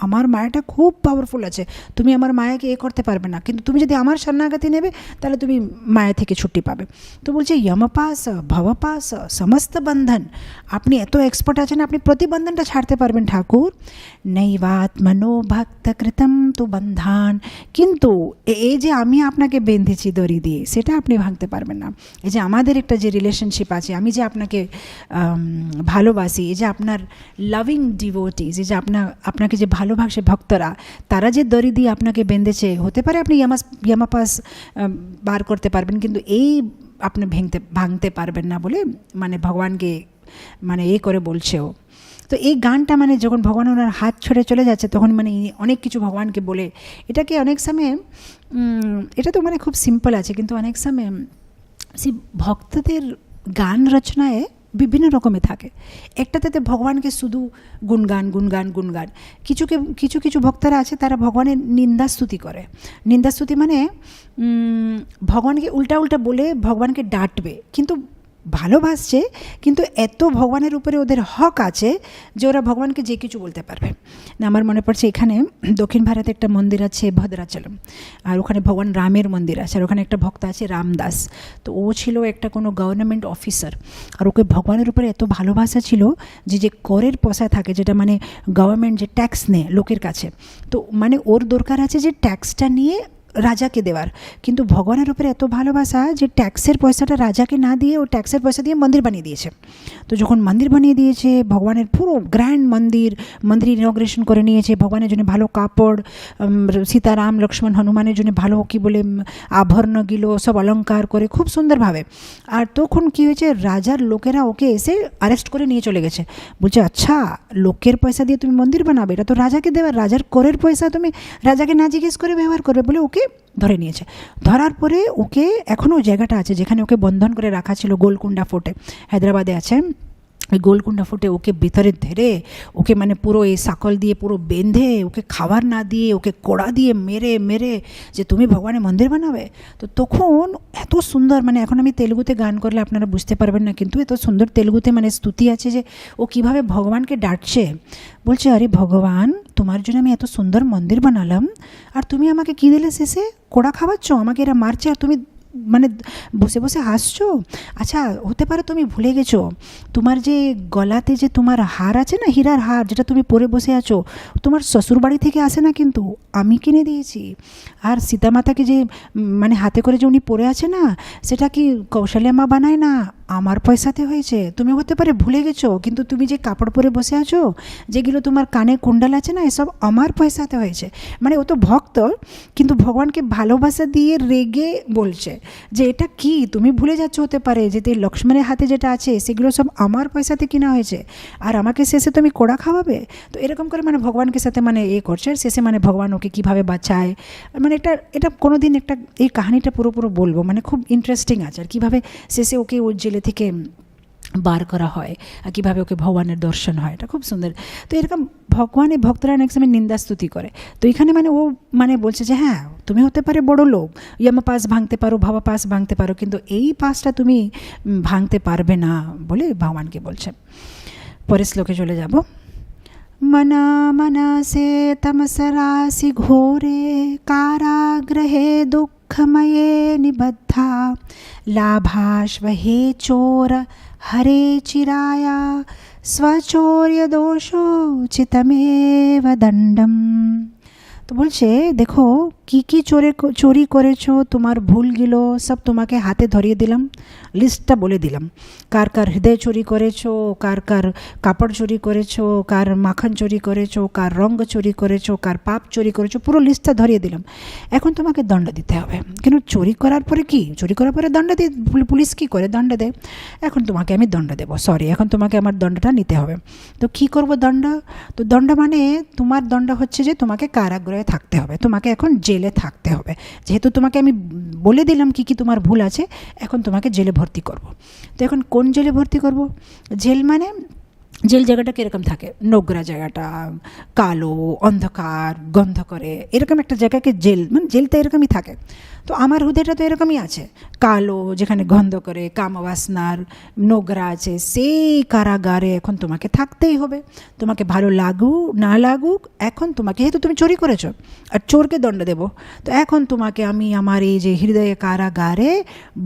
আমার মায়াটা খুব পাওয়ারফুল আছে, তুমি আমার মায়াকে করতে পারবে না। কিন্তু তুমি যদি আমার শরণাগতি নেবে তাহলে তুমি মায়া থেকে ছুটি পাবে। তো বলছে যমপাস ভবপাস সমস্ত বন্ধন, আপনি এত এক্সপার্ট আছেন, আপনি প্রতিবন্ধনটা ছাড়তে পারবেন ঠাকুর। নৈবাত্মনো ভক্ত কৃতম তু বন্ধান, কিন্তু এই যে আমি আপনাকে বেঁধেছি দড়ি দিয়ে, সেটা আপনি ভাঙতে পারবেন না। এই যে আমাদের একটা যে রিলেশনশিপ আছে, আমি যে আপনাকে ভালোবাসি, এই যে আপনার লাভিং ডিভোটিস, এই যে আপনাকে যে ভালোবাসে ভক্তরা, তারা যে দড়ি দিয়ে আপনাকে বেঁধেছে, হতে পারে আপনি যমপাস বার করতে পারবেন, কিন্তু এই আপনি ভাঙতে পারবেন না বলে মানে ভগবানকে মানে করে বলছে ও। তো এই গানটা মানে যখন ভগবান ওনার হাত ছেড়ে চলে যাচ্ছে তখন মানে অনেক কিছু ভগবানকে বলে, এটাকে অনেক সময় এটা তো মানে খুব সিম্পল আছে, কিন্তু অনেক সময় ভক্তদের গান রচনায় বিভিন্ন রকমের থাকে। একটাতে ভগবানকে শুধু গুণগান, কিছু ভক্তরা আছে তারা ভগবানের নিন্দাস্তুতি করে। নিন্দাস্তুতি মানে ভগবানকে উল্টা বলে ভগবানকে ডাঁটবে, কিন্তু ভালোবাসছে, কিন্তু এত ভগবানের উপরে ওদের হক আছে যে ওরা ভগবানকে যে কিছু বলতে পারবে না। আমার মনে পড়ছে এখানে দক্ষিণ ভারতে একটা মন্দির আছে ভদ্রাচলম, আর ওখানে ভগবান রামের মন্দির আছে, আর ওখানে একটা ভক্ত আছে রামদাস। তো ও ছিল একটা কোনো গভর্নমেন্ট অফিসার, আর ওকে ভগবানের উপরে এত ভালোবাসা ছিল যে করের পয়সা থাকে, যেটা মানে গভর্নমেন্ট যে ট্যাক্স নেয় লোকের কাছে, তো মানে ওর দরকার আছে যে ট্যাক্সটা নিয়ে রাজাকে দেওয়ার, কিন্তু ভগবানের উপরে এত ভালোবাসা যে ট্যাক্সের পয়সাটা রাজাকে না দিয়ে ও ট্যাক্সের পয়সা দিয়ে মন্দির বানিয়ে দিয়েছে। তো যখন মন্দির বানিয়ে দিয়েছে, ভগবানের পুরো গ্র্যান্ড মন্দির ইনগ্রেশন করে নিয়েছে, ভগবানের জন্য ভালো কাপড়, সীতারাম লক্ষ্মণ হনুমানের জন্য ভালো কি বলে আভরণগুলো সব অলঙ্কার করে খুব সুন্দরভাবে। আর তখন কী হয়েছে, রাজার লোকেরা ওকে এসে অ্যারেস্ট করে নিয়ে চলে গেছে। বলছে আচ্ছা লোকের পয়সা দিয়ে তুমি মন্দির বানাবে, এটা তো রাজাকে দেওয়ার, রাজার করের পয়সা তুমি রাজাকে না জিজ্ঞেস করে ব্যবহার করবে বলে ওকে ধরে নিয়েছে। ধরার পরে ওকে এখনও জায়গাটা আছে যেখানে ওকে বন্ধন করে রাখা ছিল, গোলকুন্ডা ফোর্টে হায়দ্রাবাদে আছে। ওই গোলকুন্ডা ফোর্টে ওকে ভিতরে ধরে ওকে মানে পুরো এই সাকল দিয়ে পুরো বেঁধে ওকে খাবার না দিয়ে ওকে কোড়া দিয়ে মেরে যে তুমি ভগবানের মন্দির বানাবে। তো তখন এত সুন্দর, মানে এখন আমি তেলুগুতে গান করলে আপনারা বুঝতে পারবেন না, কিন্তু এত সুন্দর তেলুগুতে মানে স্তুতি আছে যে ও কিভাবে ভগবানকে ডাঁটছে। বলছে আরে ভগবান তোমার জন্য আমি এত সুন্দর মন্দির বানালাম, আর তুমি আমাকে কী দিলে শেষে? কোড়া খাওয়াচ্ছ, আমাকে এরা মারছে, আর তুমি মানে বসে বসে হাসছো? আচ্ছা, হতে পারে তুমি ভুলে গেছো তোমার যে গলাতে যে তোমার হার আছে না, হীরার হার, যেটা তুমি পরে বসে আছো, তোমার শ্বশুরবাড়ি থেকে আসে না, কিন্তু আমি কিনে দিয়েছি। আর সীতামাতাকে যে মানে হাতে করে যে উনি পরে আছে না, সেটা কি কৌশল্যা মা বানায় না, আমার পয়সাতে হয়েছে। তুমি হতে পারে ভুলে গেছো, কিন্তু তুমি যে কাপড় পরে বসে আছো, যেগুলো তোমার কানে কুণ্ডল আছে না, এসব আমার পয়সাতে হয়েছে। মানে ও তো ভক্ত, কিন্তু ভগবানকে ভালোবাসা দিয়ে রেগে বলছে যে এটা কি তুমি ভুলে যাচ্ছ, হতে পারে যে লক্ষ্মণের হাতে যেটা আছে সেগুলো সব আমার পয়সাতে কিনা হয়েছে, আর আমাকে শেষে তুমি কোড়া খাওয়াবে। তো এরকম করে মানে ভগবানকে সাথে মানে করছে, আর শেষে মানে ভগবান ওকে কীভাবে বাঁচায়, মানে এটা কোনো দিন একটা এই কাহিনিটা পুরো বলবো, মানে খুব ইন্টারেস্টিং আছে। আর কীভাবে শেষে ওকে ওর জেলে থেকে বার করা হয়, আর কীভাবে ওকে ভগবানের দর্শন হয়, এটা খুব সুন্দর। তো এরকম ভগবানের ভক্তরা অনেক সময় নিন্দাস্তুতি করে। তো এখানে মানে ও মানে বলছে যে হ্যাঁ, তুমি হতে পারে বড় লোক, ইয়ামা পাস ভাঙতে পারো, ভাবা পাস ভাঙতে পারো, কিন্তু এই পাসটা তুমি ভাঙতে পারবে না বলে ভগবানকে বলছে। পরের শ্লোকে চলে যাব। মনা মনসে তমসরাসি ঘোরে কারাগ্রহে দুঃখময়ে নিবদ্ধা লাভাশ্वहे चोर हरे चिराया स्वचौर्य दोषोचितमेव दंडम। তো বলছে দেখো কি কি চুরি করেছো, তোমার ভুলগুলো সব তোমাকে হাতে ধরিয়ে দিলাম, লিস্টটা বলে দিলাম। কার কার হৃদয় চুরি করেছো, কার কার কাপড় চুরি করেছো, কার মাখন চুরি করেছো, কার রঙ চুরি করেছো, কার পাপ চুরি করেছো, পুরো লিস্টটা ধরিয়ে দিলাম। এখন তোমাকে দণ্ড দিতে হবে। কিন্তু চুরি করার পরে কি, চুরি করার পরে দণ্ড দিয়ে পুলিশ কী করে দণ্ড দেয়, এখন তোমাকে আমি দণ্ড দেবো, সরি, এখন তোমাকে আমার দণ্ডটা নিতে হবে। তো কী করব দণ্ড? তো দণ্ড মানে তোমার দণ্ড হচ্ছে যে তোমাকে কারাগৃহে থাকতে হবে, তোমাকে এখন জেলে থাকতে হবে। যেহেতু তোমাকে আমি বলে দিলাম কি কি তোমার ভুল আছে, এখন তোমাকে জেলে ভর্তি করব। তো এখন কোন জেলে ভর্তি করব? জেল মানে জেল জায়গাটা কীরকম থাকে, নোংরা জায়গাটা, কালো, অন্ধকার, গন্ধ করে, এরকম একটা জায়গাকে জেল, মানে জেলটা এরকমই থাকে। তো আমার হৃদয়টা তো এরকমই আছে, কালো, যেখানে গন্ধ করে, কামবাসনার, নোংরা আছে, সেই কারাগারে এখন তোমাকে থাকতেই হবে। তোমাকে ভালো লাগুক না লাগুক, এখন তোমাকে, যেহেতু তুমি চুরি করেছো আর চোরকে দণ্ড দেব, তো এখন তোমাকে আমি আমার এই যে হৃদয়ে কারাগারে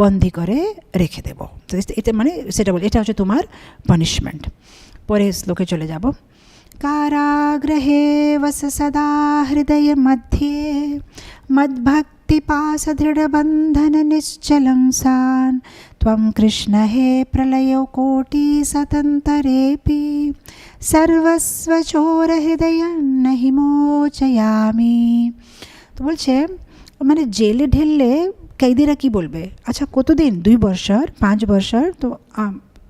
বন্দি করে রেখে দেব। তো এটা মানে সেটা বলে, এটা হচ্ছে তোমার পানিশমেন্ট। পরে শ্লোকে চলে যাব। কারাগ্রহে বস সদা হৃদয় মধ্যে মদ্ভক্তি পাশ দৃঢ় বন্ধন নিশ্চলং সান ত্বং কৃষ্ণ হে প্রলয় কোটি সতন্তরেপি সর্বস্ব চোর হৃদয় নহি মোচয়ামি। তো বলছে মানে জেলে ঢেললে কয়েদিরা কি বলবে, আচ্ছা কতদিন, 2 বছর 5 বছর, তো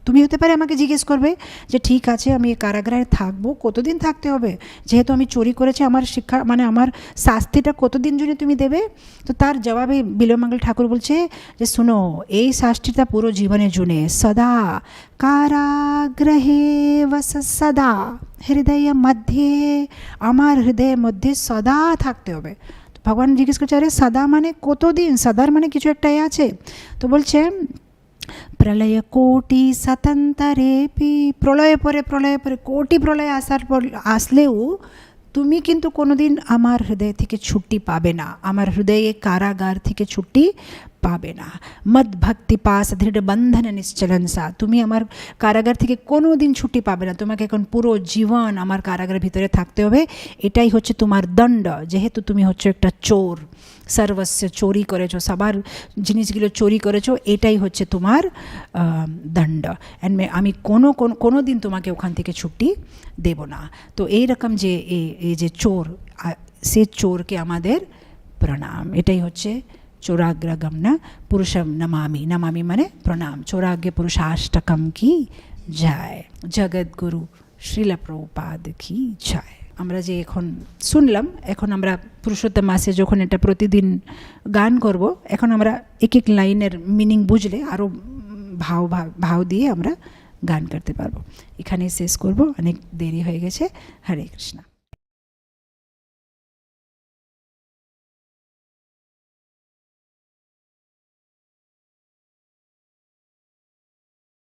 তুমি হতে পারে আমাকে জিজ্ঞেস করবে যে ঠিক আছে আমি এই কারাগারে থাকবো, কতদিন থাকতে হবে, যেহেতু আমি চুরি করেছি, আমার শিক্ষা মানে আমার শাস্তিটা কতদিন জন্য তুমি দেবে? তো তার জবাবে বিল্বমঙ্গল ঠাকুর বলছে যে শুনো, এই শাস্তিটা পুরো জীবনের জন্য, সদা কারাগ্রহে বস সদা হৃদয় মধ্যে, আমার হৃদয়ের মধ্যে সদা থাকতে হবে। ভগবান জিজ্ঞেস করছে আরে সদা মানে কতদিন, সদার মানে কিছু একটা আছে। তো বলছে প্রলয় কোটি সতন্তরেপি, প্রলয় পরে কোটি প্রলয় আসার পর আসলেও তুমি কিন্তু কোনোদিন আমার হৃদয় থেকে ছুটি পাবে না, আমার হৃদয়ে কারাগার থেকে ছুটি পাবে না। মদ ভক্তি পাশ দৃঢ় বন্ধন নিশ্চলন সা, তুমি আমার কারাগার থেকে কোনো দিন ছুটি পাবে না, তোমাকে এখন পুরো জীবন আমার কারাগারের ভিতরে থাকতে হবে। এটাই হচ্ছে তোমার দণ্ড, যেহেতু তুমি হচ্ছে একটা চোর, সর্বস্ব চুরি করেছো, সবার জিনিসগুলো চুরি করেছো, এটাই হচ্ছে তোমার দণ্ড। অ্যান্ড আমি কোনো দিন তোমাকে ওখান থেকে ছুটি দেব না। তো এইরকম যে এই যে চোর, সে চোরকে আমাদের প্রণাম। এটাই হচ্ছে চোরাগ্রগম্য পুরুষম নমামি, নমামি মানে প্রণাম। চোরাগ্য পুরুষাষ্টকম কি জয়, জগৎগুরু শ্রীল প্রভুপাদ কি জয়। আমরা যে এখন শুনলাম, এখন আমরা পুরুষোত্তম মাসে যখন এটা প্রতিদিন গান করব, এখন আমরা এক এক লাইনের মিনিং বুঝলে আরও ভাব দিয়ে আমরা গান করতে পারবো। এখানেই শেষ করব, অনেক দেরি হয়ে গেছে। হরে কৃষ্ণ।